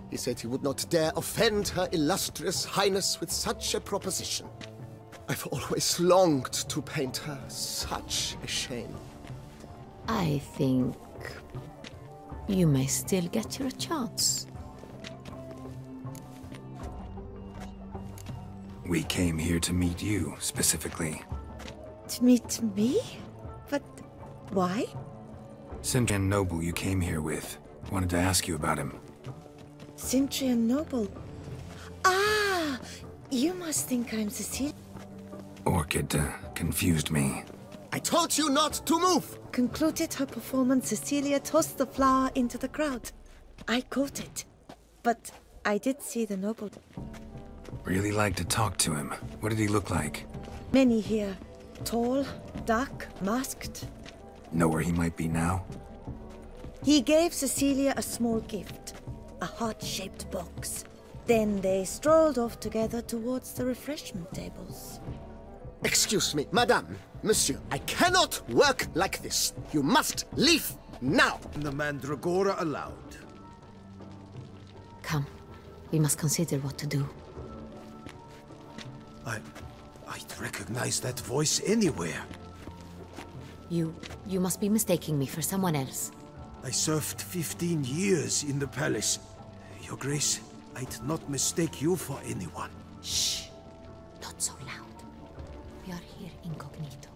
He said he would not dare offend Her Illustrious Highness with such a proposition. I've always longed to paint her. Such a shame. I think you may still get your chance. We came here to meet you, specifically. To meet me? But why? Sintrian Noble you came here with. Wanted to ask you about him. Sintrian Noble. Ah! You must think I'm Cecilia. Orchid confused me. I told you not to move! Concluded her performance, Cecilia tossed the flower into the crowd. I caught it. But I did see the noble. Really like to talk to him. What did he look like? Many here. Tall, dark, masked. Know where he might be now? He gave Cecilia a small gift. A heart-shaped box. Then they strolled off together towards the refreshment tables. Excuse me, madame, monsieur, I cannot work like this. You must leave now. The Mandragora allowed. Come, we must consider what to do. I'd recognize that voice anywhere. You must be mistaking me for someone else. I served 15 years in the palace. Your Grace, I'd not mistake you for anyone. Shh! Not so loud. We are here incognito,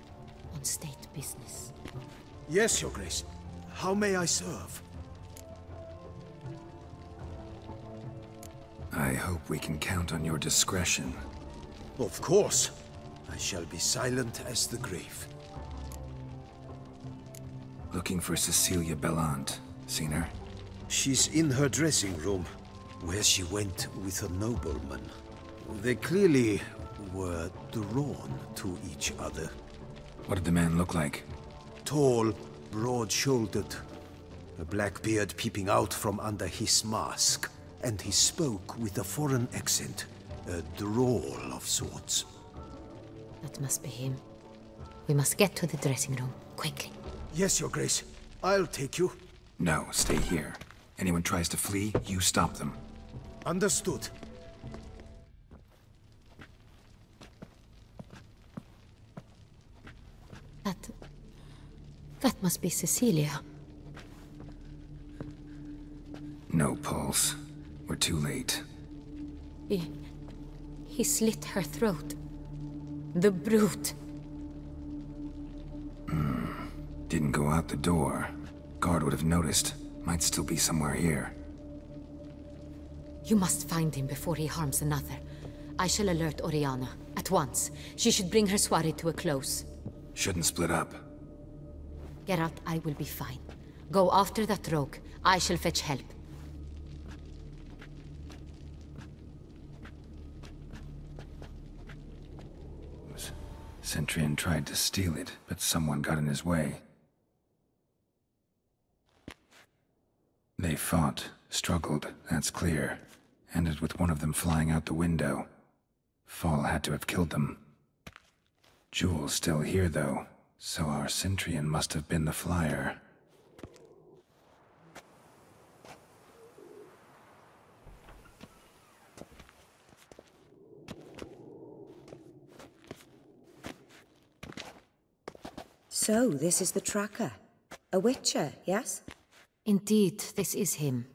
on state business. Yes, Your Grace. How may I serve? I hope we can count on your discretion. Of course. I shall be silent as the grave. Looking for Cecilia Bellant. Seen her? She's in her dressing room, where she went with a nobleman. They clearly were drawn to each other. What did the man look like? Tall, broad-shouldered, a black beard peeping out from under his mask, and he spoke with a foreign accent, a drawl of sorts. That must be him. We must get to the dressing room, quickly. Yes, Your Grace. I'll take you. No, stay here. Anyone tries to flee, you stop them. Understood. That must be Cecilia. No pulse. We're too late. He slit her throat. The brute. Didn't go out the door. Guard would have noticed. Might still be somewhere here. You must find him before he harms another. I shall alert Oriana. At once. She should bring her soirée to a close. Shouldn't split up. Geralt, I will be fine. Go after that rogue. I shall fetch help. Centurion tried to steal it, but someone got in his way. They fought, struggled, that's clear. Ended with one of them flying out the window. Fall had to have killed them. Jewel's still here, though, so our Centurion must have been the flyer. So, this is the tracker. A witcher, yes? Indeed, this is him.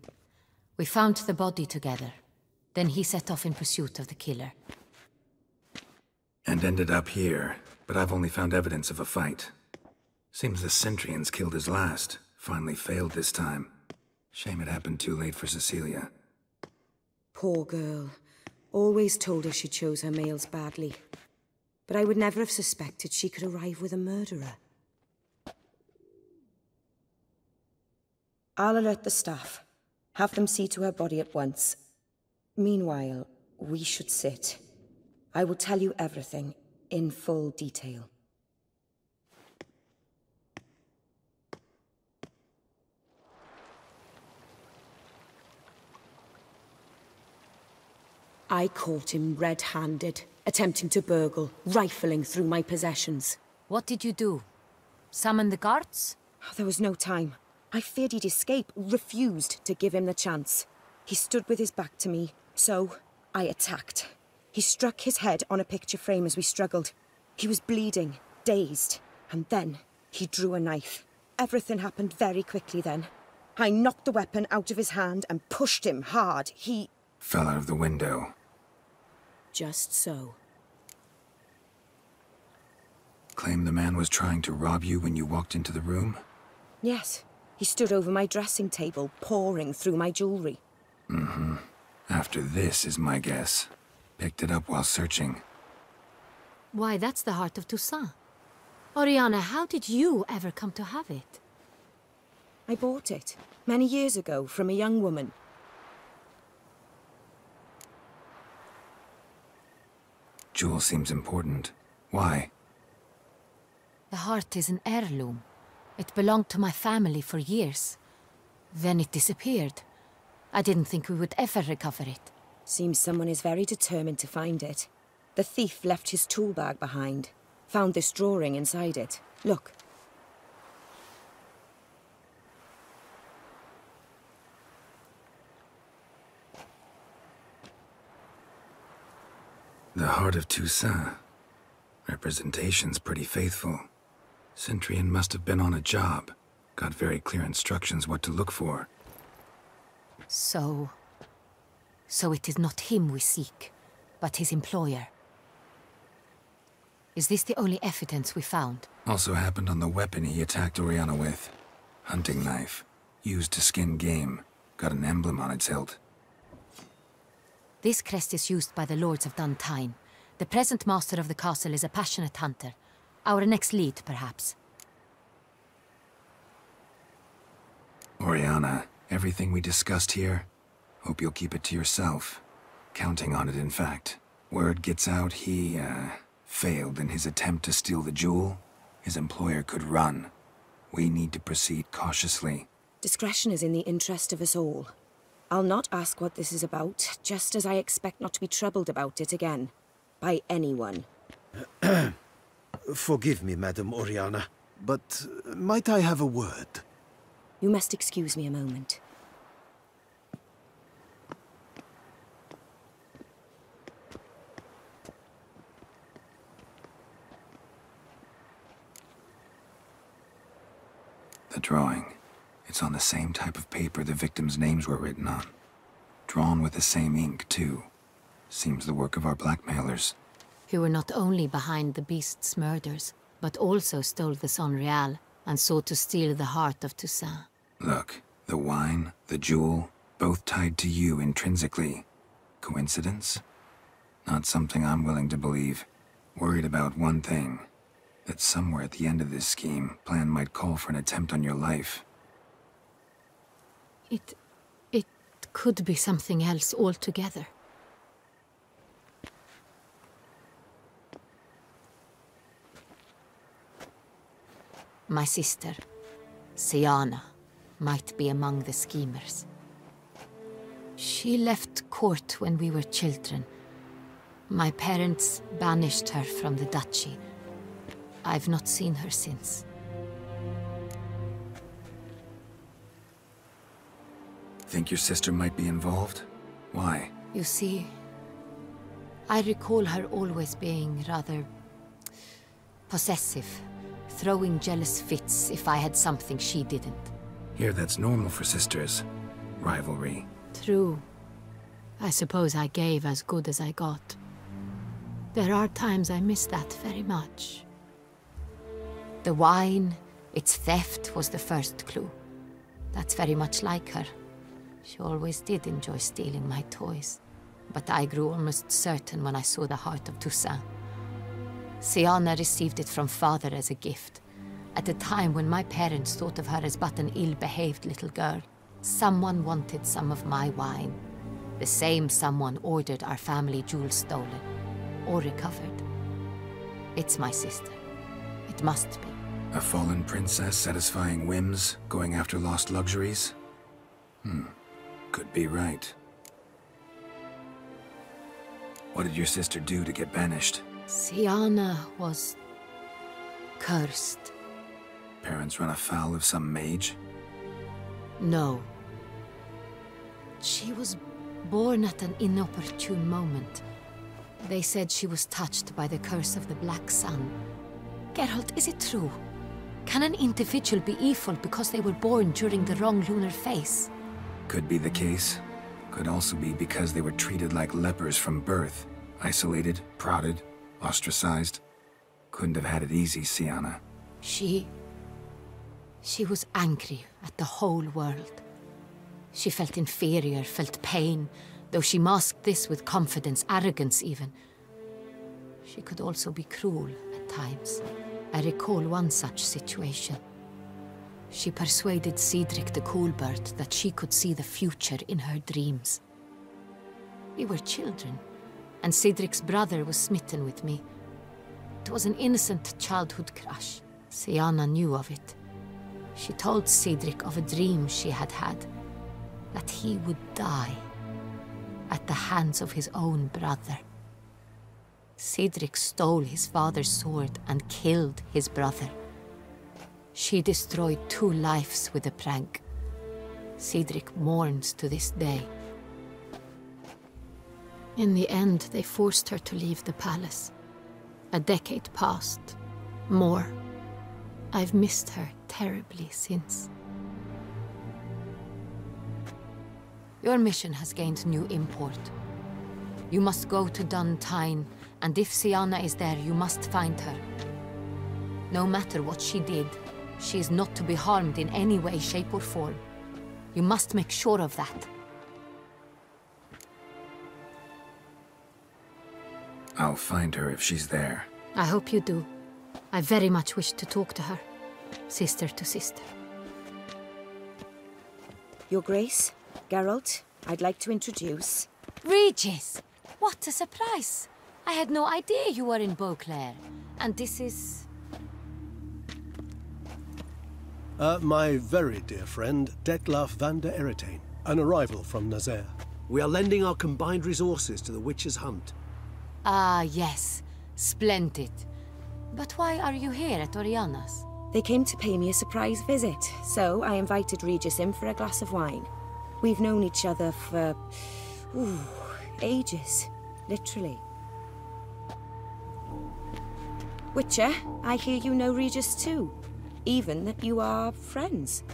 We found the body together. Then he set off in pursuit of the killer. And ended up here, but I've only found evidence of a fight. Seems the Centurions killed his last. Finally failed this time. Shame it happened too late for Cecilia. Poor girl. Always told her she chose her males badly. But I would never have suspected she could arrive with a murderer. I'll alert the staff. Have them see to her body at once. Meanwhile, we should sit. I will tell you everything, in full detail. I caught him red-handed, attempting to burgle, rifling through my possessions. What did you do? Summon the guards? There was no time. I feared he'd escape, refused to give him the chance. He stood with his back to me, so I attacked. He struck his head on a picture frame as we struggled. He was bleeding, dazed, and then he drew a knife. Everything happened very quickly then. I knocked the weapon out of his hand and pushed him hard. He fell out of the window. Just so. Claim the man was trying to rob you when you walked into the room? Yes. He stood over my dressing table, pouring through my jewelry. Mm-hmm. After this is my guess. Picked it up while searching. Why, that's the heart of Toussaint. Oriana, how did you ever come to have it? I bought it, many years ago, from a young woman. Jewel seems important. Why? The heart is an heirloom. It belonged to my family for years. Then it disappeared. I didn't think we would ever recover it. Seems someone is very determined to find it. The thief left his tool bag behind. Found this drawing inside it. Look. The heart of Toussaint. Representation's pretty faithful. Centurion must have been on a job. Got very clear instructions what to look for. So it is not him we seek, but his employer. Is this the only evidence we found? Also happened on the weapon he attacked Oriana with. Hunting knife. Used to skin game. Got an emblem on its hilt. This crest is used by the Lords of Duntine. The present master of the castle is a passionate hunter. Our next lead, perhaps. Oriana, everything we discussed here, hope you'll keep it to yourself. Counting on it, in fact. Word gets out he, failed in his attempt to steal the jewel. His employer could run. We need to proceed cautiously. Discretion is in the interest of us all. I'll not ask what this is about, just as I expect not to be troubled about it again. By anyone. Forgive me, Madam Oriana, but might I have a word? You must excuse me a moment. The drawing. It's on the same type of paper the victims' names were written on. Drawn with the same ink, too. Seems the work of our blackmailers. Who were not only behind the beast's murders, but also stole the Son Real and sought to steal the heart of Toussaint. Look, the wine, the jewel, both tied to you intrinsically. Coincidence? Not something I'm willing to believe. Worried about one thing. That somewhere at the end of this scheme, plan might call for an attempt on your life. It could be something else altogether. My sister, Siana, might be among the schemers. She left court when we were children. My parents banished her from the duchy. I've not seen her since. Think your sister might be involved? Why? You see, I recall her always being rather possessive, throwing jealous fits if I had something she didn't. Here, that's normal for sisters. Rivalry. True. I suppose I gave as good as I got. There are times I miss that very much. The wine, its theft, was the first clue. That's very much like her. She always did enjoy stealing my toys. But I grew almost certain when I saw the heart of Toussaint. Siana received it from father as a gift. At a time when my parents thought of her as but an ill-behaved little girl. Someone wanted some of my wine. The same someone ordered our family jewels stolen. Or recovered. It's my sister. It must be. A fallen princess satisfying whims, going after lost luxuries? Could be right. What did your sister do to get banished? Siana was cursed. Parents run afoul of some mage? No. She was born at an inopportune moment. They said she was touched by the curse of the Black Sun. Geralt, is it true? Can an individual be evil because they were born during the wrong lunar phase? Could be the case. Could also be because they were treated like lepers from birth. Isolated, prodded, ostracized. Couldn't have had it easy, Siana. She was angry at the whole world. She felt inferior, felt pain, though she masked this with confidence, arrogance even. She could also be cruel at times. I recall one such situation. She persuaded Cedric the Coolbird that she could see the future in her dreams. We were children, and Cedric's brother was smitten with me. It was an innocent childhood crush. Siana knew of it. She told Cedric of a dream she had had, that he would die at the hands of his own brother. Cedric stole his father's sword and killed his brother. She destroyed 2 lives with a prank. Cedric mourns to this day. In the end, they forced her to leave the palace. A decade passed. More. I've missed her terribly since. Your mission has gained new import. You must go to Dun Tine, and if Siana is there, you must find her. No matter what she did, she is not to be harmed in any way, shape, or form. You must make sure of that. I'll find her if she's there. I hope you do. I very much wish to talk to her. Sister to sister. Your Grace, Geralt, I'd like to introduce... Regis! What a surprise! I had no idea you were in Beauclair. And this is... My very dear friend, Detlaf van der Eretain, an arrival from Nazaire. We are lending our combined resources to the Witcher's Hunt. Ah, yes. Splendid. But why are you here at Oriana's? They came to pay me a surprise visit, so I invited Regis in for a glass of wine. We've known each other for... ages. Literally. Witcher, I hear you know Regis too. Even that you are friends.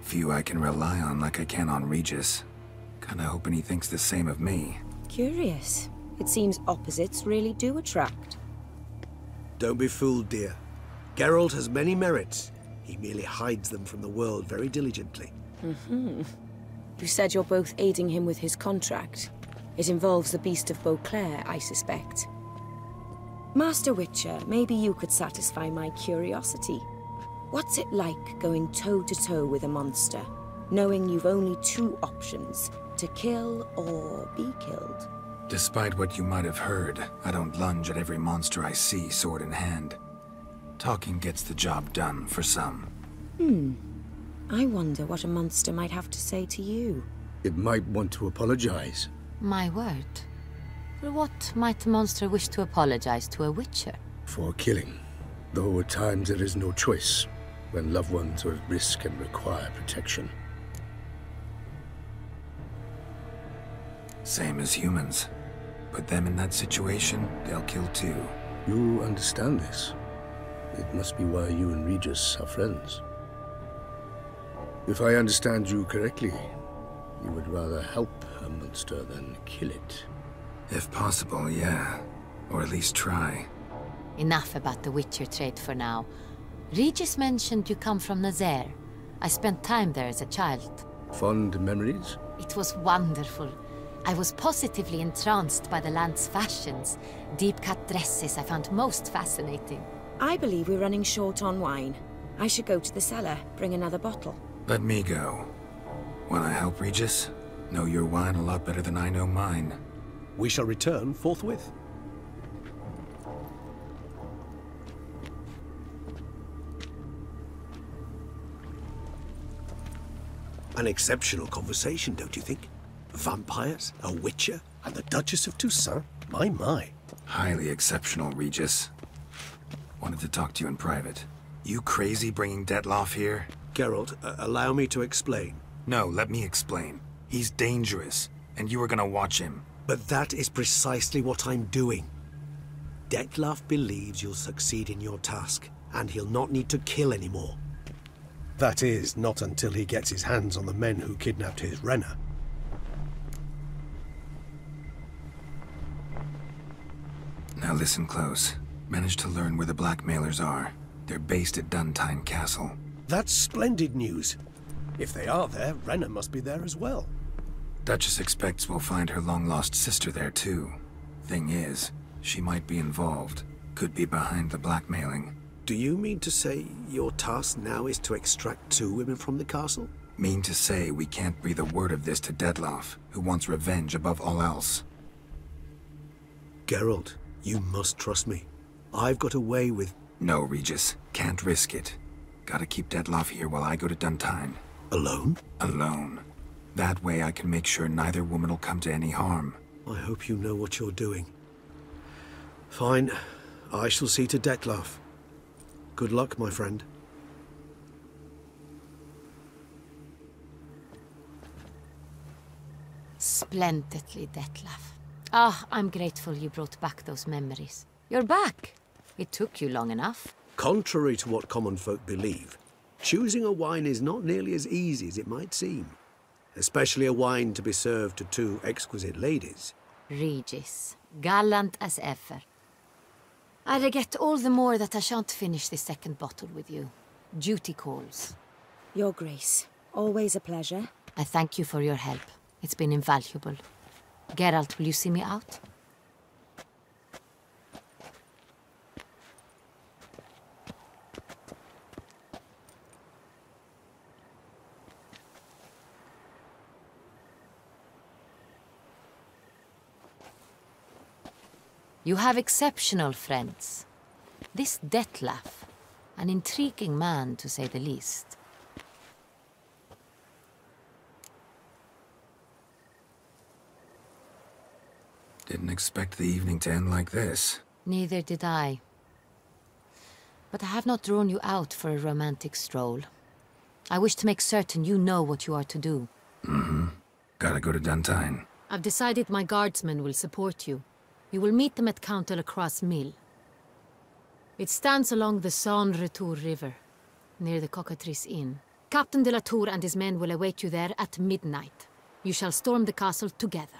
Few I can rely on like I can on Regis. Kinda hoping he thinks the same of me. Curious. It seems opposites really do attract. Don't be fooled, dear. Geralt has many merits. He merely hides them from the world very diligently. You said you're both aiding him with his contract. It involves the Beast of Beauclair, I suspect. Master Witcher, maybe you could satisfy my curiosity. What's it like going toe-to-toe with a monster, knowing you've only 2 options, to kill or be killed? Despite what you might have heard, I don't lunge at every monster I see sword in hand. Talking gets the job done for some. I wonder what a monster might have to say to you. It might want to apologize. My word. For what might a monster wish to apologize to a witcher? For killing. Though at times there is no choice, when loved ones are at risk and require protection. Same as humans. Put them in that situation, they'll kill too. You understand this. It must be why you and Regis are friends. If I understand you correctly, you would rather help a monster than kill it. If possible, yeah. Or at least try. Enough about the Witcher trade for now. Regis mentioned you come from Nazaire. I spent time there as a child. Fond memories? It was wonderful. I was positively entranced by the land's fashions. Deep-cut dresses I found most fascinating. I believe we're running short on wine. I should go to the cellar, bring another bottle. Let me go. Wanna help, Regis? Know your wine a lot better than I know mine. We shall return forthwith. An exceptional conversation, don't you think? Vampires, a witcher, and the Duchess of Toussaint? My. Highly exceptional, Regis. Wanted to talk to you in private. You crazy bringing Detloff here? Geralt, allow me to explain. No, let me explain. He's dangerous, and you were gonna watch him. But that is precisely what I'm doing. Detloff believes you'll succeed in your task, and he'll not need to kill anymore. That is, not until he gets his hands on the men who kidnapped his Renner. Now listen close. Managed to learn where the blackmailers are. They're based at Duntine Castle. That's splendid news. If they are there, Renner must be there as well. Duchess expects we'll find her long-lost sister there, too. Thing is, she might be involved. Could be behind the blackmailing. Do you mean to say your task now is to extract 2 women from the castle? Mean to say we can't breathe a word of this to Detloff, who wants revenge above all else. Geralt, you must trust me. I've got a way with... No, Regis. Can't risk it. Gotta keep Detloff here while I go to Duntine. Alone? Alone. That way I can make sure neither woman will come to any harm. I hope you know what you're doing. Fine. I shall see to Detloff. Good luck, my friend. Splendidly, Detloff. Ah, I'm grateful you brought back those memories. You're back. It took you long enough. Contrary to what common folk believe, choosing a wine is not nearly as easy as it might seem. Especially a wine to be served to 2 exquisite ladies. Regis, gallant as ever. I regret all the more that I shan't finish this second bottle with you. Duty calls. Your Grace, always a pleasure. I thank you for your help. It's been invaluable. Geralt, will you see me out? You have exceptional friends. This Detloff, an intriguing man to say the least. Didn't expect the evening to end like this. Neither did I. But I have not drawn you out for a romantic stroll. I wish to make certain you know what you are to do. Mm-hmm. Gotta go to Duntine. I've decided my guardsmen will support you. You will meet them at Count de la Croix's mill. It stands along the Saône-Retour River, near the Cockatrice Inn. Captain de la Tour and his men will await you there at midnight. You shall storm the castle together.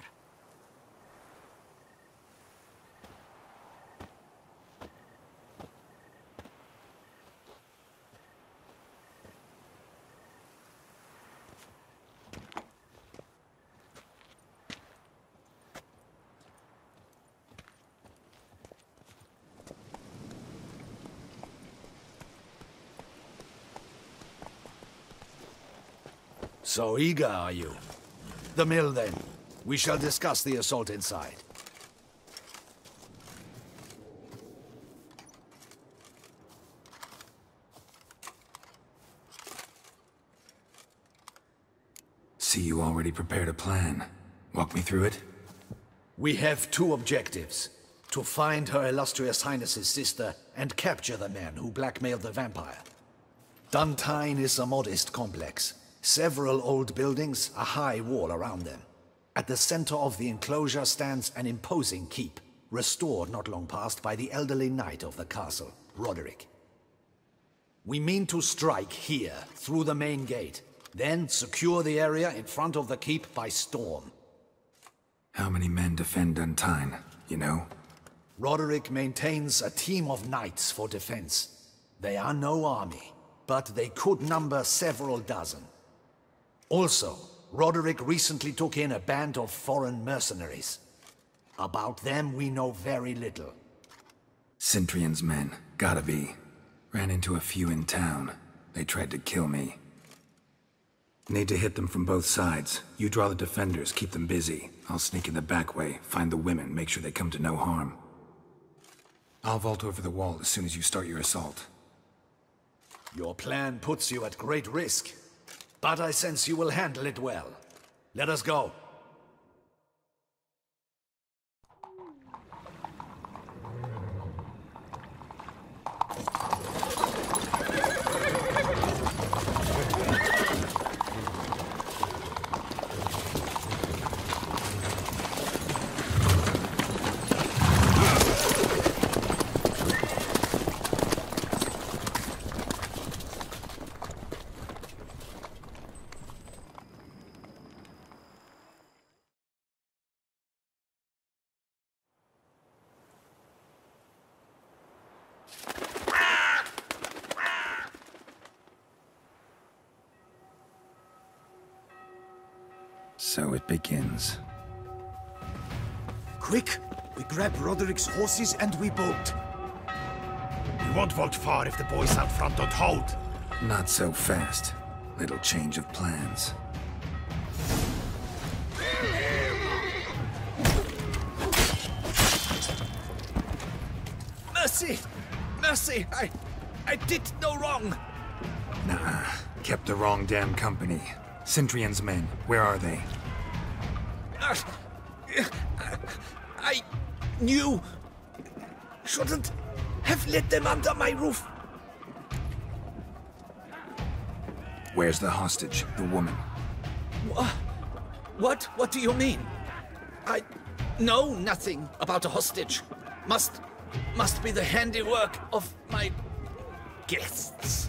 So eager, are you? The mill, then. We shall discuss the assault inside. See, you already prepared a plan. Walk me through it. We have 2 objectives. To find Her Illustrious Highness's sister and capture the men who blackmailed the vampire. Duntine is a modest complex. Several old buildings, a high wall around them. At the center of the enclosure stands an imposing keep, restored not long past by the elderly knight of the castle, Roderick. We mean to strike here, through the main gate, then secure the area in front of the keep by storm. How many men defend Duntine, you know? Roderick maintains a team of knights for defense. They are no army, but they could number several dozen. Also, Roderick recently took in a band of foreign mercenaries. About them we know very little. Cintrian's men, gotta be. Ran into a few in town. They tried to kill me. Need to hit them from both sides. You draw the defenders, keep them busy. I'll sneak in the back way, find the women, make sure they come to no harm. I'll vault over the wall as soon as you start your assault. Your plan puts you at great risk. but I sense you will handle it well. Let us go. So it begins. Quick! We grab Roderick's horses and we bolt. We won't vault far if the boys out front don't hold. Not so fast. Little change of plans. Mercy! Mercy! I did no wrong! Nah, kept the wrong damn company. Centrion's men, where are they? I knew... shouldn't have let them under my roof. Where's the hostage, the woman? What? What do you mean? I know nothing about a hostage. Must be the handiwork of my guests.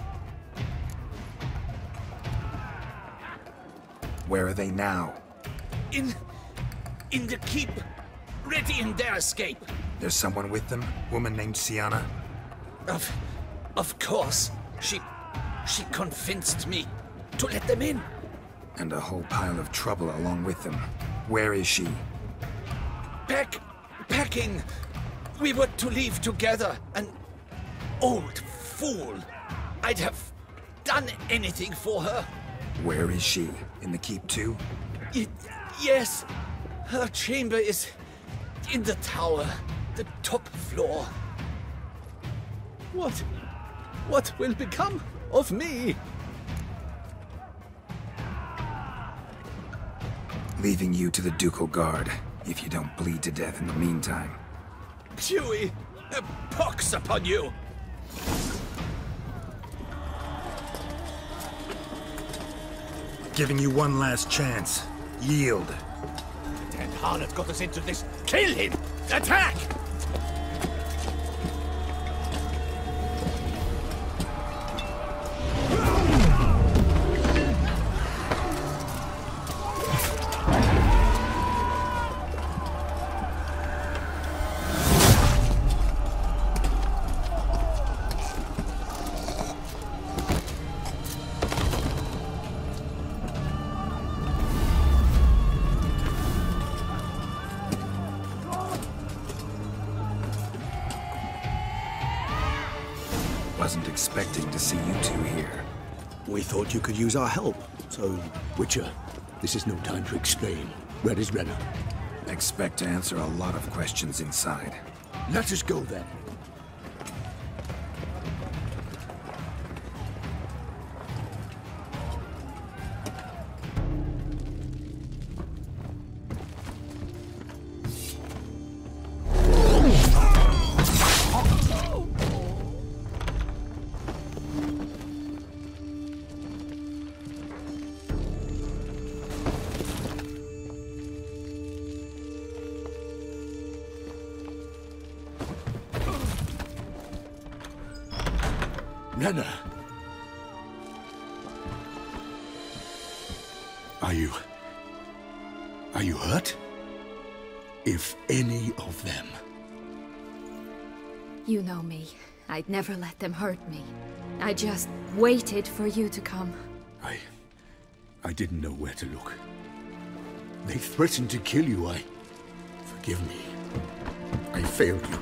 Where are they now? In the keep, ready in their escape. There's someone with them? Woman named Sienna? Of course. She convinced me to let them in. And a whole pile of trouble along with them. Where is she? Packing. We were to leave together. An old fool. I'd have done anything for her. Where is she? In the keep too? Yes. Her chamber is in the tower, the top floor. What will become of me? Leaving you to the ducal guard, if you don't bleed to death in the meantime. Chewie, a pox upon you! Giving you one last chance. Yield. Ten Harlot got us into this. Kill him! Attack! Wasn't expecting to see you two here. We thought you could use our help, so... Witcher, this is no time to explain. Where is Renna? Expect to answer a lot of questions inside. Let us go then. Renna! Are you hurt? If any of them. You know me. I'd never let them hurt me. I just waited for you to come. I didn't know where to look. They threatened to kill you. Forgive me. I failed you.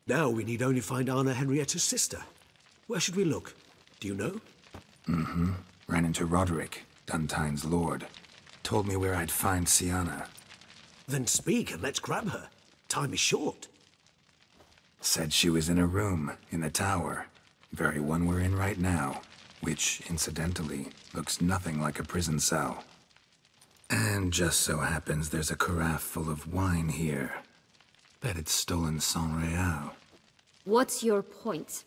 Now we need only find Anna Henrietta's sister. Where should we look? Do you know? Mm-hmm. Ran into Roderick, Duntine's lord. Told me where I'd find Sienna. Then speak and let's grab her. Time is short. Said she was in a room in the tower. Very one we're in right now. Which, incidentally, looks nothing like a prison cell. And just so happens there's a carafe full of wine here. Bet it's stolen San Real. What's your point?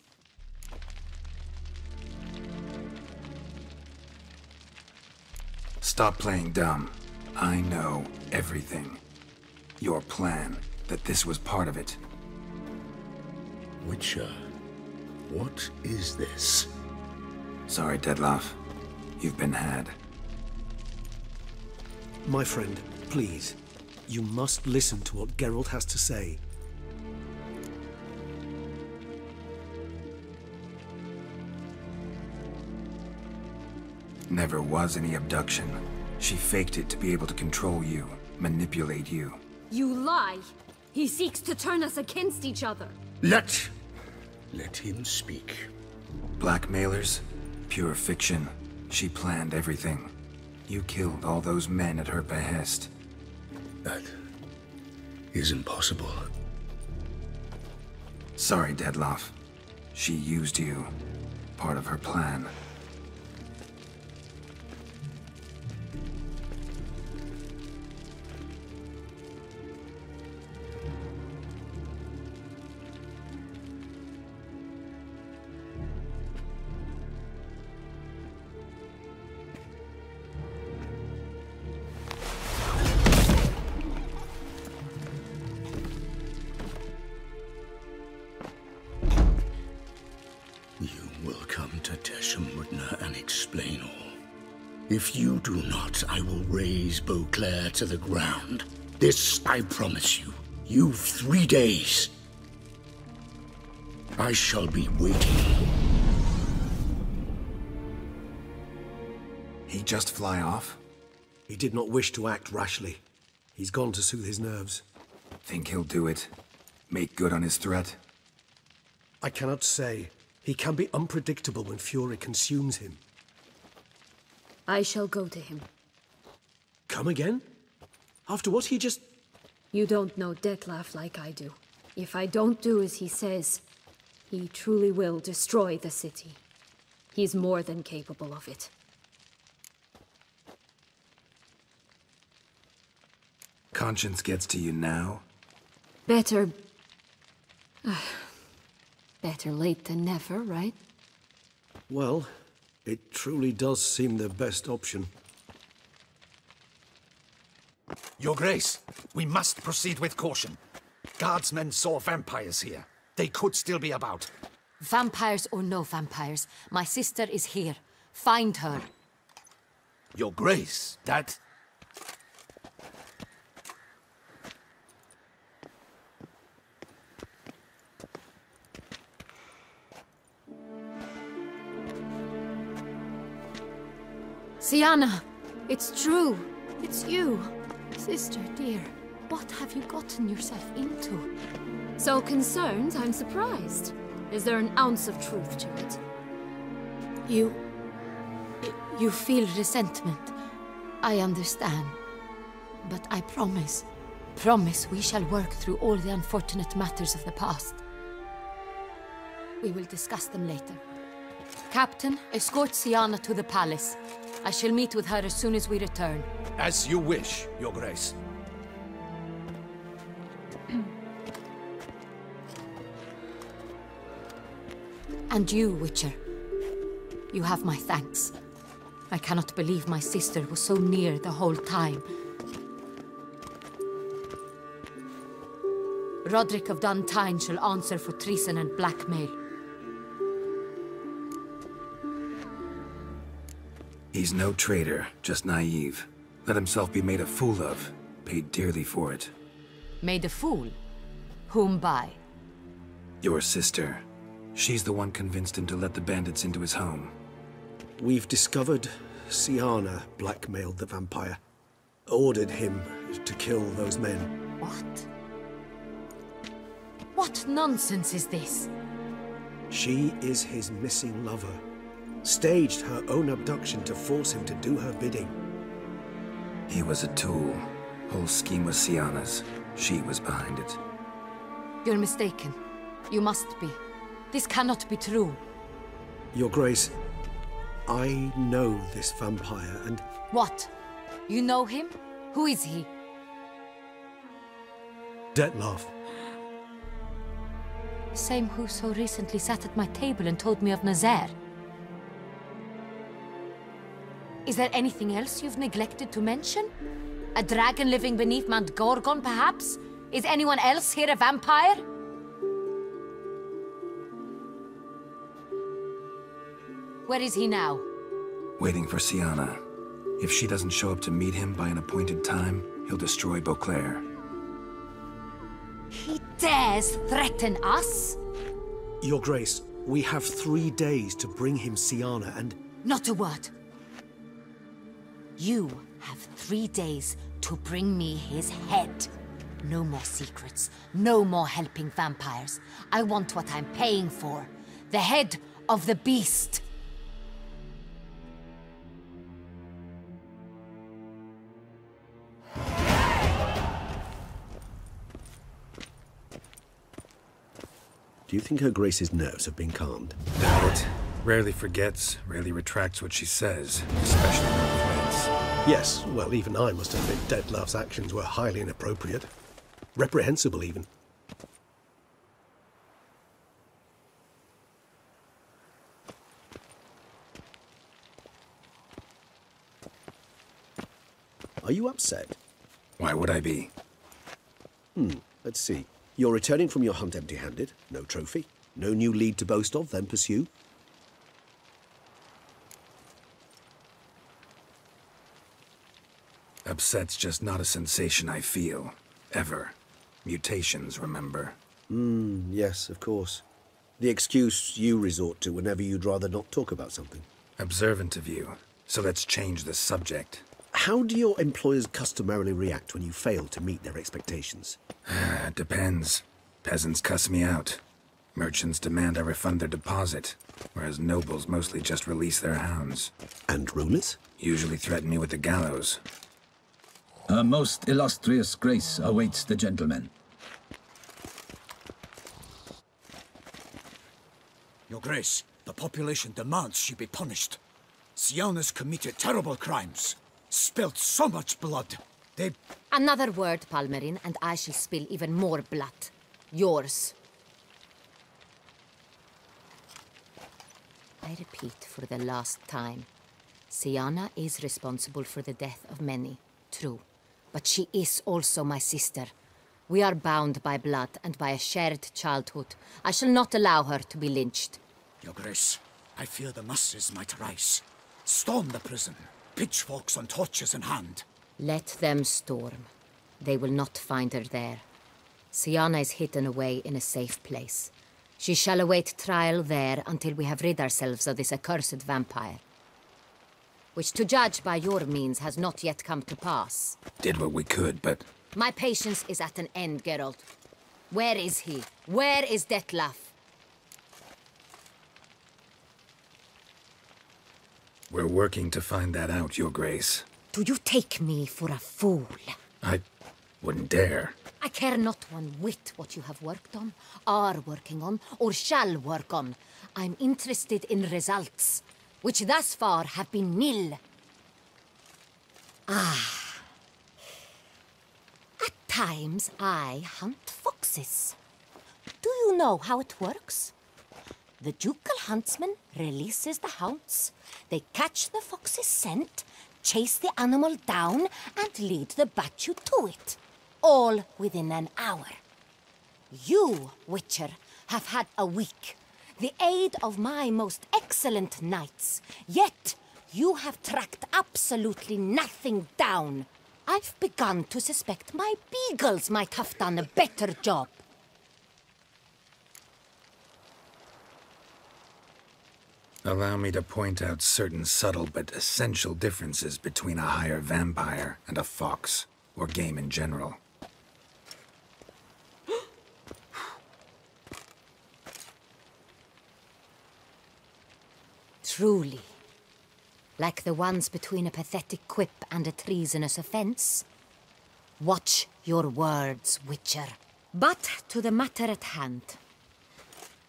Stop playing dumb. I know everything. Your plan, that this was part of it. Witcher, what is this? Sorry, Dettlaff. You've been had. My friend, please. You must listen to what Geralt has to say. Never was any abduction. She faked it to be able to control you, manipulate you. You lie! He seeks to turn us against each other. Let him speak. Blackmailers? Pure fiction. She planned everything. You killed all those men at her behest. That is impossible. Sorry, Dettlaff. She used you. Part of her plan. If you do not, I will raise Beauclair to the ground. This I promise you. You've 3 days. I shall be waiting. He just fly off? He did not wish to act rashly. He's gone to soothe his nerves. Think he'll do it? Make good on his threat? I cannot say. He can be unpredictable when fury consumes him. I shall go to him. Come again? After what he just... You don't know Dettlaff like I do. If I don't do as he says, he truly will destroy the city. He's more than capable of it. Conscience gets to you now? Better... better late than never, right? Well... it truly does seem the best option. Your Grace, we must proceed with caution. Guardsmen saw vampires here. They could still be about. Vampires or no vampires, my sister is here. Find her. Your Grace, that... Sienna, it's true. It's you. Sister, dear, what have you gotten yourself into? So concerned, I'm surprised. Is there an ounce of truth to it? You feel resentment. I understand. But I promise we shall work through all the unfortunate matters of the past. We will discuss them later. Captain, escort Sienna to the palace. I shall meet with her as soon as we return. As you wish, Your Grace. And you, Witcher. You have my thanks. I cannot believe my sister was so near the whole time. Roderick of Duntine shall answer for treason and blackmail. He's no traitor, just naive. Let himself be made a fool of. Paid dearly for it. Made a fool? Whom by? Your sister. She's the one convinced him to let the bandits into his home. We've discovered Sienna blackmailed the vampire. Ordered him to kill those men. What? What nonsense is this? She is his missing lover. Staged her own abduction to force him to do her bidding. He was a tool. Whole scheme was Sienna's. She was behind it. You're mistaken. You must be. This cannot be true. Your Grace, I know this vampire and... What? You know him? Who is he? Detlef. Same who so recently sat at my table and told me of Nazaire. Is there anything else you've neglected to mention? A dragon living beneath Mount Gorgon, perhaps? Is anyone else here a vampire? Where is he now? Waiting for Sienna. If she doesn't show up to meet him by an appointed time, he'll destroy Beauclair. He dares threaten us? Your Grace, we have 3 days to bring him Sienna and... Not a word. You have 3 days to bring me his head. No more secrets. No more helping vampires. I want what I'm paying for. The head of the beast. Do you think Her Grace's nerves have been calmed? Doubt it. Rarely forgets, rarely retracts what she says, especially when it flates. Yes, well, even I must admit Detlef's actions were highly inappropriate. Reprehensible, even. Are you upset? Why would I be? Let's see. You're returning from your hunt empty-handed. No trophy. No new lead to boast of, then pursue. Upset's just not a sensation I feel. Ever. Mutations, remember? Yes, of course. The excuse you resort to whenever you'd rather not talk about something. Observant of you. So let's change the subject. How do your employers customarily react when you fail to meet their expectations? Depends. Peasants cuss me out. Merchants demand I refund their deposit, whereas nobles mostly just release their hounds. And rulers? Usually threaten me with the gallows. Her most illustrious grace awaits the gentleman. Your Grace, the population demands she be punished. Sienna's committed terrible crimes. Spilt so much blood. They... Another word, Palmerin, and I shall spill even more blood. Yours. I repeat for the last time. Sienna is responsible for the death of many, true. But she is also my sister. We are bound by blood and by a shared childhood. I shall not allow her to be lynched. Your Grace, I fear the masses might rise. Storm the prison. Pitchforks and torches in hand. Let them storm. They will not find her there. Sienna is hidden away in a safe place. She shall await trial there until we have rid ourselves of this accursed vampire. Which, to judge by your means, has not yet come to pass. Did what we could, but... My patience is at an end, Geralt. Where is he? Where is Detlef? We're working to find that out, Your Grace. Do you take me for a fool? I wouldn't dare. I care not one whit what you have worked on, are working on, or shall work on. I'm interested in results, which thus far have been nil. At times I hunt foxes. Do you know how it works? The ducal huntsman releases the hounds. They catch the fox's scent, chase the animal down, and lead the battue to it. All within an hour. You, Witcher, have had a week. The aid of my most excellent knights. Yet, you have tracked absolutely nothing down. I've begun to suspect my beagles might have done a better job. Allow me to point out certain subtle but essential differences between a higher vampire and a fox, or game in general. Truly. Like the ones between a pathetic quip and a treasonous offense. Watch your words, Witcher. But to the matter at hand.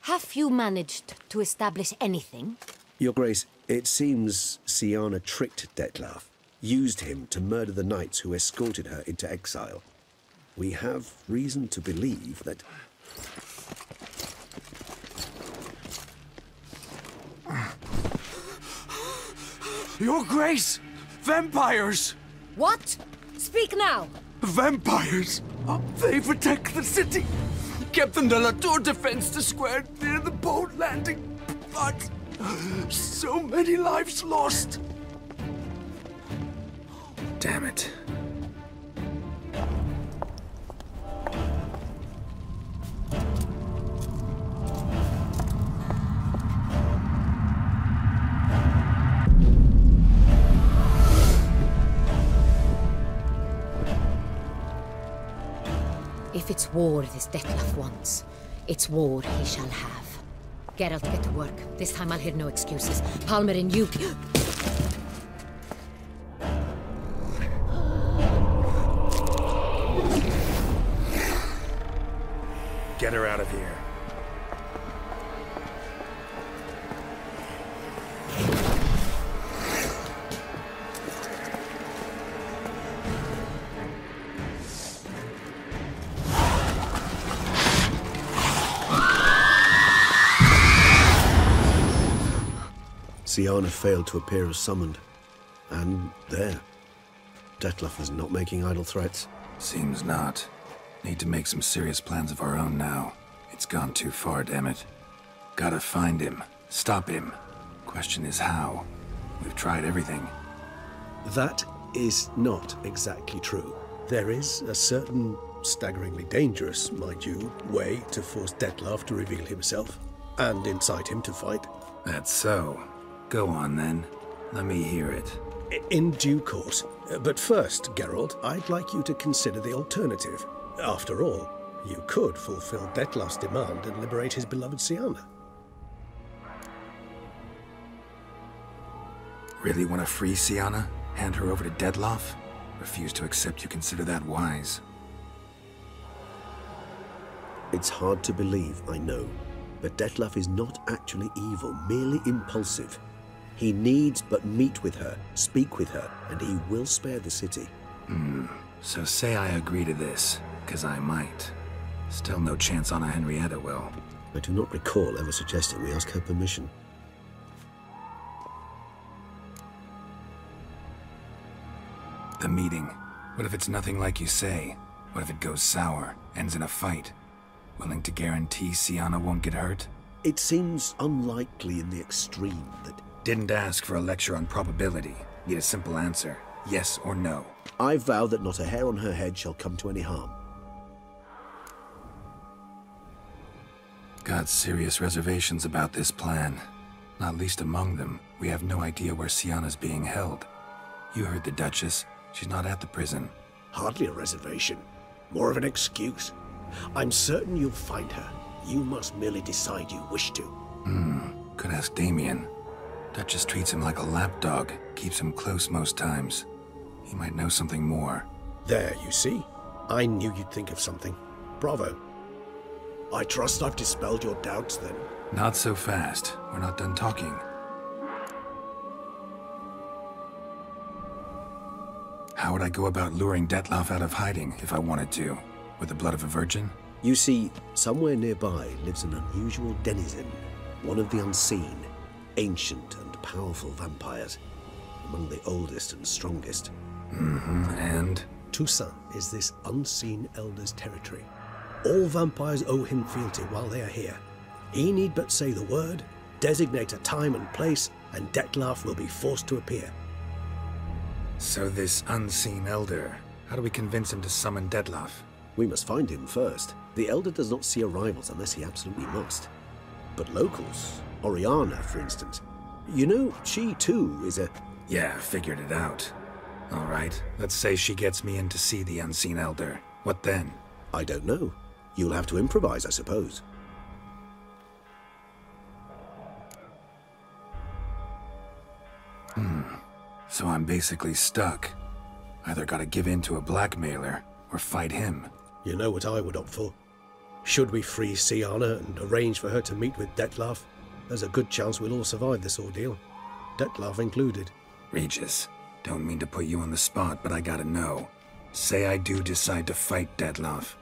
Have you managed to establish anything? Your Grace, it seems Siana tricked Detlef, used him to murder the knights who escorted her into exile. We have reason to believe that... Your Grace! Vampires! What? Speak now! Vampires! They protect the city! Captain de la Tour defends the square near the boat landing, but so many lives lost! Damn it. If it's war this Detlef wants, it's war he shall have. Geralt, get to work. This time I'll hear no excuses. Palmer and you... Get her out of here. Siana failed to appear as summoned. And there. Detlef is not making idle threats. Seems not. Need to make some serious plans of our own now. It's gone too far, damn it. Gotta find him. Stop him. Question is how. We've tried everything. That is not exactly true. There is a certain, staggeringly dangerous, mind you, way to force Detlef to reveal himself, and incite him to fight. That's so. Go on, then. Let me hear it. In due course. But first, Geralt, I'd like you to consider the alternative. After all, you could fulfill Detlef's demand and liberate his beloved Siana. Really want to free Siana? Hand her over to Detlef? Refuse to accept you consider that wise. It's hard to believe, I know. But Detlef is not actually evil, merely impulsive. He needs but meet with her, speak with her, and he will spare the city. So say I agree to this, 'cause I might. Still no chance Anna Henrietta will. I do not recall ever suggesting we ask her permission. The meeting. What if it's nothing like you say? What if it goes sour, ends in a fight? Willing to guarantee Siana won't get hurt? It seems unlikely in the extreme that... Didn't ask for a lecture on probability. Need a simple answer. Yes or no. I vow that not a hair on her head shall come to any harm. Got serious reservations about this plan. Not least among them, we have no idea where Siana's being held. You heard the Duchess. She's not at the prison. Hardly a reservation. More of an excuse. I'm certain you'll find her. You must merely decide you wish to. Could ask Damien. Duchess treats him like a lapdog. Keeps him close most times. He might know something more. There, you see? I knew you'd think of something. Bravo. I trust I've dispelled your doubts, then. Not so fast. We're not done talking. How would I go about luring Detlef out of hiding if I wanted to? With the blood of a virgin? You see, somewhere nearby lives an unusual denizen. One of the unseen, ancient and powerful vampires. Among the oldest and strongest. And? Toussaint is this unseen elder's territory. All vampires owe him fealty while they are here. He need but say the word, designate a time and place, and Detlef will be forced to appear. So this unseen elder, how do we convince him to summon Detlef? We must find him first. The elder does not see arrivals unless he absolutely must. But locals, Oriana, for instance. You know, she too is a... Yeah, figured it out. All right, let's say she gets me in to see the unseen elder. What then? I don't know. You'll have to improvise, I suppose. So I'm basically stuck. Either gotta give in to a blackmailer, or fight him. You know what I would opt for. Should we free Siana and arrange for her to meet with Dettlaff, there's a good chance we'll all survive this ordeal. Dettlaff included. Regis, don't mean to put you on the spot, but I gotta know. Say I do decide to fight Dettlaff.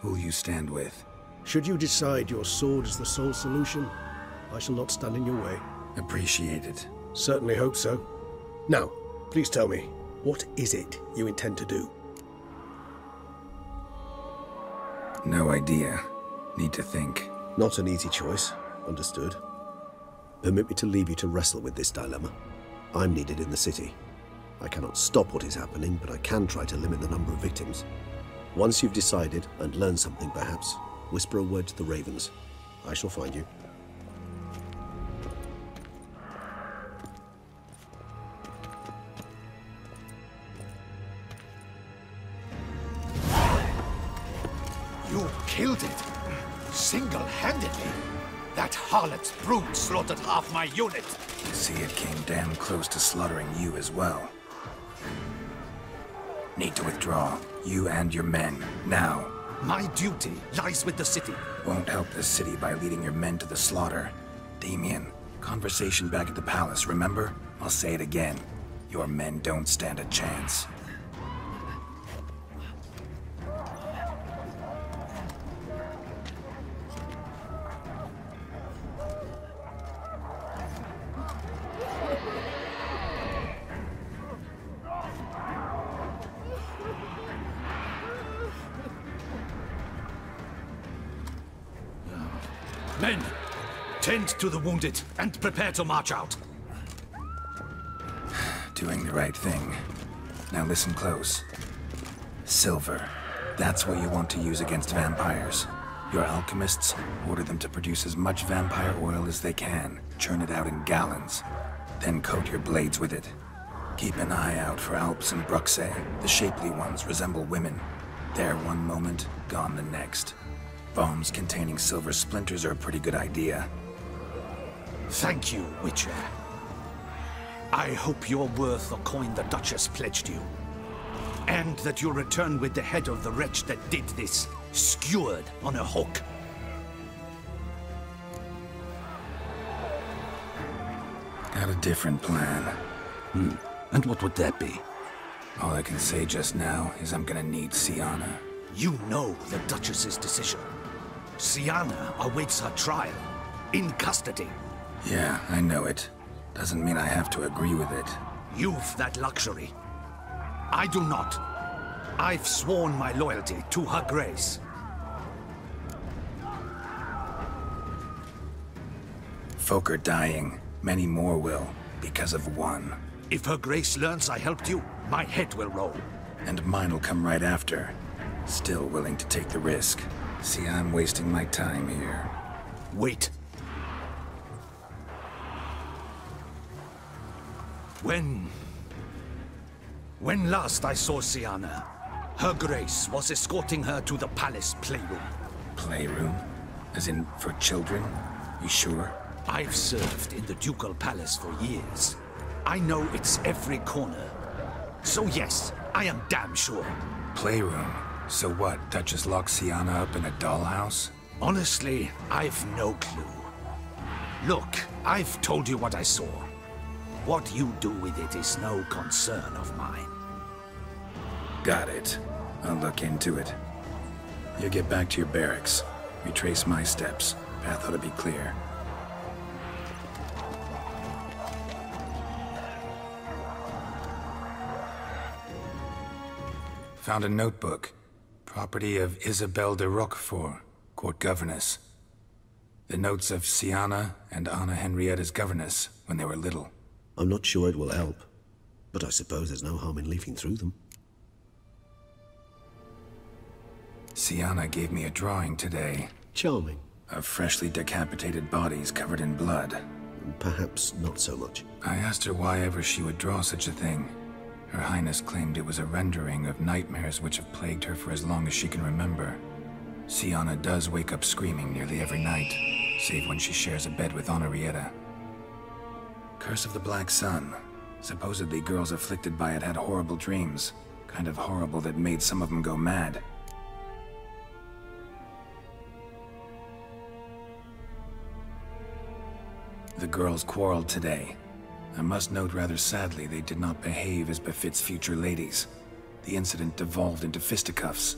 Who'll you stand with? Should you decide your sword is the sole solution, I shall not stand in your way. Appreciate it. Certainly hope so. Now, please tell me, what is it you intend to do? No idea. Need to think. Not an easy choice. Understood. Permit me to leave you to wrestle with this dilemma. I'm needed in the city. I cannot stop what is happening, but I can try to limit the number of victims. Once you've decided, and learned something perhaps, whisper a word to the ravens. I shall find you. You killed it! Single-handedly! That harlot's brood slaughtered half my unit! See, it came damn close to slaughtering you as well. Need to withdraw. You and your men. Now. My duty lies with the city. Won't help the city by leading your men to the slaughter. Damien, conversation back at the palace, remember? I'll say it again. Your men don't stand a chance. Men, tend to the wounded and prepare to march out. Doing the right thing. Now listen close. Silver. That's what you want to use against vampires. Your alchemists, order them to produce as much vampire oil as they can. Churn it out in gallons. Then coat your blades with it. Keep an eye out for Alps and Bruxae. The shapely ones resemble women. There one moment, gone the next. Bombs containing silver splinters are a pretty good idea. Thank you, Witcher. I hope you're worth the coin the Duchess pledged you. And that you'll return with the head of the wretch that did this, skewered on a hook. Got a different plan. And what would that be? All I can say just now is I'm gonna need Siana. You know the Duchess's decision. Siana awaits her trial, in custody. Yeah, I know it. Doesn't mean I have to agree with it. You've that luxury. I do not. I've sworn my loyalty to Her Grace. Folk are dying. Many more will, because of one. If Her Grace learns I helped you, my head will roll. And mine'll come right after. Still willing to take the risk. See, I'm wasting my time here. Wait. When last I saw Siana, Her Grace was escorting her to the palace playroom. Playroom? As in, for children? You sure? I've served in the ducal palace for years. I know its every corner. So yes, I am damn sure. Playroom? So what, Duchess locked Siana up in a dollhouse? Honestly, I've no clue. Look, I've told you what I saw. What you do with it is no concern of mine. Got it. I'll look into it. You get back to your barracks. Retrace my steps. Path ought to be clear. Found a notebook. Property of Isabelle de Roquefort, court governess. The notes of Siana and Anna Henrietta's governess when they were little. I'm not sure it will help, but I suppose there's no harm in leafing through them. Siana gave me a drawing today. Charming. Of freshly decapitated bodies covered in blood. Perhaps not so much. I asked her why ever she would draw such a thing. Her Highness claimed it was a rendering of nightmares which have plagued her for as long as she can remember. Siana does wake up screaming nearly every night, save when she shares a bed with Henrietta. Curse of the Black Sun. Supposedly girls afflicted by it had horrible dreams. Kind of horrible that made some of them go mad. The girls quarreled today. I must note rather sadly they did not behave as befits future ladies. The incident devolved into fisticuffs.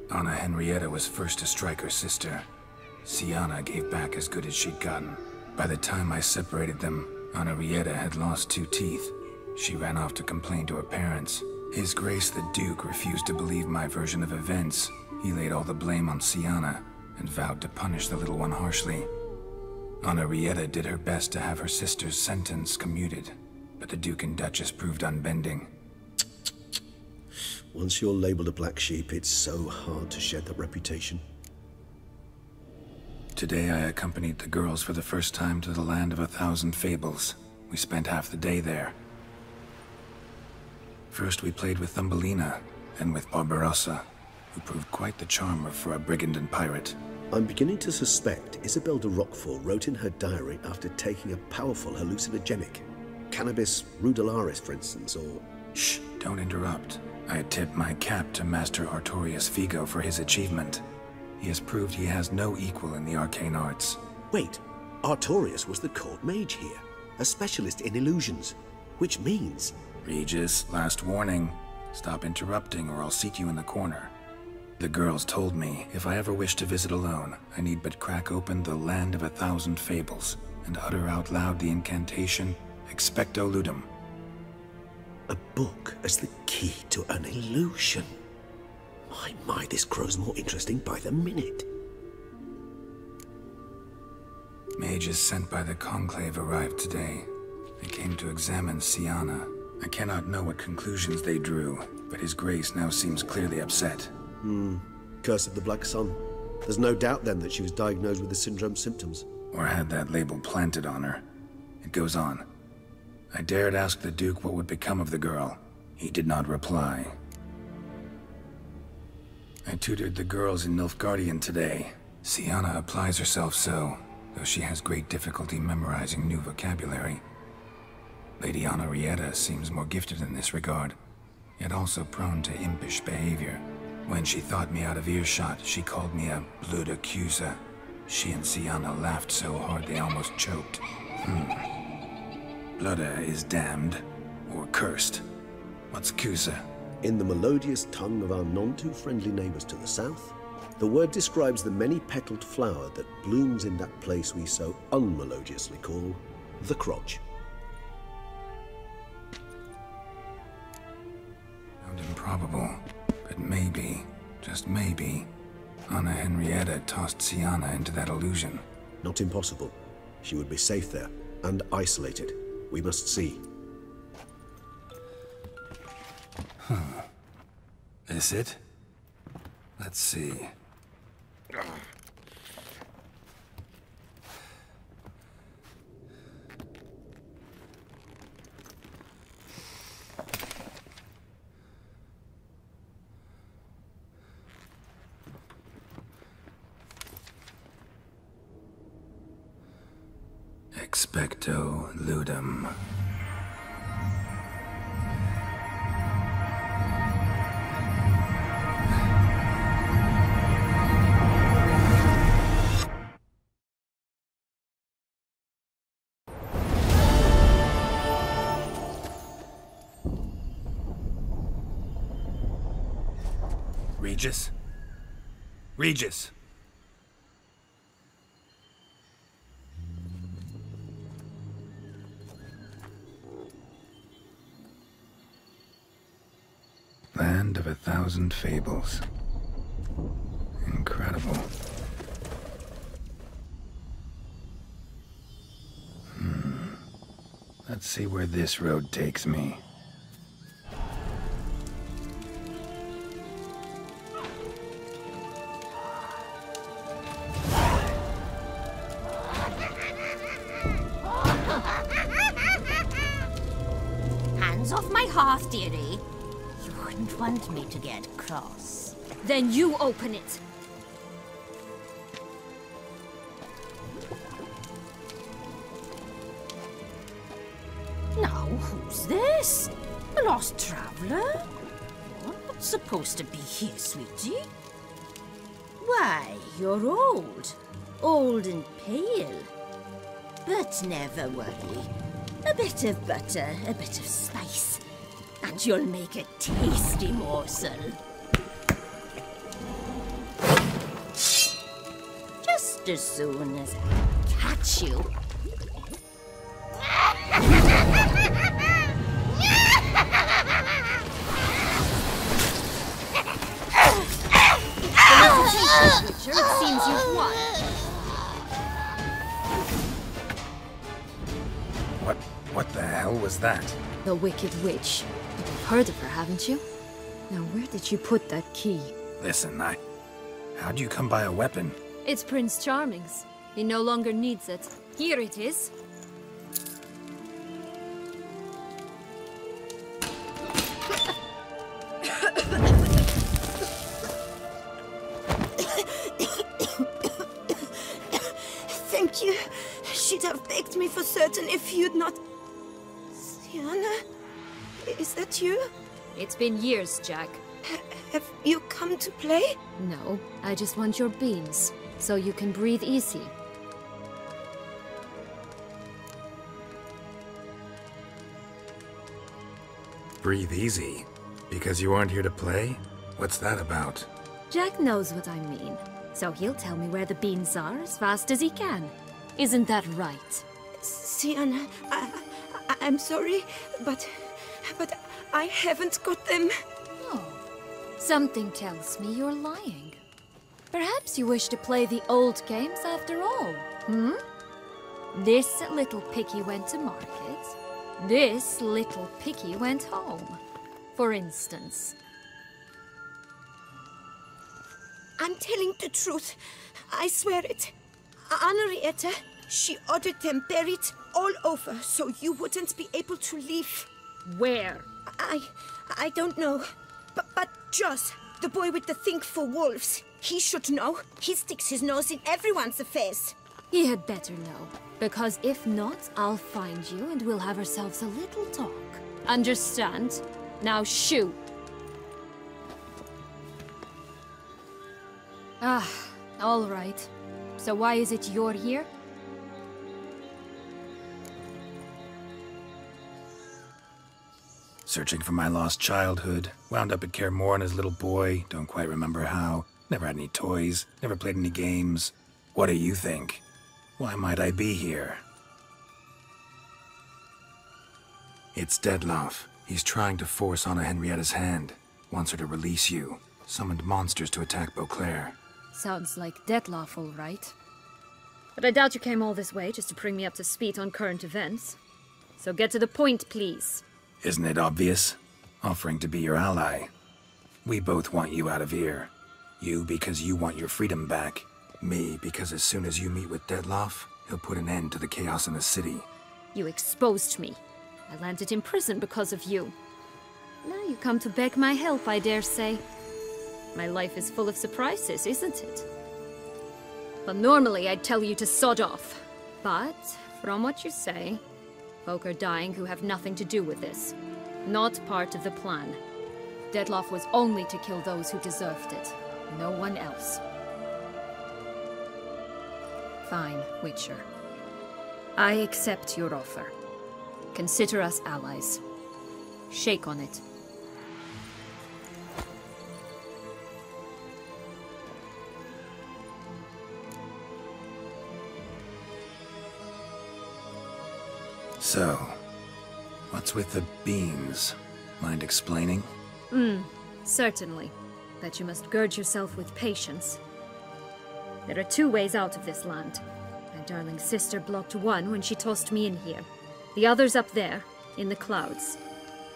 Anna Henrietta was first to strike her sister. Sienna gave back as good as she'd gotten. By the time I separated them, Anna Henrietta had lost 2 teeth. She ran off to complain to her parents. His Grace the Duke refused to believe my version of events. He laid all the blame on Sienna and vowed to punish the little one harshly. Anna Henrietta did her best to have her sister's sentence commuted, but the Duke and Duchess proved unbending. Once you're labeled a black sheep, it's so hard to shed that reputation. Today I accompanied the girls for the first time to the land of 1,000 fables. We spent half the day there. First we played with Thumbelina, then with Barbarossa, who proved quite the charmer for a brigand and pirate. I'm beginning to suspect Isabel de Roquefort wrote in her diary after taking a powerful hallucinogenic. Cannabis rudularis, for instance, or... Shh, don't interrupt. I tip my cap to Master Artorius Figo for his achievement. He has proved he has no equal in the arcane arts. Wait, Artorius was the court mage here, a specialist in illusions, which means... Regis, last warning. Stop interrupting or I'll seat you in the corner. The girls told me if I ever wish to visit alone, I need but crack open the land of 1,000 fables and utter out loud the incantation, Expecto Ludum. A book as the key to an illusion. My, this grows more interesting by the minute. Mages sent by the Conclave arrived today. They came to examine Sienna. I cannot know what conclusions they drew, but His Grace now seems clearly upset. Curse of the Black Sun. There's no doubt then that she was diagnosed with the syndrome symptoms. Or had that label planted on her. It goes on. I dared ask the Duke what would become of the girl. He did not reply. I tutored the girls in Nilfgaardian today. Sienna applies herself so, though she has great difficulty memorizing new vocabulary. Lady Anna Henrietta seems more gifted in this regard, yet also prone to impish behavior. When she thought me out of earshot, she called me a blood accuser. She and Sienna laughed so hard they almost choked. Blooda is damned, or cursed. What's Cusa? In the melodious tongue of our none-too-friendly neighbors to the south, the word describes the many-petaled flower that blooms in that place we so unmelodiously call the crotch. Sound improbable, but maybe, just maybe, Anna Henrietta tossed Sienna into that illusion. Not impossible. She would be safe there, and isolated. We must see. This it? Let's see. Expecto Ludum. Regis? Regis! Land of 1,000 fables. Incredible. Let's see where this road takes me. Hands off my hearth, dearie. You wouldn't want me to get cross. Then you open it. Now, who's this? A lost traveler? You're not supposed to be here, sweetie. Why, you're old. Old and pale. But never worry. A bit of butter, a bit of spice, and you'll make a tasty morsel. Just as soon as I catch you. Witcher, it seems you've won. What the hell was that? The Wicked Witch. You've heard of her, haven't you? Now, where did you put that key? Listen, how'd you come by a weapon? It's Prince Charming's. He no longer needs it. Here it is. Thank you. She'd have begged me for certain if you'd not... Sienna? Is that you? It's been years, Jack. Have you come to play? No, I just want your beans, so you can breathe easy. Breathe easy? Because you aren't here to play? What's that about? Jack knows what I mean, so he'll tell me where the beans are as fast as he can. Isn't that right? Sienna, I'm sorry, but I haven't got them. Oh, something tells me you're lying. Perhaps you wish to play the old games after all, hmm? This little piggy went to market. This little piggy went home, for instance. I'm telling the truth. I swear it. Henrietta, she ordered them buried all over so you wouldn't be able to leave. Where? I don't know. But Joss, the boy with the thing for wolves, he should know. He sticks his nose in everyone's affairs. He had better know, because if not, I'll find you and we'll have ourselves a little talk. Understand? Now shoo! Ah, all right. So why is it you're here? Searching for my lost childhood. Wound up at Kaer Morhen as a little boy. Don't quite remember how. Never had any toys. Never played any games. What do you think? Why might I be here? It's Dettlaff. He's trying to force Anna Henrietta's hand. Wants her to release you. Summoned monsters to attack Beauclair. Sounds like Dettlaff, all right. But I doubt you came all this way just to bring me up to speed on current events. So get to the point, please. Isn't it obvious? Offering to be your ally. We both want you out of here. You because you want your freedom back. Me because as soon as you meet with Dettlaff, he'll put an end to the chaos in the city. You exposed me. I landed in prison because of you. Now you come to beg my help, I dare say. My life is full of surprises, isn't it? Well, normally I'd tell you to sod off. But, from what you say, folk are dying who have nothing to do with this. Not part of the plan. Dettlaff was only to kill those who deserved it. No one else. Fine, Witcher. I accept your offer. Consider us allies. Shake on it. So, what's with the beans? Mind explaining? Certainly. But you must gird yourself with patience. There are two ways out of this land. My darling sister blocked one when she tossed me in here. The other's up there, in the clouds.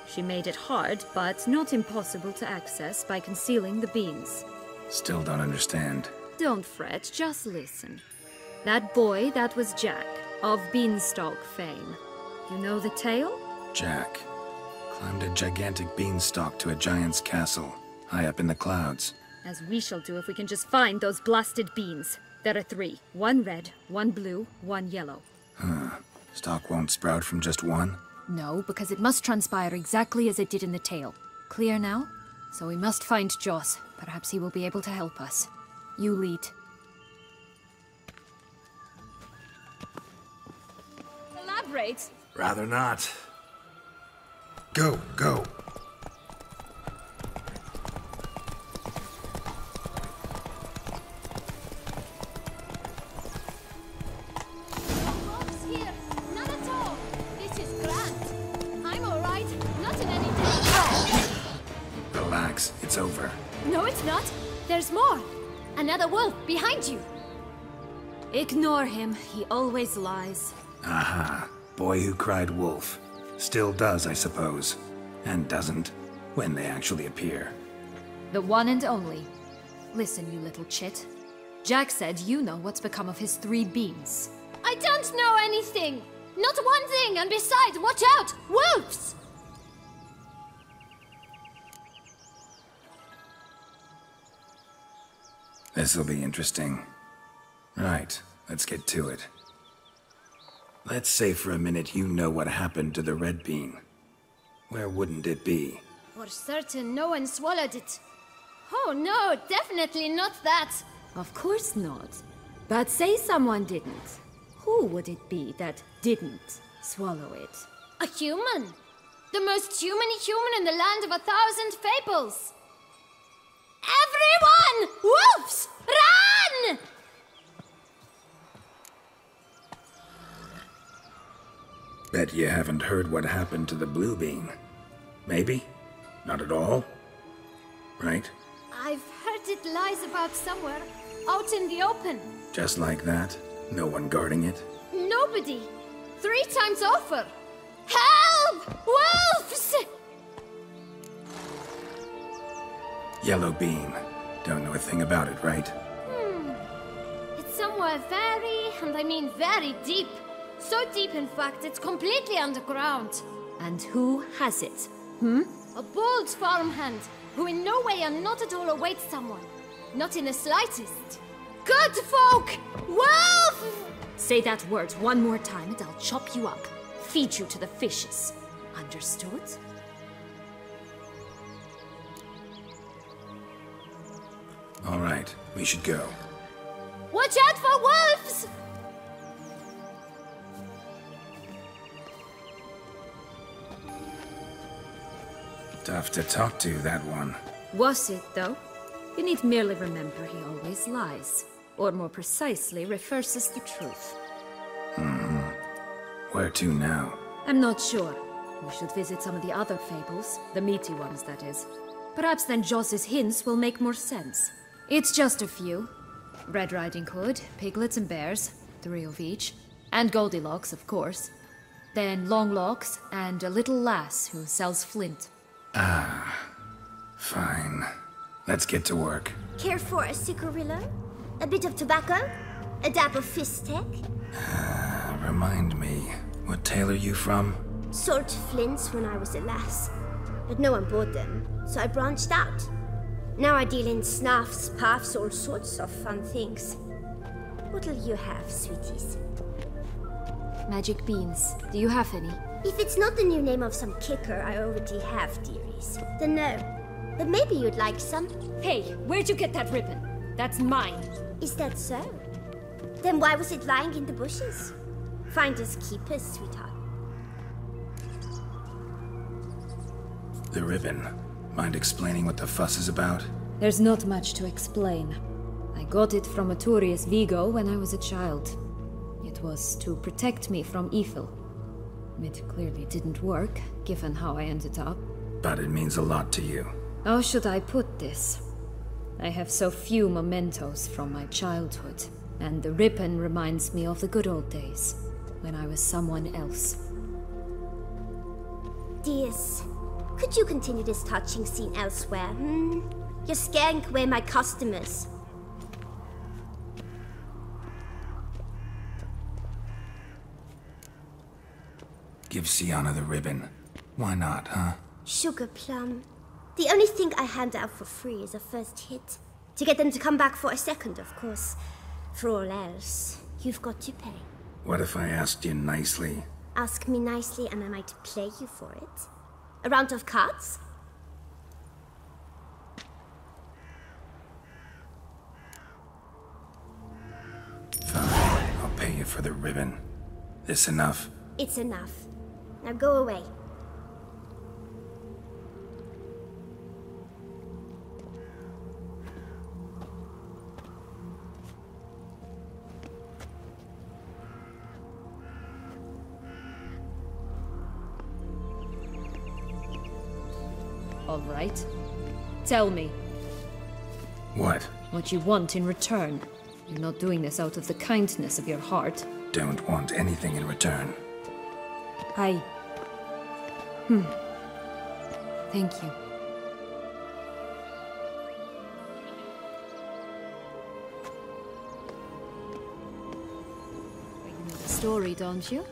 She made it hard, but not impossible to access by concealing the beans. Still don't understand. Don't fret, just listen. That boy, that was Jack, of Beanstalk fame. You know the tale? Jack climbed a gigantic beanstalk to a giant's castle, high up in the clouds. As we shall do if we can just find those blasted beans. There are 3. 1 red, 1 blue, 1 yellow. Stalk won't sprout from just one? No, because it must transpire exactly as it did in the tale. Clear now? So we must find Joss. Perhaps he will be able to help us. You lead. Elaborate. Rather not. Go, go. Here. None at all. This is grand. I'm all right. Not in any danger. Relax, it's over. No, it's not. There's more. Another wolf behind you. Ignore him. He always lies. Aha. Boy who cried wolf. Still does, I suppose. And doesn't, when they actually appear. The one and only. Listen, you little chit. Jack said you know what's become of his 3 beans. I don't know anything. Not one thing, and besides, watch out! Wolves! This'll be interesting. Right, let's get to it. Let's say for a minute you know what happened to the red bean. Where wouldn't it be? For certain, no one swallowed it. Oh no, definitely not that. Of course not. But say someone didn't. Who would it be that didn't swallow it? A human. The most human-y human in the land of 1,000 fables. Everyone! Wolves! Run! Bet you haven't heard what happened to the blue bean. Maybe? Not at all? Right? I've heard it lies about somewhere, out in the open. Just like that? No one guarding it? Nobody. 3 times over. Help! Wolves! Yellow bean. Don't know a thing about it, right? It's somewhere very, and I mean very deep. So deep, in fact, it's completely underground. And who has it? A bold farmhand, who in no way and not at all awaits someone. Not in the slightest. Good folk! Wolf! Say that word one more time and I'll chop you up. Feed you to the fishes. Understood? All right, we should go. Watch out for wolves! Tough to talk to, that one. Was it, though? You need merely remember he always lies. Or more precisely, reverses the truth. Where to now? I'm not sure. We should visit some of the other fables. The meaty ones, that is. Perhaps then Joss's hints will make more sense. It's just a few. Red Riding Hood, piglets and bears, 3 of each. And Goldilocks, of course. Then Longlocks, and a little lass who sells flint. Ah, fine. Let's get to work. Care for a cigarillo? A bit of tobacco? A dab of fistek? Remind me, what tale are you from? Sold flints when I was a lass. But no one bought them, so I branched out. Now I deal in snuffs, puffs, all sorts of fun things. What'll you have, sweeties? Magic beans. Do you have any? If it's not the new name of some kicker I already have, dearies, then no. But maybe you'd like some. Hey, where'd you get that ribbon? That's mine. Is that so? Then why was it lying in the bushes? Finders keepers, sweetheart. The ribbon. Mind explaining what the fuss is about? There's not much to explain. I got it from Aturius Vigo when I was a child. It was to protect me from evil. It clearly didn't work, given how I ended up. But it means a lot to you. How should I put this? I have so few mementos from my childhood, and the ribbon reminds me of the good old days, when I was someone else. Dears, could you continue this touching scene elsewhere, You're scaring away my customers. Give Sienna the ribbon. Why not, huh? Sugar plum. The only thing I hand out for free is a first hit. To get them to come back for a second, of course. For all else, you've got to pay. What if I asked you nicely? Ask me nicely and I might play you for it. A round of cards? Fine, I'll pay you for the ribbon. This enough? It's enough. Now go away. All right. Tell me. What? What you want in return. You're not doing this out of the kindness of your heart. Don't want anything in return. Thank you. You know the story, don't you?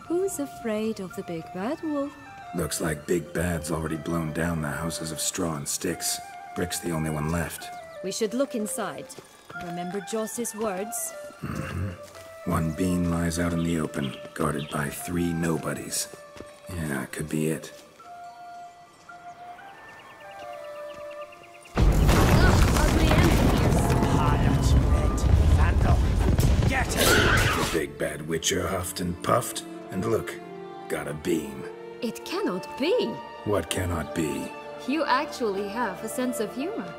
Who's afraid of the big bad wolf? Looks like Big Bad's already blown down the houses of straw and sticks. Brick's the only one left. We should look inside. Remember Joss's words? One bean lies out in the open, guarded by 3 nobodies. Yeah, could be it. Get it! The big bad witcher huffed and puffed, and look, got a bean. It cannot be. What cannot be? You actually have a sense of humor.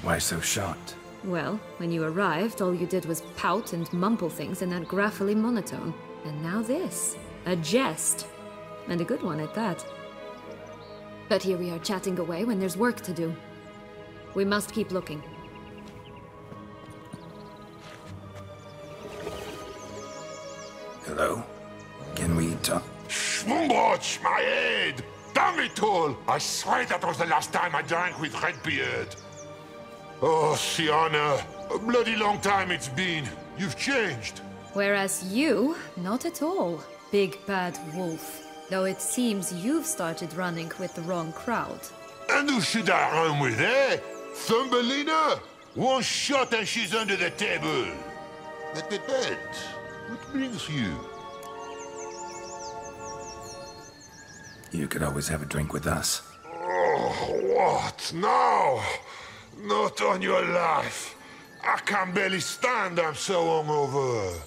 Why so shocked? Well, when you arrived, all you did was pout and mumble things in that graphily monotone. And now this. A jest. And a good one at that. But here we are chatting away when there's work to do. We must keep looking. Hello? Can we talk? Schwumbroch, my head! Damn it all! I swear that was the last time I drank with Redbeard. Oh, Sienna, a bloody long time it's been. You've changed. Whereas you, not at all, big bad wolf. Though it seems you've started running with the wrong crowd. And who should I run with, eh? Thumbelina? One shot and she's under the table. But what brings you? You could always have a drink with us. Oh, what now? Not on your life. I can barely stand, I'm so hungover.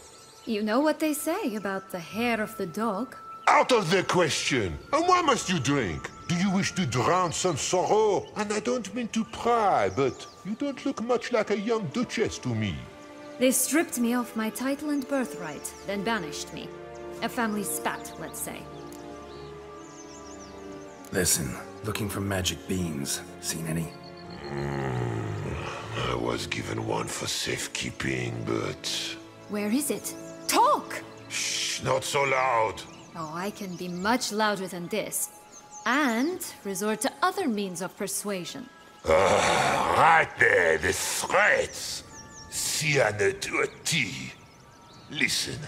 You know what they say about the hair of the dog? Out of the question. And why must you drink? Do you wish to drown some sorrow? And I don't mean to pry, but you don't look much like a young duchess to me. They stripped me of my title and birthright, then banished me. A family spat, let's say. Listen, looking for magic beans. Seen any? I was given one for safekeeping, but... Where is it? Talk! Shh, not so loud. Oh, I can be much louder than this. And resort to other means of persuasion. Right there, the threats. Sienna to a T. Listen,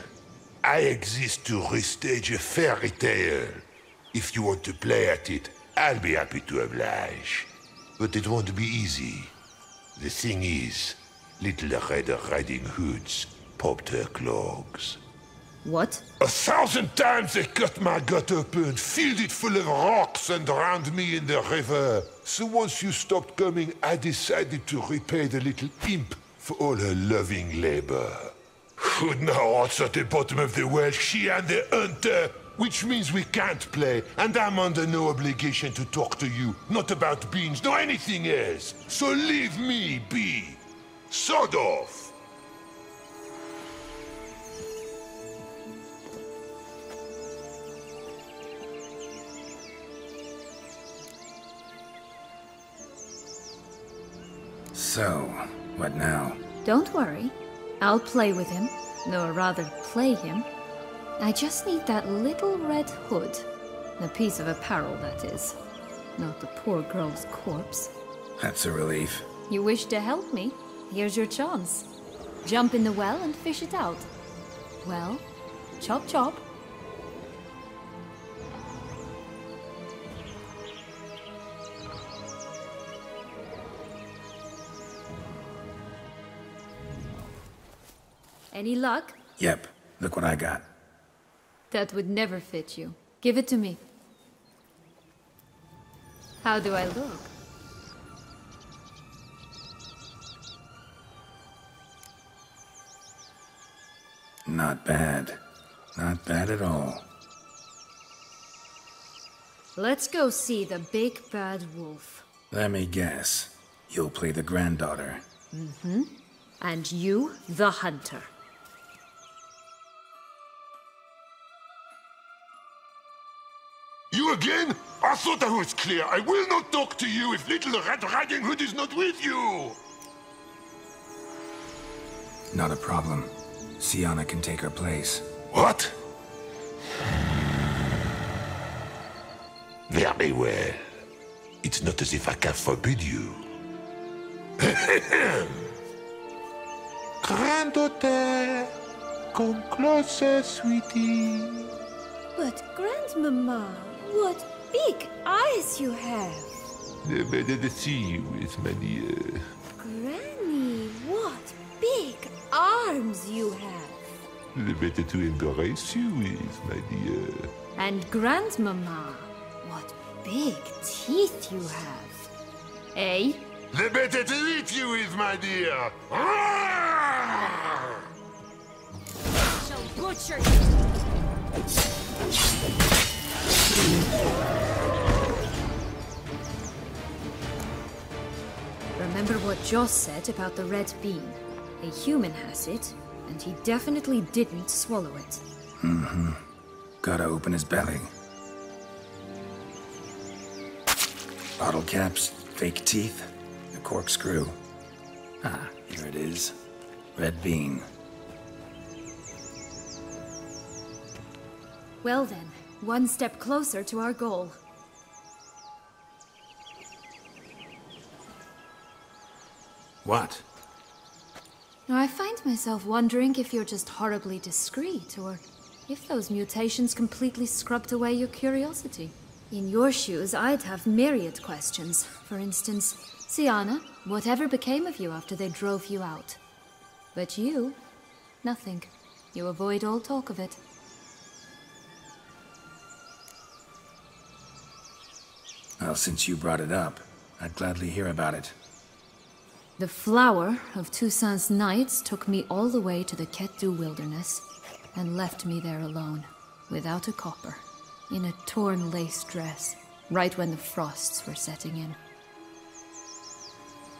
I exist to restage a fairy tale. If you want to play at it, I'll be happy to oblige. But it won't be easy. The thing is, Little Red Riding Hoods popped her clogs. What? 1,000 times they cut my gut open, filled it full of rocks and drowned me in the river. So once you stopped coming, I decided to repay the little imp for all her loving labor. Who now rots at the bottom of the well, she and the hunter, which means we can't play, and I'm under no obligation to talk to you, not about beans, nor anything else. So leave me be. Sod off. So, what now? Don't worry. I'll play with him. Or rather, play him. I just need that little red hood. A piece of apparel, that is. Not the poor girl's corpse. That's a relief. You wish to help me? Here's your chance. Jump in the well and fish it out. Well, chop chop. Any luck? Yep, look what I got. That would never fit you. Give it to me. How do I look? Not bad. Not bad at all. Let's go see the big bad wolf. Let me guess. You'll play the granddaughter. Mm-hmm. And you, the hunter. You again? I thought I was clear. I will not talk to you if little Red Riding Hood is not with you! Not a problem. Sienna can take her place. What? Very well. It's not as if I can forbid you. Granddaughter, come closer, sweetie. But, Grandmama, what big eyes you have! The better to see you with, my dear. Granny, what big arms you have! The better to embrace you with, my dear. And Grandmama, what big teeth you have. Eh? The better to eat you with, my dear. Shall butcher you! Remember what Joss said about the red bean. A human has it, and he definitely didn't swallow it. Mm-hmm. Gotta open his belly. Bottle caps, fake teeth, a corkscrew. Ah, here it is. Red bean. Well then, one step closer to our goal. What? I find myself wondering if you're just horribly discreet, or if those mutations completely scrubbed away your curiosity. In your shoes, I'd have myriad questions. For instance, Sienna, whatever became of you after they drove you out? But you, nothing. You avoid all talk of it. Well, since you brought it up, I'd gladly hear about it. The flower of Toussaint's Knights took me all the way to the Ketdu wilderness and left me there alone, without a copper, in a torn lace dress, right when the frosts were setting in.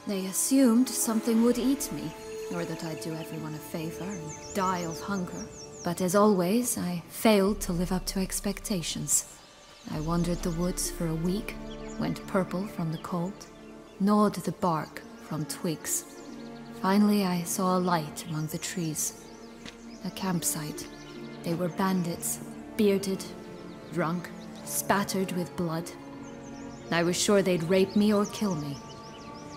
They assumed something would eat me, or that I'd do everyone a favor and die of hunger. But as always, I failed to live up to expectations. I wandered the woods for a week, went purple from the cold, gnawed the bark from twigs. Finally, I saw a light among the trees. A campsite. They were bandits, bearded, drunk, spattered with blood. I was sure they'd rape me or kill me,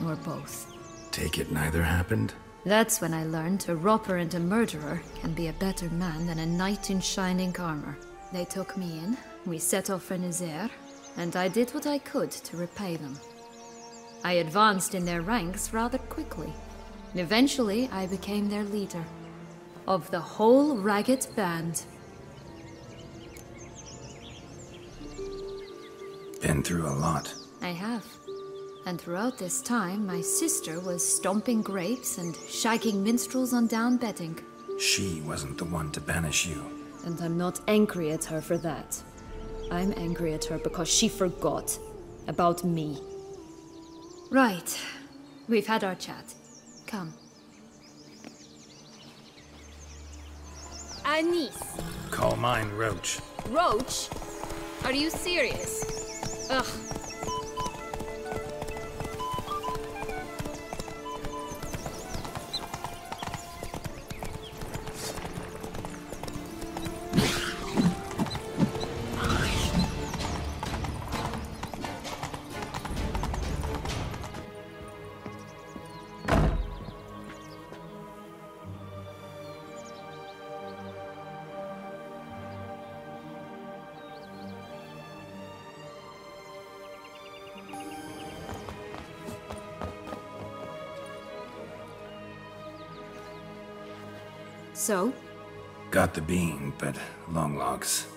or both. Take it neither happened? That's when I learned a robber and a murderer can be a better man than a knight in shining armor. They took me in, we set off for Nizer, and I did what I could to repay them. I advanced in their ranks rather quickly. Eventually, I became their leader. Of the whole ragged band. Been through a lot. I have. And throughout this time, my sister was stomping grapes and shagging minstrels on down bedding. She wasn't the one to banish you. And I'm not angry at her for that. I'm angry at her because she forgot about me. Right. We've had our chat. Come. Anise. Call mine Roach. Roach? Are you serious? Ugh. So? Got the bean, but long logs.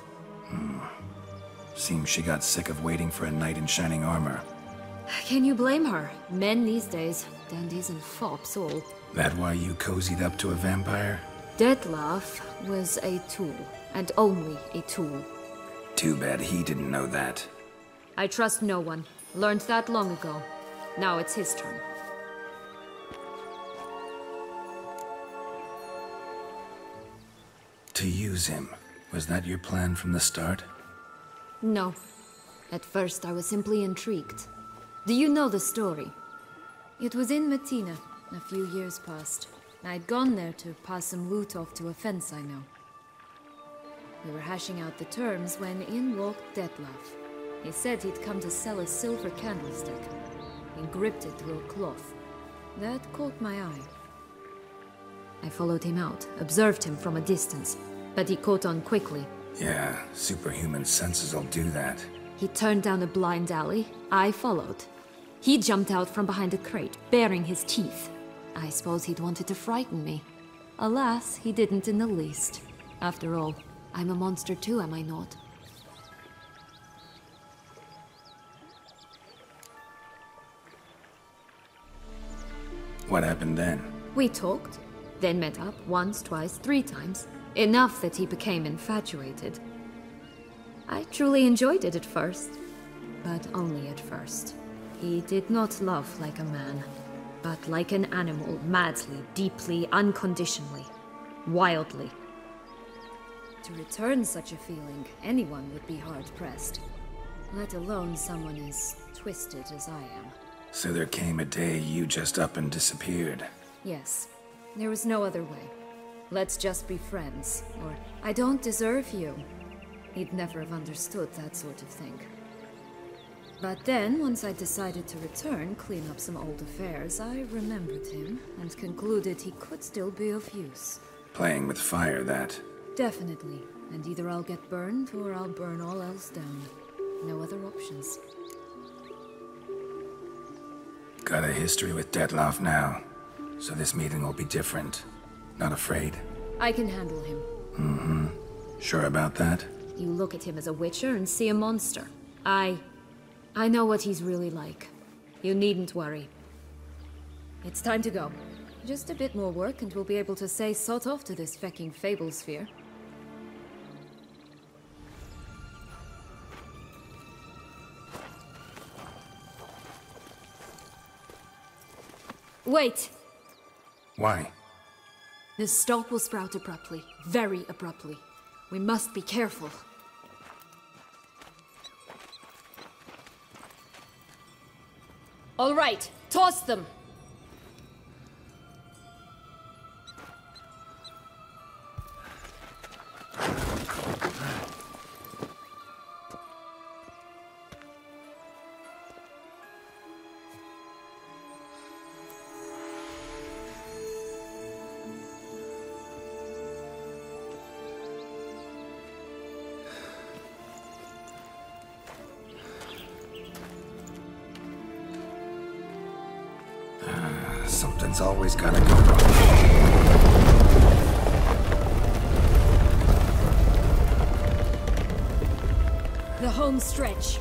Seems she got sick of waiting for a knight in shining armor. Can you blame her? Men these days, dandies and fops all. That why you cozied up to a vampire? Detlef was a tool, and only a tool. Too bad he didn't know that. I trust no one. Learned that long ago. Now it's his turn. To use him. Was that your plan from the start? No. At first I was simply intrigued. Do you know the story? It was in Metina, a few years past. I'd gone there to pass some loot off to a fence I know. We were hashing out the terms when in walked Detlef. He said he'd come to sell a silver candlestick. He gripped it through a cloth. That caught my eye. I followed him out, observed him from a distance, but he caught on quickly. Yeah, superhuman senses will do that. He turned down a blind alley. I followed. He jumped out from behind a crate, baring his teeth. I suppose he'd wanted to frighten me. Alas, he didn't in the least. After all, I'm a monster too, am I not? What happened then? We talked, then met up once, twice, 3 times. Enough that he became infatuated. I truly enjoyed it at first, but only at first. He did not love like a man, but like an animal, madly, deeply, unconditionally, wildly. To return such a feeling, anyone would be hard-pressed, let alone someone as twisted as I am. So there came a day you just up and disappeared. Yes, there was no other way. Let's just be friends, or I don't deserve you. He'd never have understood that sort of thing. But then, once I decided to return, clean up some old affairs, I remembered him and concluded he could still be of use. Playing with fire, that. Definitely. And either I'll get burned, or I'll burn all else down. No other options. Got a history with Detlef now, so this meeting will be different. Not afraid? I can handle him. Mm-hmm. Sure about that? You look at him as a witcher and see a monster. I know what he's really like. You needn't worry. It's time to go. Just a bit more work and we'll be able to say sod off to this fecking fable sphere. Wait! Why? The stalk will sprout abruptly. Very abruptly. We must be careful. All right, toss them! Something's always gotta go wrong. The home stretch.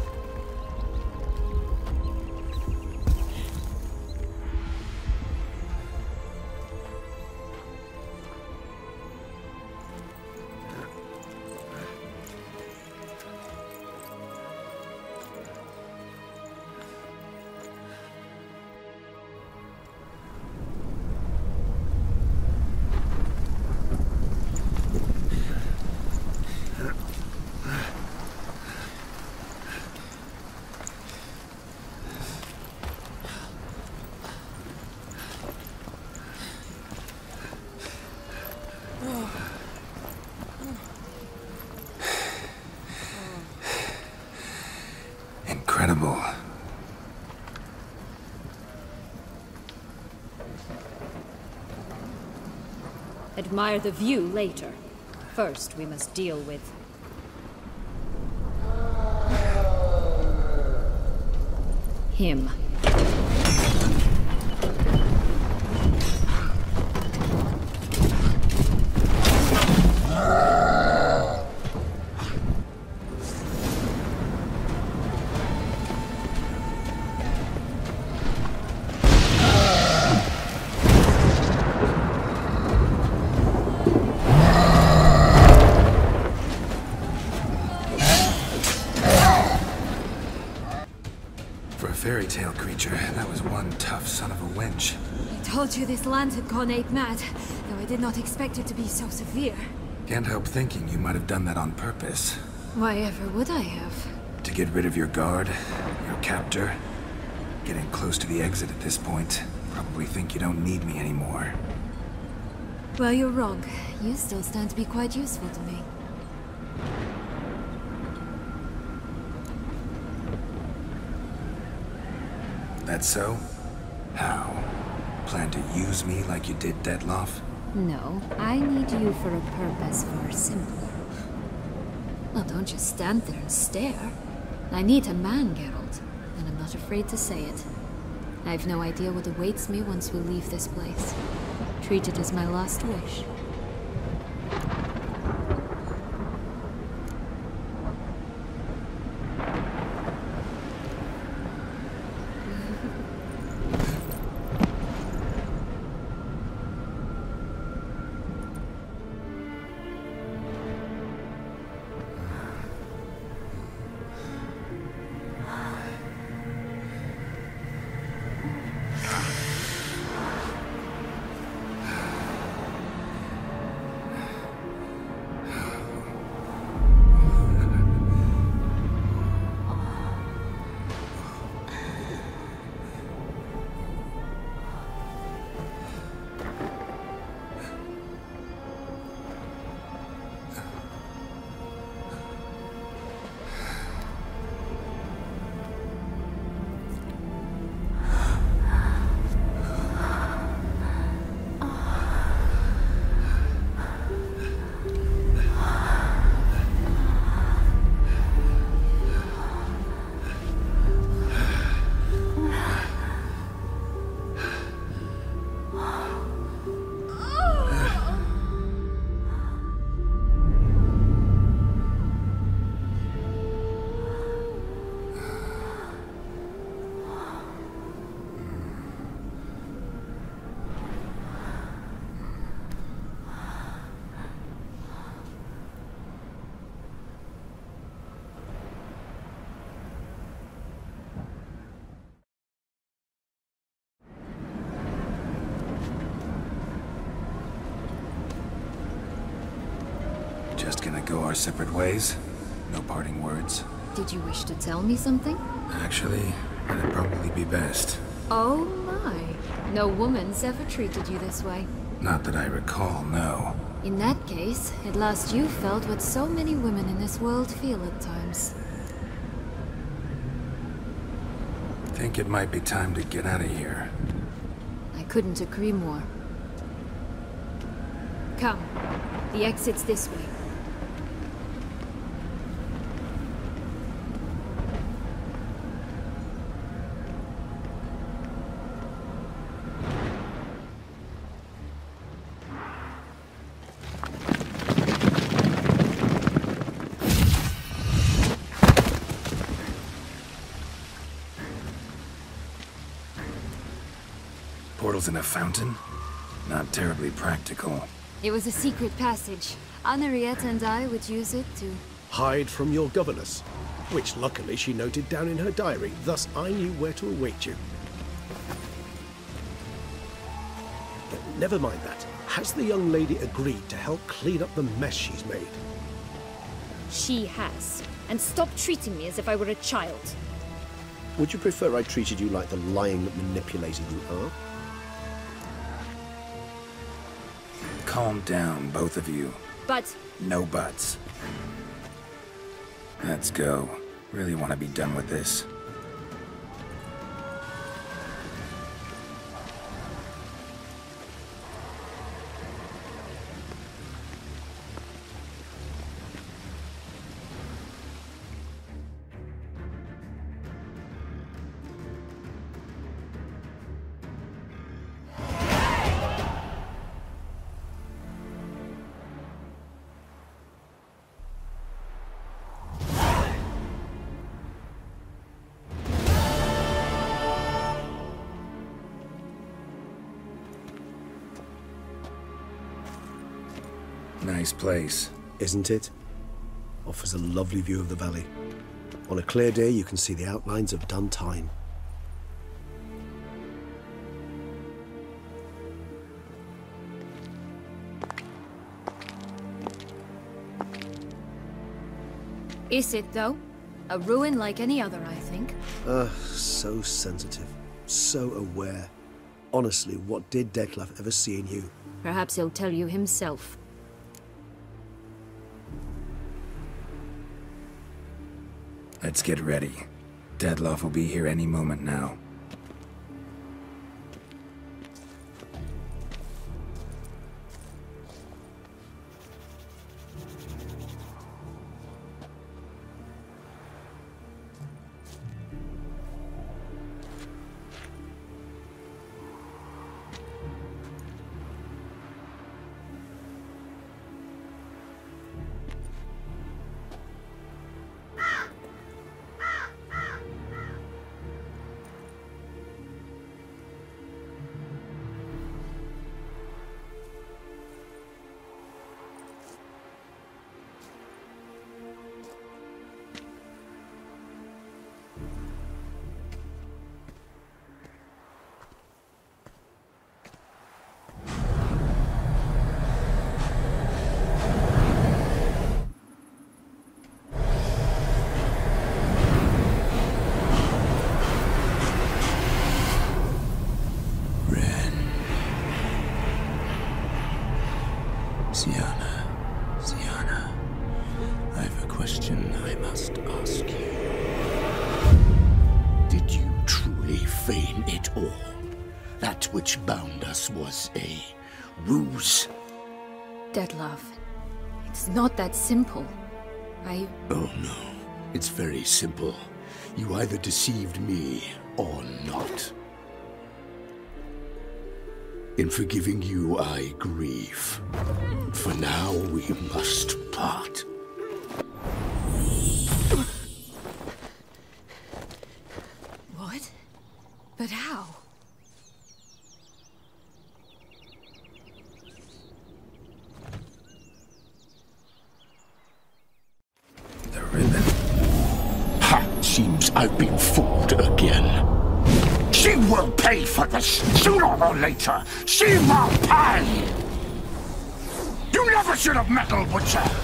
Incredible. Admire the view later. First, we must deal with... him. For a fairy tale creature, that was one tough son of a wench. I told you this land had gone ape mad, though I did not expect it to be so severe. Can't help thinking you might have done that on purpose. Why ever would I have? To get rid of your guard, your captor. Getting close to the exit at this point. Probably think you don't need me anymore. Well, you're wrong. You still stand to be quite useful to me. That's so? How? Plan to use me like you did Detloff? No, I need you for a purpose far simpler. Well, don't just stand there and stare. I need a man, Geralt, and I'm not afraid to say it. I've no idea what awaits me once we leave this place. Treat it as my last wish. Just gonna go our separate ways? No parting words? Did you wish to tell me something? Actually, that'd probably be best. Oh my. No woman's ever treated you this way. Not that I recall, no. In that case, at last you felt what so many women in this world feel at times. Think it might be time to get out of here. I couldn't agree more. Come. The exit's this way. Portals in a fountain? Not terribly practical. It was a secret passage. Henriette and I would use it to... hide from your governess, which luckily she noted down in her diary, thus I knew where to await you. Never mind that. Has the young lady agreed to help clean up the mess she's made? She has. And stop treating me as if I were a child. Would you prefer I treated you like the lying manipulator you are? Calm down, both of you. But... No buts. Let's go. Really want to be done with this. Nice place. Isn't it? Offers a lovely view of the valley. On a clear day, you can see the outlines of Dun Time. Is it, though? A ruin like any other, I think. So sensitive. So aware. Honestly, what did Detlef ever see in you? Perhaps he'll tell you himself. Let's get ready. Detlef will be here any moment now. Sienna, I have a question I must ask you. Did you truly feign it all? That which bound us was a ruse? Detlef, it's not that simple. Oh no, it's very simple. You either deceived me or not. In forgiving you, I grieve. For now, we must part. What? But how? The ribbon. Ha! Seems I've been fooled again. She will pay for this, sooner or later. She will pay! You never should have meddled with her!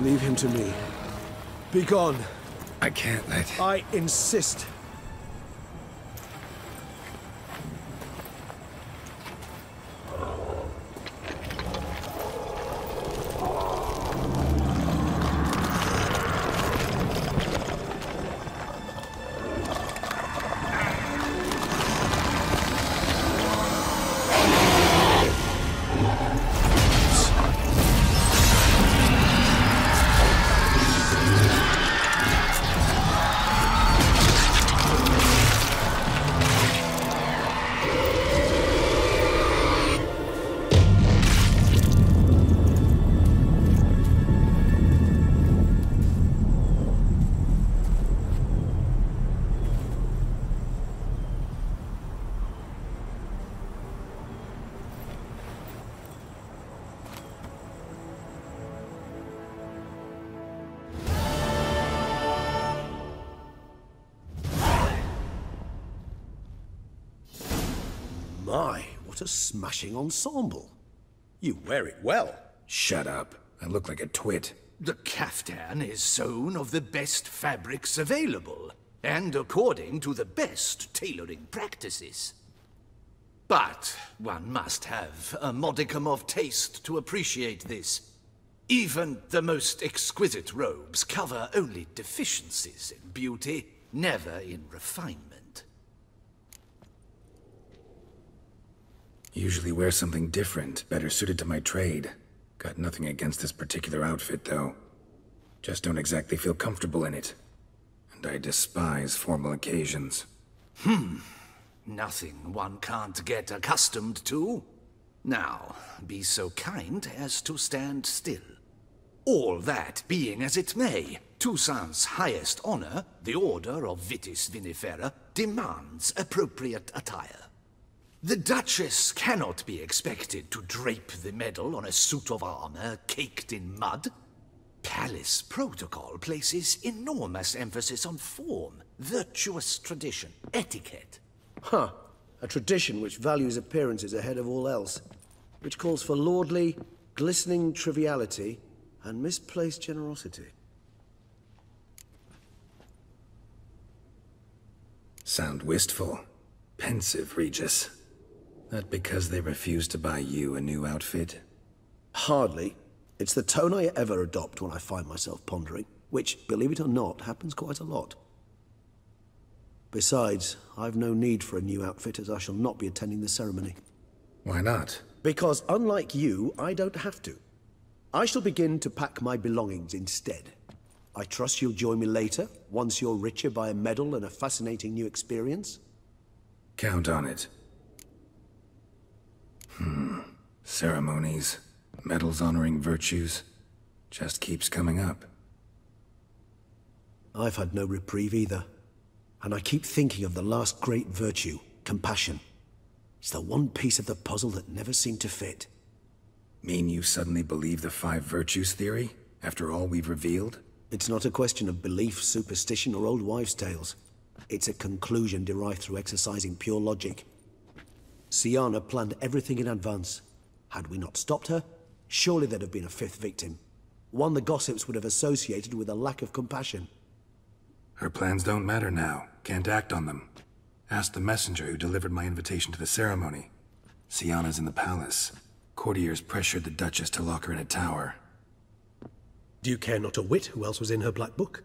Leave him to me. Be gone. I can't let... I insist. My, what a smashing ensemble. You wear it well. Shut up. I look like a twit. The caftan is sewn of the best fabrics available, and according to the best tailoring practices. But one must have a modicum of taste to appreciate this. Even the most exquisite robes cover only deficiencies in beauty, never in refinement. Usually wear something different, better suited to my trade. Got nothing against this particular outfit, though. Just don't exactly feel comfortable in it. And I despise formal occasions. Nothing one can't get accustomed to. Now, be so kind as to stand still. All that being as it may, Toussaint's highest honor, the Order of Vitis Vinifera, demands appropriate attire. The Duchess cannot be expected to drape the medal on a suit of armor caked in mud. Palace protocol places enormous emphasis on form, virtuous tradition, etiquette. Huh. A tradition which values appearances ahead of all else. Which calls for lordly, glistening triviality and misplaced generosity. Sound wistful. Pensive, Regis. That because they refuse to buy you a new outfit? Hardly. It's the tone I ever adopt when I find myself pondering, which, believe it or not, happens quite a lot. Besides, I've no need for a new outfit as I shall not be attending the ceremony. Why not? Because unlike you, I don't have to. I shall begin to pack my belongings instead. I trust you'll join me later, once you're richer by a medal and a fascinating new experience? Count on it. Ceremonies, medals honoring virtues, just keeps coming up. I've had no reprieve either. And I keep thinking of the last great virtue, compassion. It's the one piece of the puzzle that never seemed to fit. Mean you suddenly believe the 5 virtues theory, after all we've revealed? It's not a question of belief, superstition, or old wives' tales. It's a conclusion derived through exercising pure logic. Siana planned everything in advance. Had we not stopped her, surely there'd have been a 5th victim. One the gossips would have associated with a lack of compassion. Her plans don't matter now. Can't act on them. Ask the messenger who delivered my invitation to the ceremony. Siana's in the palace. Courtiers pressured the Duchess to lock her in a tower. Do you care not a whit who else was in her black book?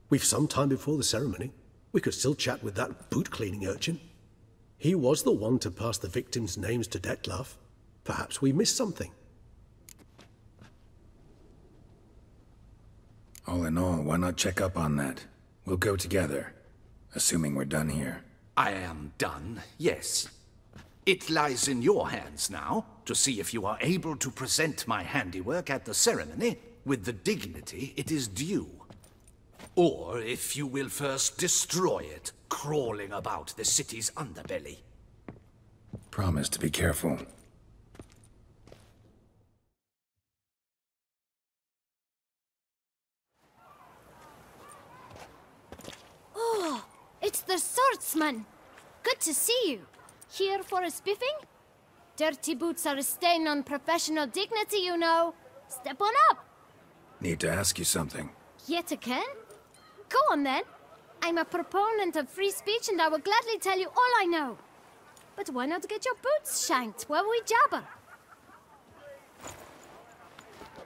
We've some time before the ceremony. We could still chat with that boot-cleaning urchin. He was the one to pass the victims' names to Dettlaff. Perhaps we missed something. All in all, why not check up on that? We'll go together, assuming we're done here. I am done, yes. It lies in your hands now to see if you are able to present my handiwork at the ceremony with the dignity it is due. Or if you will first destroy it, crawling about the city's underbelly. Promise to be careful. Oh, it's the swordsman. Good to see you. Here for a spiffing? Dirty boots are a stain on professional dignity, you know. Step on up. Need to ask you something. Yet again? Go on then. I'm a proponent of free speech and I will gladly tell you all I know. But why not get your boots shanked while we jabber?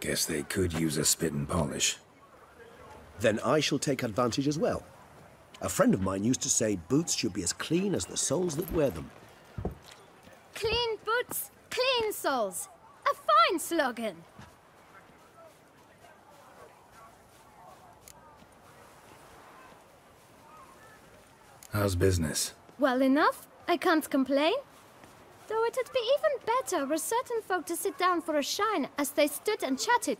Guess they could use a spit and polish. Then I shall take advantage as well. A friend of mine used to say boots should be as clean as the soles that wear them. Clean boots, clean soles. A fine slogan. How's business? Well enough. I can't complain. Though it'd be even better were certain folk to sit down for a shine as they stood and chatted.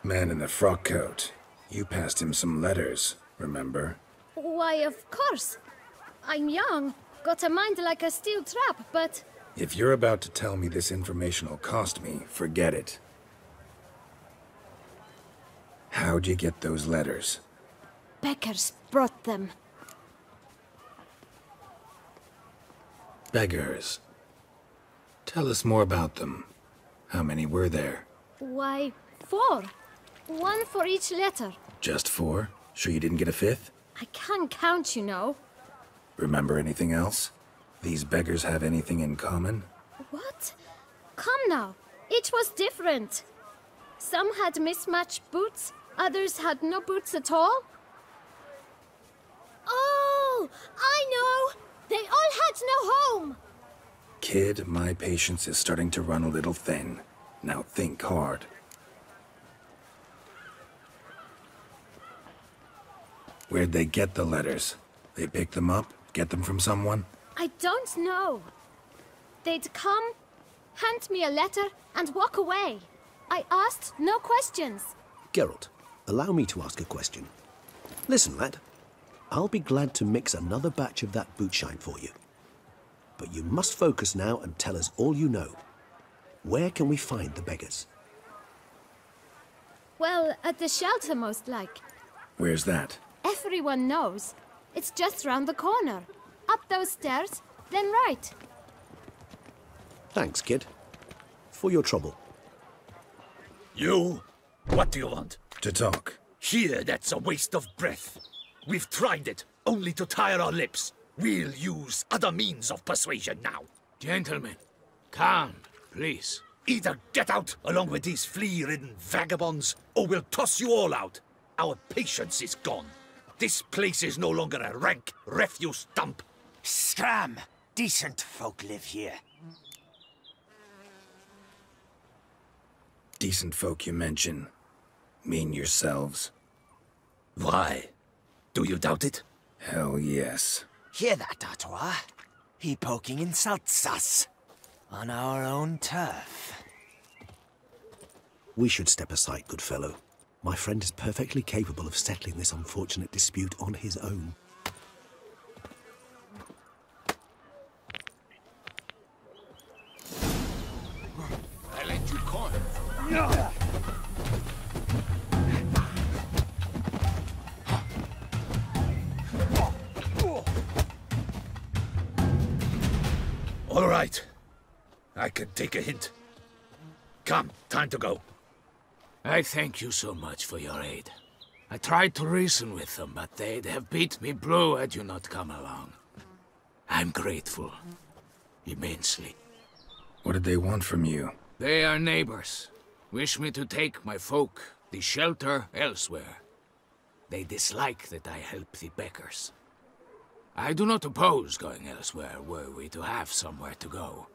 Man in the frock coat. You passed him some letters, remember? Why, of course. I'm young, got a mind like a steel trap, but... If you're about to tell me this information will cost me, forget it. How'd you get those letters? Beggars brought them. Beggars. Tell us more about them. How many were there? Why, 4. 1 for each letter. Just 4? Sure you didn't get a 5th? I can't count, you know. Remember anything else? These beggars have anything in common? What? Come now. Each was different. Some had mismatched boots, others had no boots at all. Oh, I know! They all had no home! Kid, my patience is starting to run a little thin. Now think hard. Where'd they get the letters? They pick them up? Get them from someone? I don't know. They'd come, hand me a letter, and walk away. I asked no questions. Geralt, allow me to ask a question. Listen, lad. I'll be glad to mix another batch of that boot shine for you. But you must focus now and tell us all you know. Where can we find the beggars? Well, at the shelter, most like. Where's that? Everyone knows. It's just round the corner. Up those stairs, then right. Thanks, kid. For your trouble. You? What do you want? To talk. Here, that's a waste of breath. We've tried it, only to tire our lips. We'll use other means of persuasion now. Gentlemen, calm, please. Either get out along with these flea-ridden vagabonds, or we'll toss you all out. Our patience is gone. This place is no longer a rank refuse dump. Scram! Decent folk live here. Decent folk you mention. Mean yourselves. Why? Do you doubt it? Hell yes. Hear that, Artois? He poking insults us. On our own turf. We should step aside, good fellow. My friend is perfectly capable of settling this unfortunate dispute on his own. I let you call. All right. I can take a hint. Come, time to go. I thank you so much for your aid. I tried to reason with them, but they'd have beat me blue had you not come along. I'm grateful. Immensely. What did they want from you? They are neighbors. Wish me to take my folk, the shelter, elsewhere. They dislike that I help the beggars. I do not oppose going elsewhere, were we to have somewhere to go.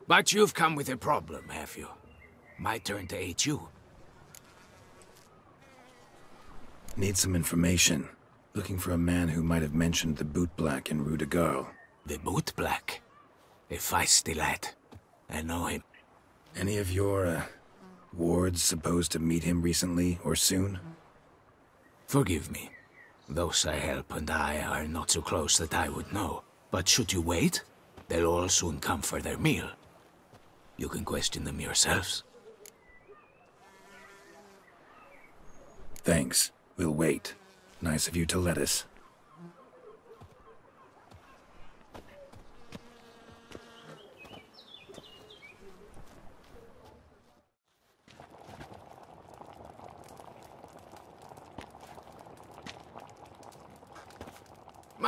But you've come with a problem, have you? My turn to aid you. Need some information. Looking for a man who might have mentioned the boot black in Rue de Garl. The boot black? A feisty lad. I know him. Any of your, wards supposed to meet him recently or soon? Forgive me. Those I help and I are not so close that I would know. But should you wait, they'll all soon come for their meal. You can question them yourselves. Thanks. We'll wait. Nice of you to let us.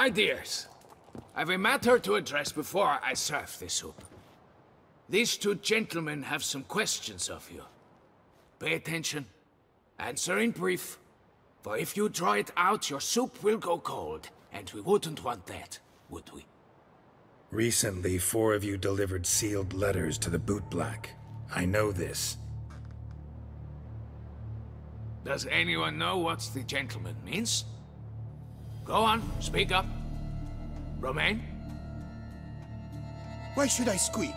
My dears, I've a matter to address before I serve the soup. These two gentlemen have some questions of you. Pay attention. Answer in brief. For if you draw it out, your soup will go cold. And we wouldn't want that, would we? Recently, 4 of you delivered sealed letters to the bootblack. I know this. Does anyone know what the gentleman means? Go on, speak up. Romain? Why should I squeal?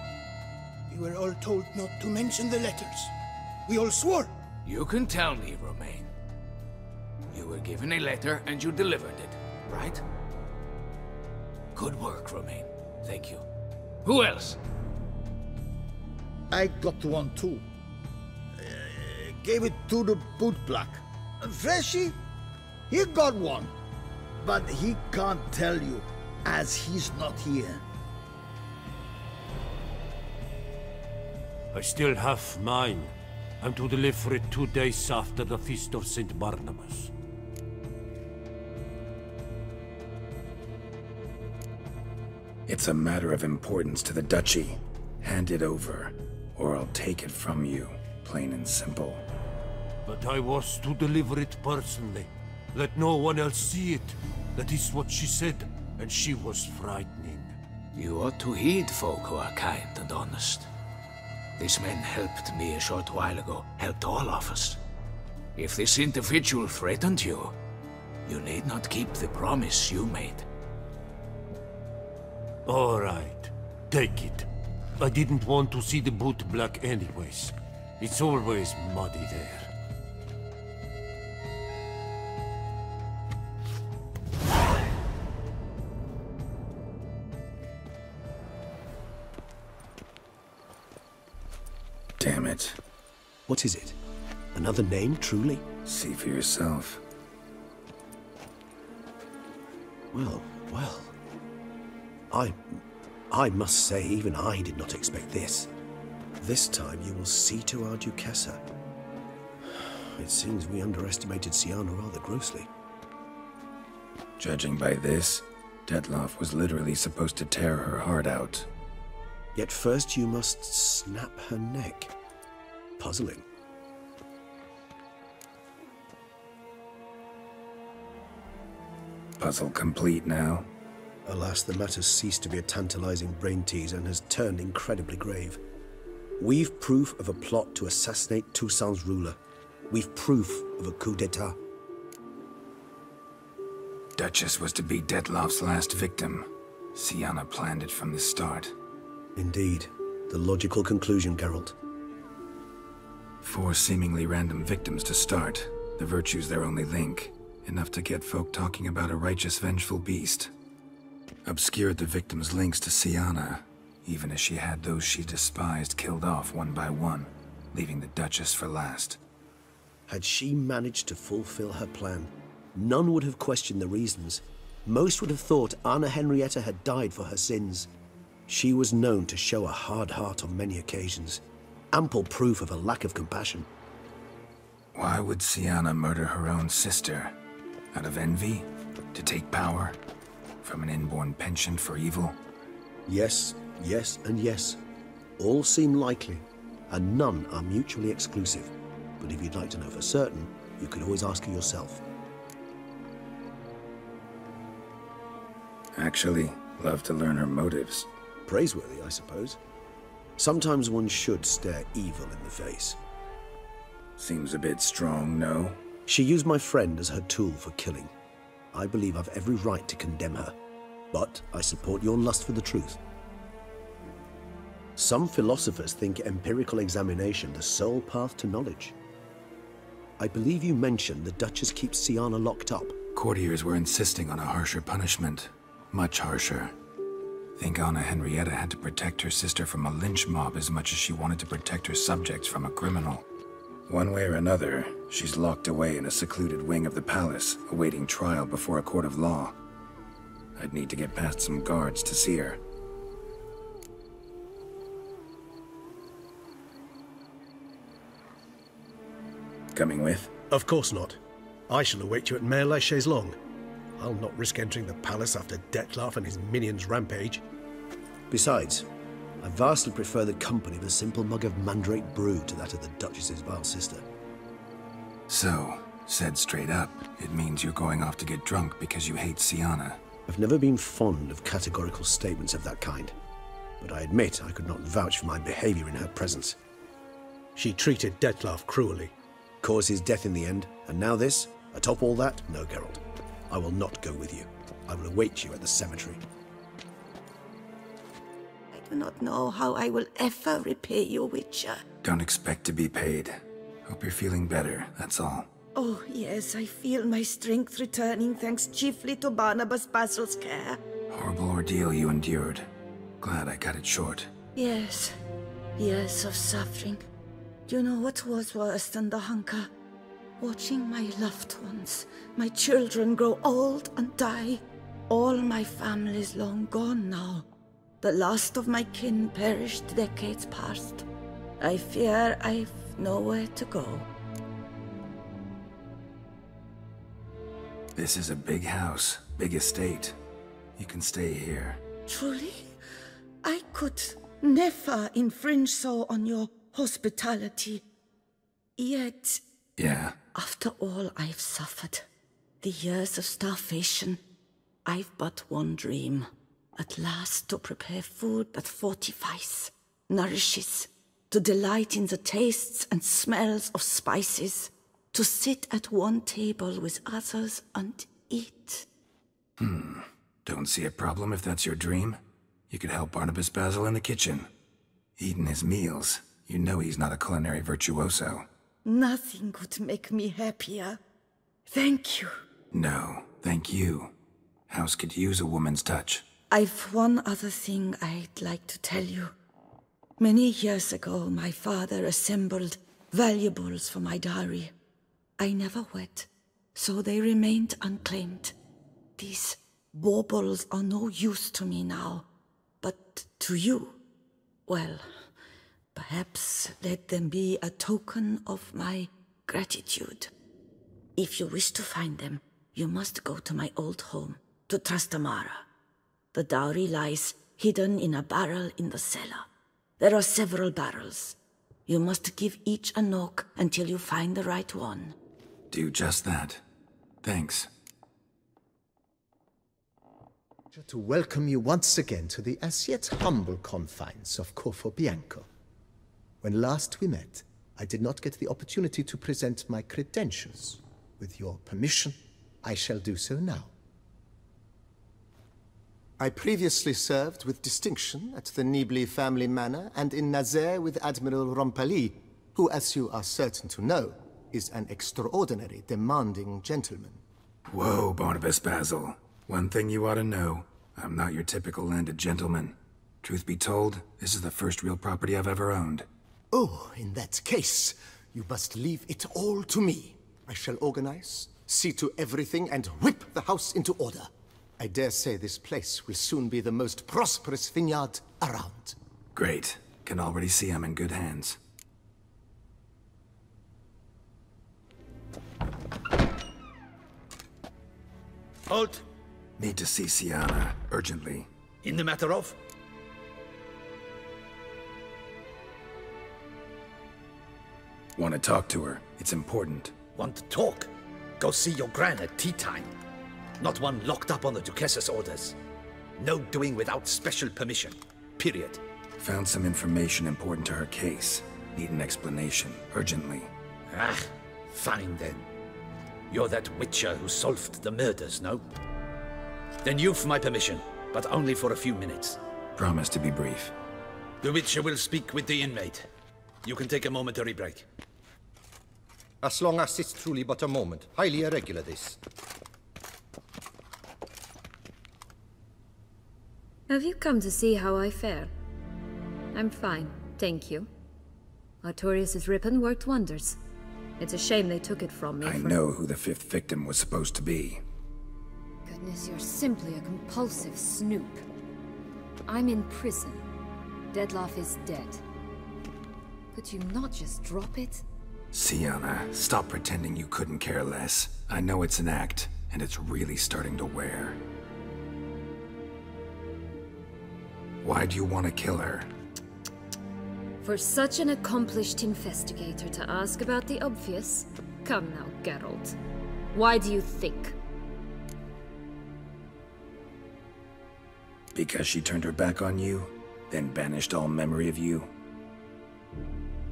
We were all told not to mention the letters. We all swore. You can tell me, Romain. You were given a letter and you delivered it, right? Good work, Romain. Thank you. Who else? I got one too. Gave it to the bootblack. Freshie, he got one. But he can't tell you, as he's not here. I still have mine. I'm to deliver it 2 days after the Feast of St. Barnabas. It's a matter of importance to the Duchy. Hand it over, or I'll take it from you, plain and simple. But I was to deliver it personally. Let no one else see it. That is what she said, and she was frightening. You ought to heed folk who are kind and honest. This man helped me a short while ago, helped all of us. If this individual threatened you, you need not keep the promise you made. All right, take it. I didn't want to see the bootblack anyways. It's always muddy there. Damn it. What is it? Another name, truly? See for yourself. Well, well. I must say, even I did not expect this. This time you will see to our Duchessa. It seems we underestimated Siana rather grossly. Judging by this, Detloff was literally supposed to tear her heart out. Yet first you must snap her neck. Puzzling. Puzzle complete now. Alas, the matter's ceased to be a tantalizing brain tease and has turned incredibly grave. We've proof of a plot to assassinate Toussaint's ruler. We've proof of a coup d'etat. Duchess was to be Detloff's last victim. Siana planned it from the start. Indeed. The logical conclusion, Geralt. 4 seemingly random victims to start. The virtue's their only link. Enough to get folk talking about a righteous, vengeful beast. Obscured the victims' links to Siana, even as she had those she despised killed off one by one, leaving the Duchess for last. Had she managed to fulfill her plan, none would have questioned the reasons. Most would have thought Anna Henrietta had died for her sins. She was known to show a hard heart on many occasions. Ample proof of a lack of compassion. Why would Siana murder her own sister? Out of envy? To take power? From an inborn penchant for evil? Yes, yes, and yes. All seem likely, and none are mutually exclusive. But if you'd like to know for certain, you could always ask her yourself. Actually, love to learn her motives. Praiseworthy, I suppose. Sometimes one should stare evil in the face. Seems a bit strong, no? She used my friend as her tool for killing. I believe I've every right to condemn her, but I support your lust for the truth. Some philosophers think empirical examination the sole path to knowledge. I believe you mentioned the Duchess keeps Siana locked up. Courtiers were insisting on a harsher punishment. Much harsher. Think Anna Henrietta had to protect her sister from a lynch mob as much as she wanted to protect her subjects from a criminal. One way or another, she's locked away in a secluded wing of the palace, awaiting trial before a court of law. I'd need to get past some guards to see her. Coming with? Of course not. I shall await you at Mère la Chaise Longue. I'll not risk entering the palace after Dettlaff and his minions rampage. Besides, I vastly prefer the company of a simple mug of mandrake brew to that of the Duchess's vile sister. So, said straight up, it means you're going off to get drunk because you hate Sienna. I've never been fond of categorical statements of that kind, but I admit I could not vouch for my behavior in her presence. She treated Dettlaff cruelly. Caused his death in the end, and now this? Atop all that? No, Geralt. I will not go with you. I will await you at the cemetery. I do not know how I will ever repay you, Witcher. Don't expect to be paid. Hope you're feeling better, that's all. Oh, yes, I feel my strength returning thanks chiefly to Barnabas Basil's care. Horrible ordeal you endured. Glad I cut it short. Yes, years of suffering. Do you know what was worse than the hunger? Watching my loved ones, my children grow old and die. All my family's long gone now. The last of my kin perished decades past. I fear I've nowhere to go. This is a big house, big estate. You can stay here. Truly? I could never infringe so on your hospitality. Yet... Yeah? After all I've suffered, the years of starvation, I've but one dream. At last to prepare food that fortifies, nourishes, to delight in the tastes and smells of spices, to sit at one table with others and eat. Don't see a problem if that's your dream. You could help Barnabas Basil in the kitchen. Eating his meals. You know he's not a culinary virtuoso. Nothing could make me happier. Thank you. No, thank you. House could use a woman's touch. I've one other thing I'd like to tell you. Many years ago, my father assembled valuables for my dowry. I never wed, so they remained unclaimed. These baubles are no use to me now, but to you, well, perhaps let them be a token of my gratitude. If you wish to find them, you must go to my old home, to Trastamara. The dowry lies hidden in a barrel in the cellar. There are several barrels. You must give each a knock until you find the right one. Do just that. Thanks. To welcome you once again to the as yet humble confines of Corfo Bianco. When last we met, I did not get the opportunity to present my credentials. With your permission, I shall do so now. I previously served with distinction at the Nibli family manor and in Nazaire with Admiral Rompali, who, as you are certain to know, is an extraordinary, demanding gentleman. Whoa, Barnabas Basil. One thing you ought to know. I'm not your typical landed gentleman. Truth be told, this is the first real property I've ever owned. Oh, in that case, you must leave it all to me. I shall organize, see to everything, and whip the house into order. I dare say this place will soon be the most prosperous vineyard around. Great. Can already see I'm in good hands. Halt! Need to see Sienna, urgently. In the matter of? Want to talk to her. It's important. Want to talk? Go see your gran at tea time. Not one locked up on the Duchess's orders. No doing without special permission. Period. Found some information important to her case. Need an explanation, urgently. Ah, fine then. You're that witcher who solved the murders, no? Then you've my permission, but only for a few minutes. Promise to be brief. The witcher will speak with the inmate. You can take a momentary break. As long as it's truly but a moment. Highly irregular, this. Have you come to see how I fare? I'm fine, thank you. Artorius' ribbon worked wonders. It's a shame they took it from me. I know who the fifth victim was supposed to be. Goodness, you're simply a compulsive snoop. I'm in prison. Dettlaff is dead. Could you not just drop it? Sienna, stop pretending you couldn't care less. I know it's an act, and it's really starting to wear. Why do you want to kill her? For such an accomplished investigator to ask about the obvious? Come now, Geralt. Why do you think? Because she turned her back on you, then banished all memory of you?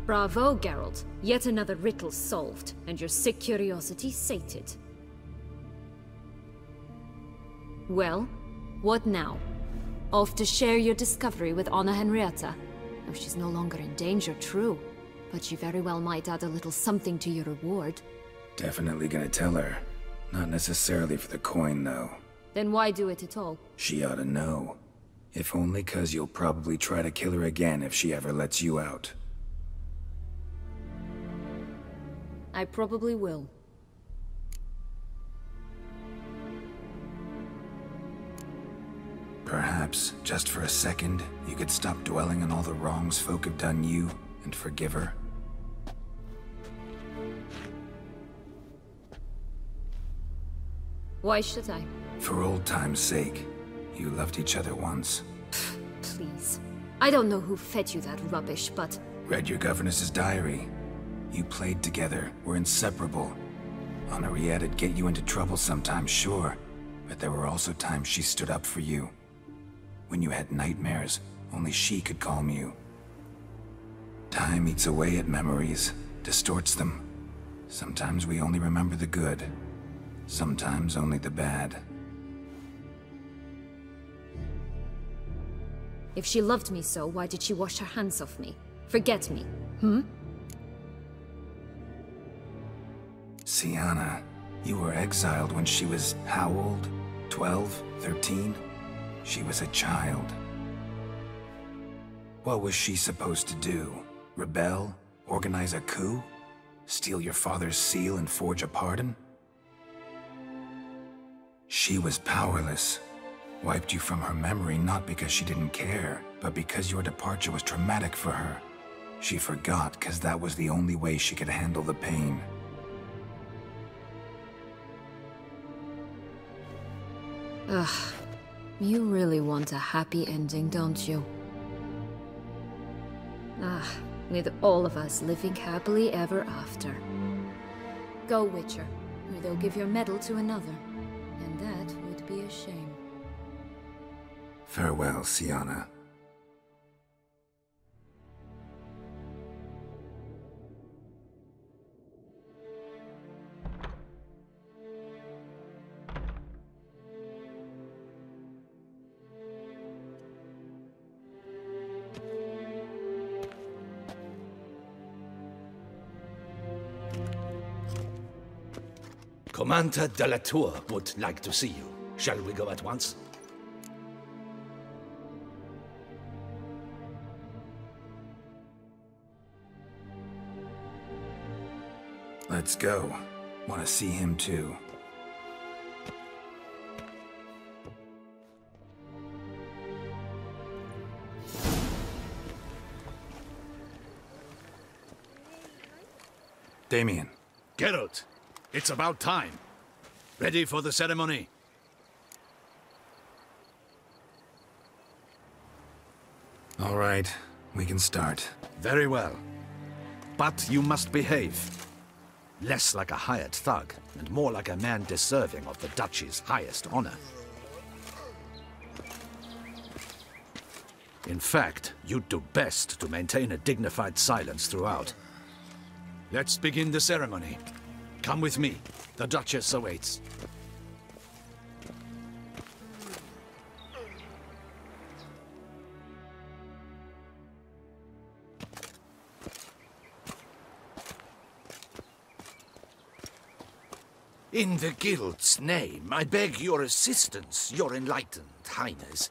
Bravo, Geralt. Yet another riddle solved, and your sick curiosity sated. Well, what now? Off to share your discovery with Anna Henrietta? Oh, she's no longer in danger, true. But she very well might add a little something to your reward. Definitely gonna tell her. Not necessarily for the coin, though. Then why do it at all? She ought to know. If only 'cause you'll probably try to kill her again if she ever lets you out. I probably will. Perhaps, just for a second, you could stop dwelling on all the wrongs folk have done you, and forgive her. Why should I? For old time's sake. You loved each other once. Please. I don't know who fed you that rubbish, but... Read your governess's diary. You played together, were inseparable. Henriette'd get you into trouble sometimes, sure. But there were also times she stood up for you. When you had nightmares, only she could calm you. Time eats away at memories, distorts them. Sometimes we only remember the good. Sometimes only the bad. If she loved me so, why did she wash her hands off me? Forget me, Sienna, you were exiled when she was how old? 12? 13? She was a child. What was she supposed to do? Rebel? Organize a coup? Steal your father's seal and forge a pardon? She was powerless. Wiped you from her memory not because she didn't care, but because your departure was traumatic for her. She forgot because that was the only way she could handle the pain. Ugh. You really want a happy ending, don't you? With all of us living happily ever after. Go, Witcher, or they'll give your medal to another. And that would be a shame. Farewell, Sienna. Commander de la Tour would like to see you. Shall we go at once? Let's go. Want to see him too. Damien. Geralt, it's about time. Ready for the ceremony? All right, we can start. Very well. But you must behave. Less like a hired thug, and more like a man deserving of the Duchy's highest honor. In fact, you'd do best to maintain a dignified silence throughout. Let's begin the ceremony. Come with me. The Duchess awaits. In the Guild's name, I beg your assistance, your enlightened highness.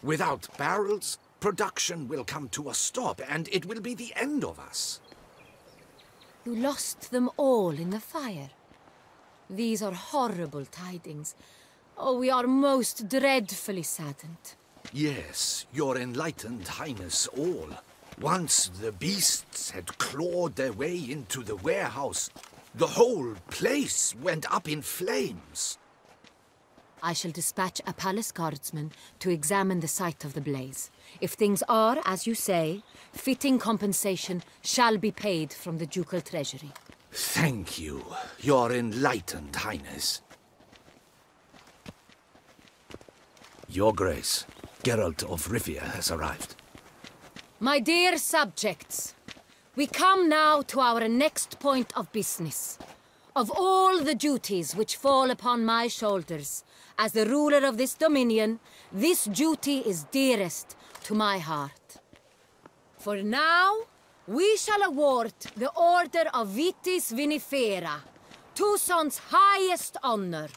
Without barrels, production will come to a stop, and it will be the end of us. You lost them all in the fire. These are horrible tidings. Oh, we are most dreadfully saddened. Yes, your enlightened highness all. Once the beasts had clawed their way into the warehouse, the whole place went up in flames. I shall dispatch a palace guardsman to examine the site of the blaze. If things are, as you say, fitting compensation shall be paid from the ducal treasury. Thank you, Your Enlightened Highness. Your Grace, Geralt of Rivia has arrived. My dear subjects, we come now to our next point of business. Of all the duties which fall upon my shoulders, as the ruler of this dominion, this duty is dearest to my heart. For now, we shall award the Order of Vitis Vinifera, Tuson's highest honor.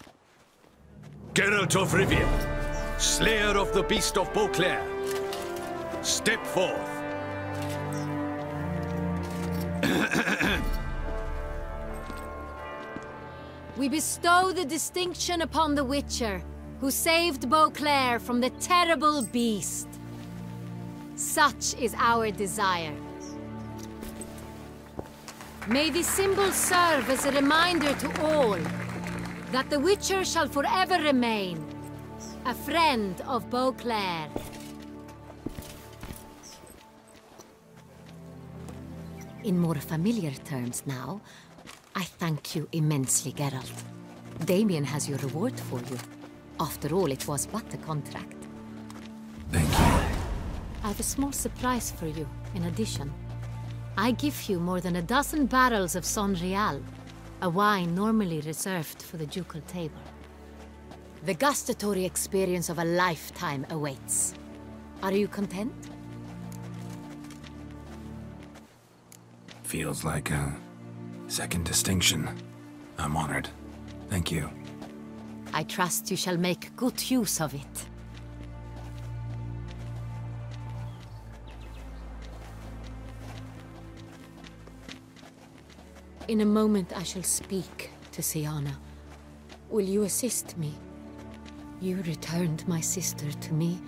Geralt of Rivia, Slayer of the Beast of Beauclair, step forth. We bestow the distinction upon the Witcher, who saved Beauclair from the terrible beast. Such is our desire. May this symbol serve as a reminder to all that the Witcher shall forever remain a friend of Beauclair. In more familiar terms now, I thank you immensely, Geralt. Damien has your reward for you. After all, it was but a contract. Thank you. I have a small surprise for you, in addition. I give you more than a dozen barrels of Son Real, a wine normally reserved for the ducal table. The gustatory experience of a lifetime awaits. Are you content? Feels like a second distinction. I'm honored. Thank you. I trust you shall make good use of it. In a moment I shall speak to Siana. Will you assist me? You returned my sister to me,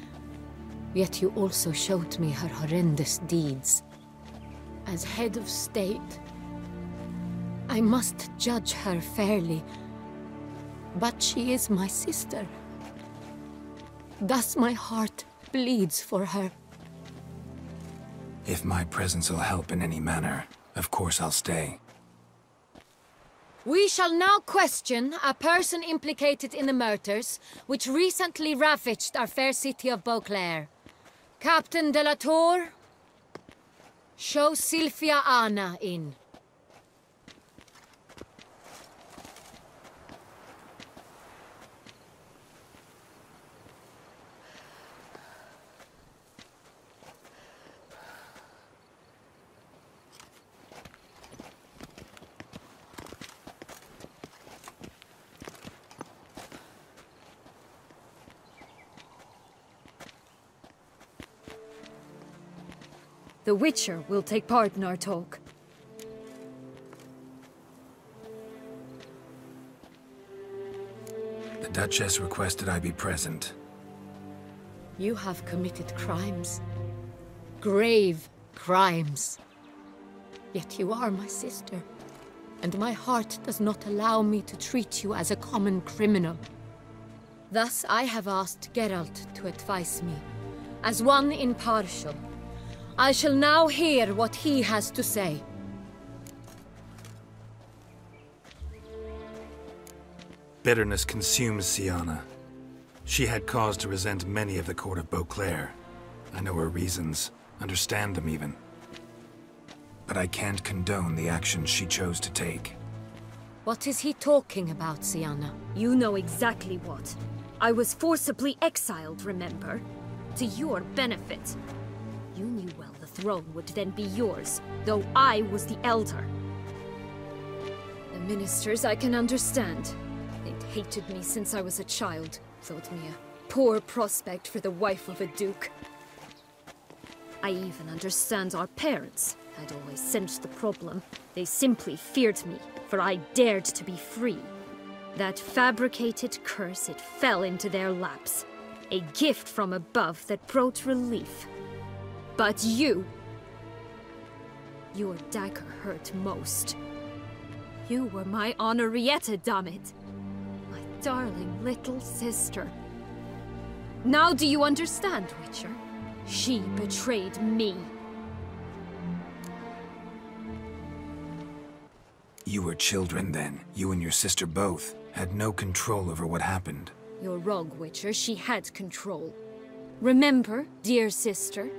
yet you also showed me her horrendous deeds. As head of state, I must judge her fairly, but she is my sister. Thus my heart bleeds for her. If my presence will help in any manner, of course I'll stay. We shall now question a person implicated in the murders which recently ravaged our fair city of Beauclair. Captain de la Tour, show Sylvia Anna in. The Witcher will take part in our talk. The Duchess requested I be present. You have committed crimes. Grave crimes. Yet you are my sister, and my heart does not allow me to treat you as a common criminal. Thus I have asked Geralt to advise me, as one impartial. I shall now hear what he has to say. Bitterness consumes Siana. She had cause to resent many of the court of Beauclair. I know her reasons, understand them even. But I can't condone the actions she chose to take. What is he talking about, Siana? You know exactly what. I was forcibly exiled, remember? To your benefit. You knew well the throne would then be yours, though I was the elder. The ministers I can understand. They'd hated me since I was a child, thought me a poor prospect for the wife of a duke. I even understand our parents had always sensed the problem. They simply feared me, for I dared to be free. That fabricated curse, it fell into their laps. A gift from above that brought relief. But you... Your dagger hurt most. You were my Honorrietta, dammit. My darling little sister. Now do you understand, Witcher? She betrayed me. You were children then. You and your sister both had no control over what happened. You're wrong, Witcher. She had control. Remember, dear sister,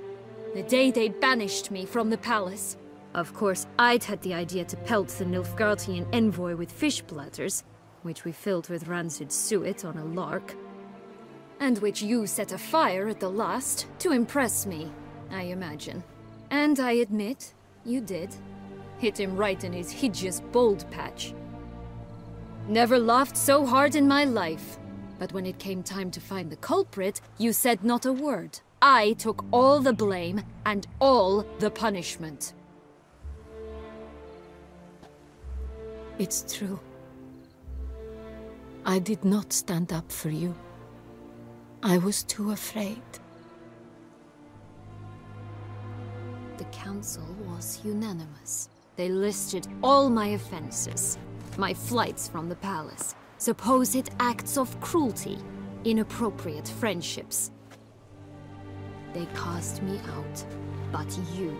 the day they banished me from the palace? Of course, I'd had the idea to pelt the Nilfgaardian envoy with fish bladders, which we filled with rancid suet on a lark, and which you set afire at the last to impress me, I imagine. And I admit, you did. Hit him right in his hideous bald patch. Never laughed so hard in my life. But when it came time to find the culprit, you said not a word. I took all the blame and all the punishment. It's true. I did not stand up for you. I was too afraid. The council was unanimous. They listed all my offenses. My flights from the palace, supposed acts of cruelty, inappropriate friendships. They cast me out, but you,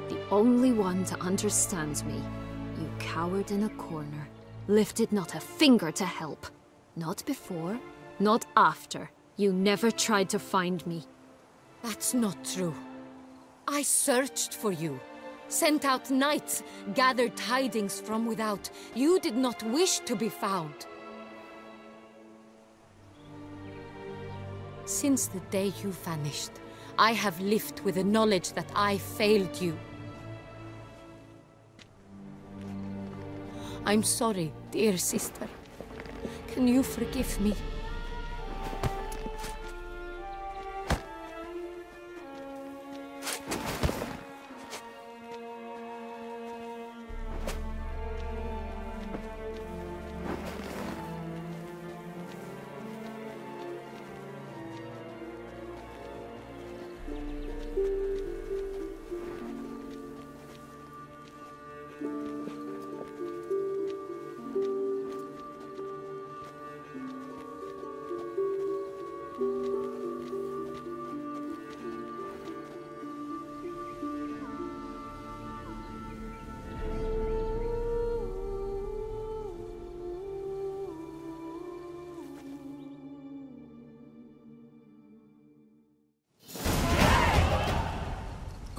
the only one to understand me, you cowered in a corner, lifted not a finger to help. Not before, not after. You never tried to find me. That's not true. I searched for you. Sent out knights, gathered tidings from without. You did not wish to be found. Since the day you vanished, I have lived with the knowledge that I failed you. I'm sorry, dear sister. Can you forgive me?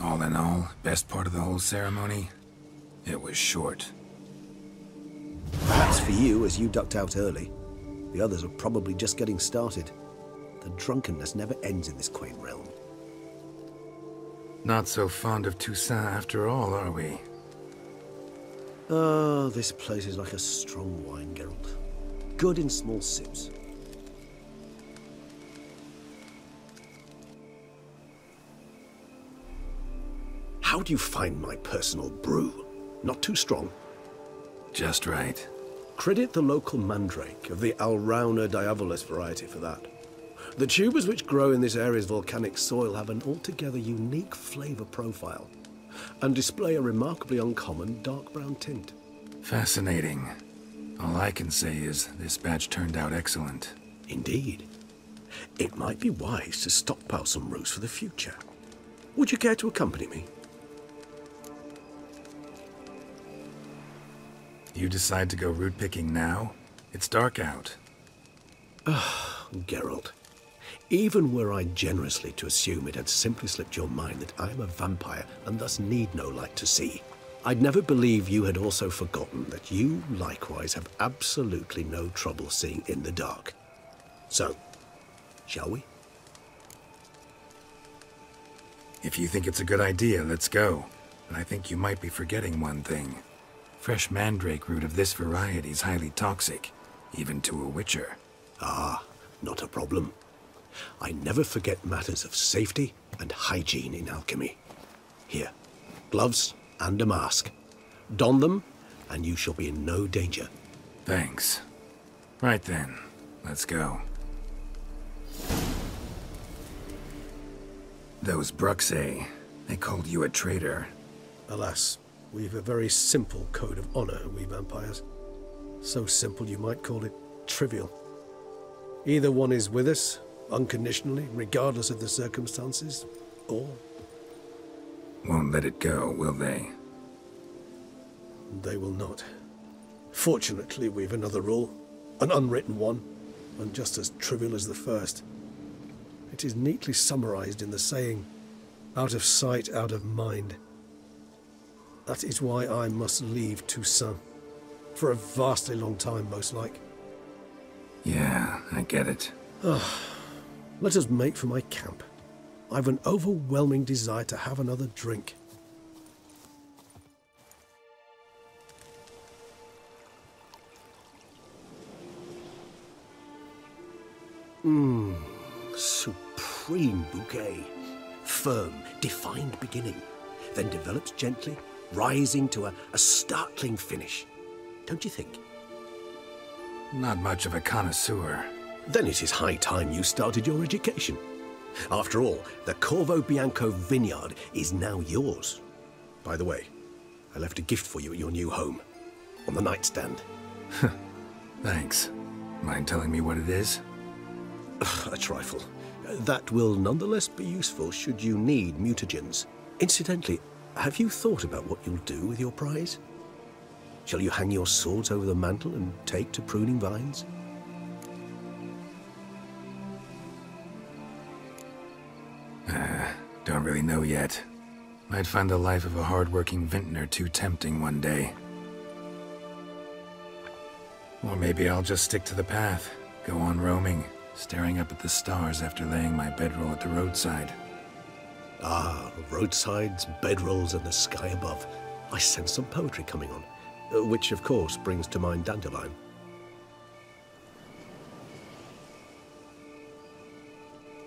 All in all, best part of the whole ceremony? It was short. Perhaps for you, as you ducked out early. The others are probably just getting started. The drunkenness never ends in this quaint realm. Not so fond of Toussaint after all, are we? Oh, this place is like a strong wine, Geralt. Good in small sips. How do you find my personal brew? Not too strong? Just right. Credit the local mandrake of the Alrauna diabolus variety for that. The tubers which grow in this area's volcanic soil have an altogether unique flavour profile and display a remarkably uncommon dark brown tint. Fascinating. All I can say is this batch turned out excellent. Indeed. It might be wise to stockpile some roots for the future. Would you care to accompany me? You decide to go root picking now? It's dark out. Geralt. Even were I generously to assume it had simply slipped your mind that I am a vampire and thus need no light to see, I'd never believe you had also forgotten that you likewise have absolutely no trouble seeing in the dark. So, shall we? If you think it's a good idea, let's go. But I think you might be forgetting one thing. Fresh mandrake root of this variety is highly toxic, even to a witcher. Ah, not a problem. I never forget matters of safety and hygiene in alchemy. Here, gloves and a mask. Don them, and you shall be in no danger. Thanks. Right then, let's go. Those Bruxae, they called you a traitor. Alas, we've a very simple code of honor, we vampires. So simple you might call it trivial. Either one is with us, unconditionally, regardless of the circumstances, or... Won't let it go, will they? They will not. Fortunately, we've another rule, an unwritten one, and just as trivial as the first. It is neatly summarized in the saying, out of sight, out of mind. That is why I must leave Toussaint. For a vastly long time, most like. Yeah, I get it. Let us make for my camp. I've an overwhelming desire to have another drink. Supreme bouquet. Firm, defined beginning, then develops gently, rising to a startling finish. Don't you think? Not much of a connoisseur. Then it is high time you started your education. After all, the Corvo Bianco vineyard is now yours. By the way, I left a gift for you at your new home. On the nightstand. Thanks. Mind telling me what it is? A trifle. That will nonetheless be useful should you need mutagens. Incidentally, have you thought about what you'll do with your prize? Shall you hang your swords over the mantle and take to pruning vines? Don't really know yet. Might find the life of a hard-working vintner too tempting one day. Or maybe I'll just stick to the path, go on roaming, staring up at the stars after laying my bedroll at the roadside. Ah, roadsides, bedrolls, and the sky above. I sense some poetry coming on, which of course brings to mind Dandelion.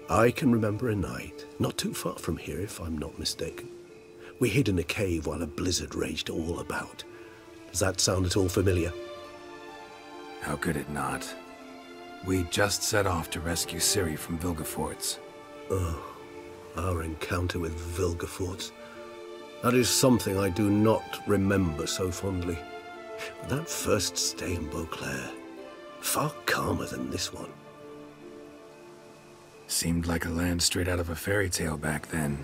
I can remember a night, not too far from here if I'm not mistaken. We hid in a cave while a blizzard raged all about. Does that sound at all familiar? How could it not? We just set off to rescue Serisi from Vilgefortz. Oh, our encounter with Vilgefortz. That is something I do not remember so fondly. But that first stay in Beauclair, far calmer than this one. Seemed like a land straight out of a fairy tale back then.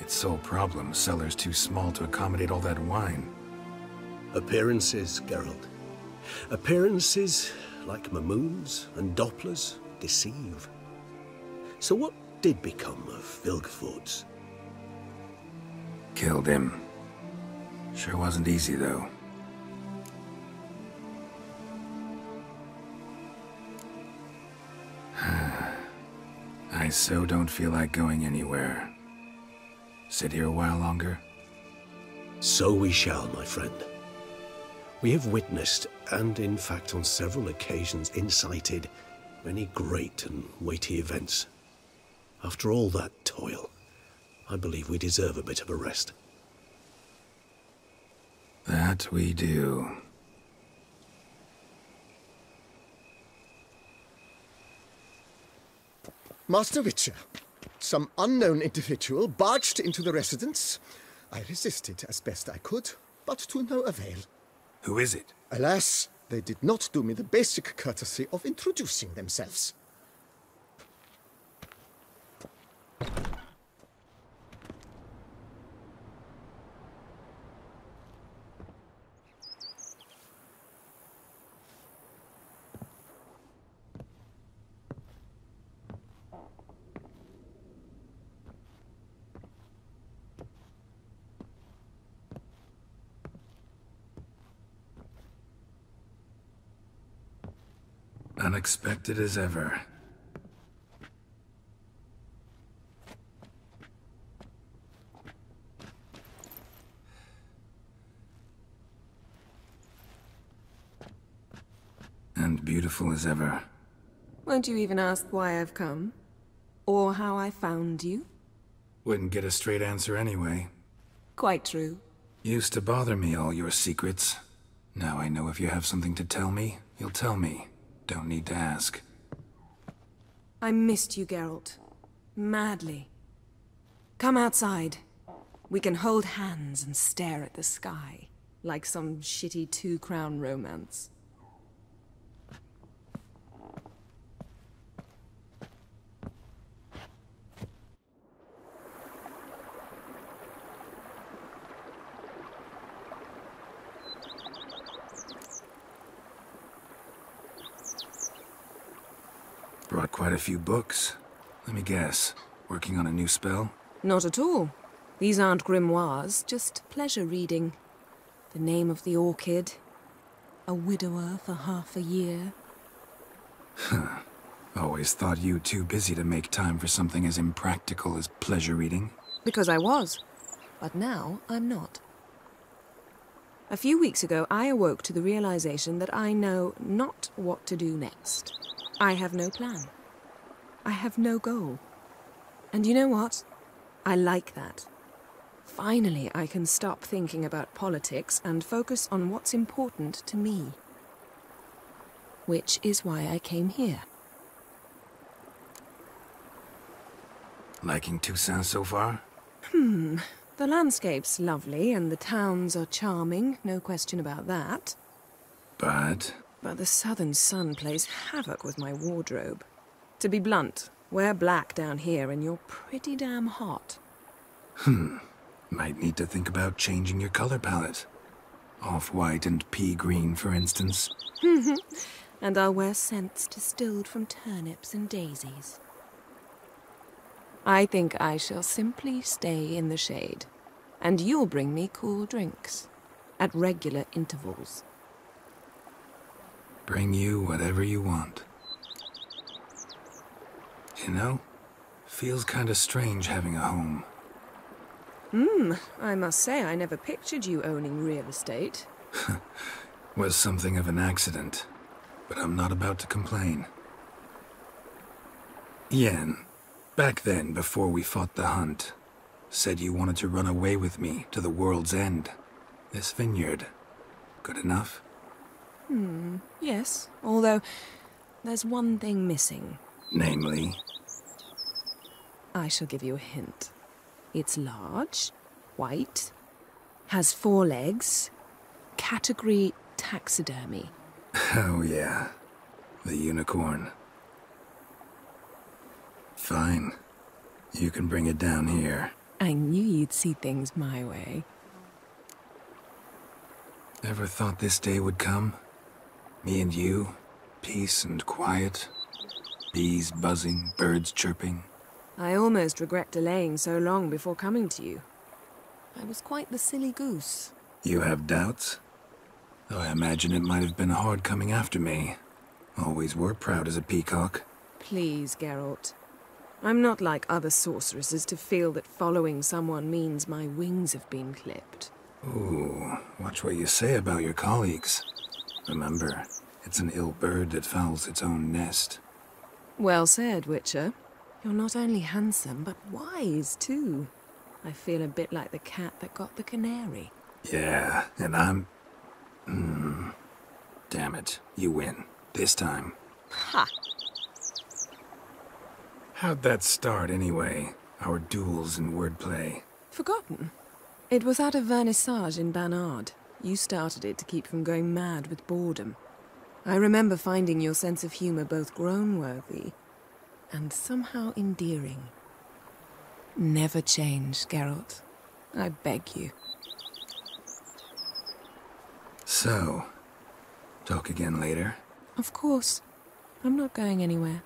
Its sole problem, cellars too small to accommodate all that wine. Appearances, Geralt. Appearances, like Mamoons and Dopplers, deceive. So what did become of Vilgefortz? Killed him. Sure wasn't easy, though. I so don't feel like going anywhere. Sit here a while longer? So we shall, my friend. We have witnessed, and in fact on several occasions incited, many great and weighty events. After all that toil, I believe we deserve a bit of a rest. That we do. Master Witcher, some unknown individual barged into the residence. I resisted as best I could, but to no avail. Who is it? Alas, they did not do me the basic courtesy of introducing themselves. Unexpected as ever. And beautiful as ever. Won't you even ask why I've come? Or how I found you? Wouldn't get a straight answer anyway. Quite true. Used to bother me, all your secrets. Now I know if you have something to tell me, you'll tell me. Don't need to ask. I missed you, Geralt. Madly. Come outside. We can hold hands and stare at the sky, like some shitty two-crown romance. Brought quite a few books. Let me guess. Working on a new spell? Not at all. These aren't grimoires, just pleasure reading. The Name of the Orchid. A widower for half a year. Always thought you too busy to make time for something as impractical as pleasure reading. Because I was. But now I'm not. A few weeks ago, I awoke to the realization that I know not what to do next. I have no plan. I have no goal. And you know what? I like that. Finally, I can stop thinking about politics and focus on what's important to me. Which is why I came here. Liking Toussaint so far? The landscape's lovely and the towns are charming, no question about that. But the southern sun plays havoc with my wardrobe. To be blunt, wear black down here and you're pretty damn hot. Might need to think about changing your color palette. Off-white and pea green, for instance. And I'll wear scents distilled from turnips and daisies. I think I shall simply stay in the shade. And you'll bring me cool drinks. At regular intervals. Bring you whatever you want. You know, feels kinda strange having a home. I must say I never pictured you owning real estate. Was something of an accident, but I'm not about to complain. Yen, back then, before we fought the hunt, said you wanted to run away with me to the world's end. This vineyard, good enough? Yes, although there's one thing missing. Namely? I shall give you a hint. It's large, white, has 4 legs, category taxidermy. Oh yeah, the unicorn. Fine. You can bring it down here. I knew you'd see things my way. Ever thought this day would come? Me and you, peace and quiet, bees buzzing, birds chirping. I almost regret delaying so long before coming to you. I was quite the silly goose. You have doubts? Though I imagine it might have been hard coming after me. Always were proud as a peacock. Please, Geralt. I'm not like other sorceresses to feel that following someone means my wings have been clipped. Ooh, watch what you say about your colleagues. Remember, it's an ill bird that fouls its own nest. Well said, Witcher. You're not only handsome, but wise, too. I feel a bit like the cat that got the canary. Yeah, and I'm... Damn it, you win. This time. Ha! How'd that start, anyway? Our duels and wordplay? Forgotten. It was at a vernissage in Banard. You started it to keep from going mad with boredom. I remember finding your sense of humor both groan-worthy and somehow endearing. Never change, Geralt. I beg you. So, talk again later? Of course. I'm not going anywhere.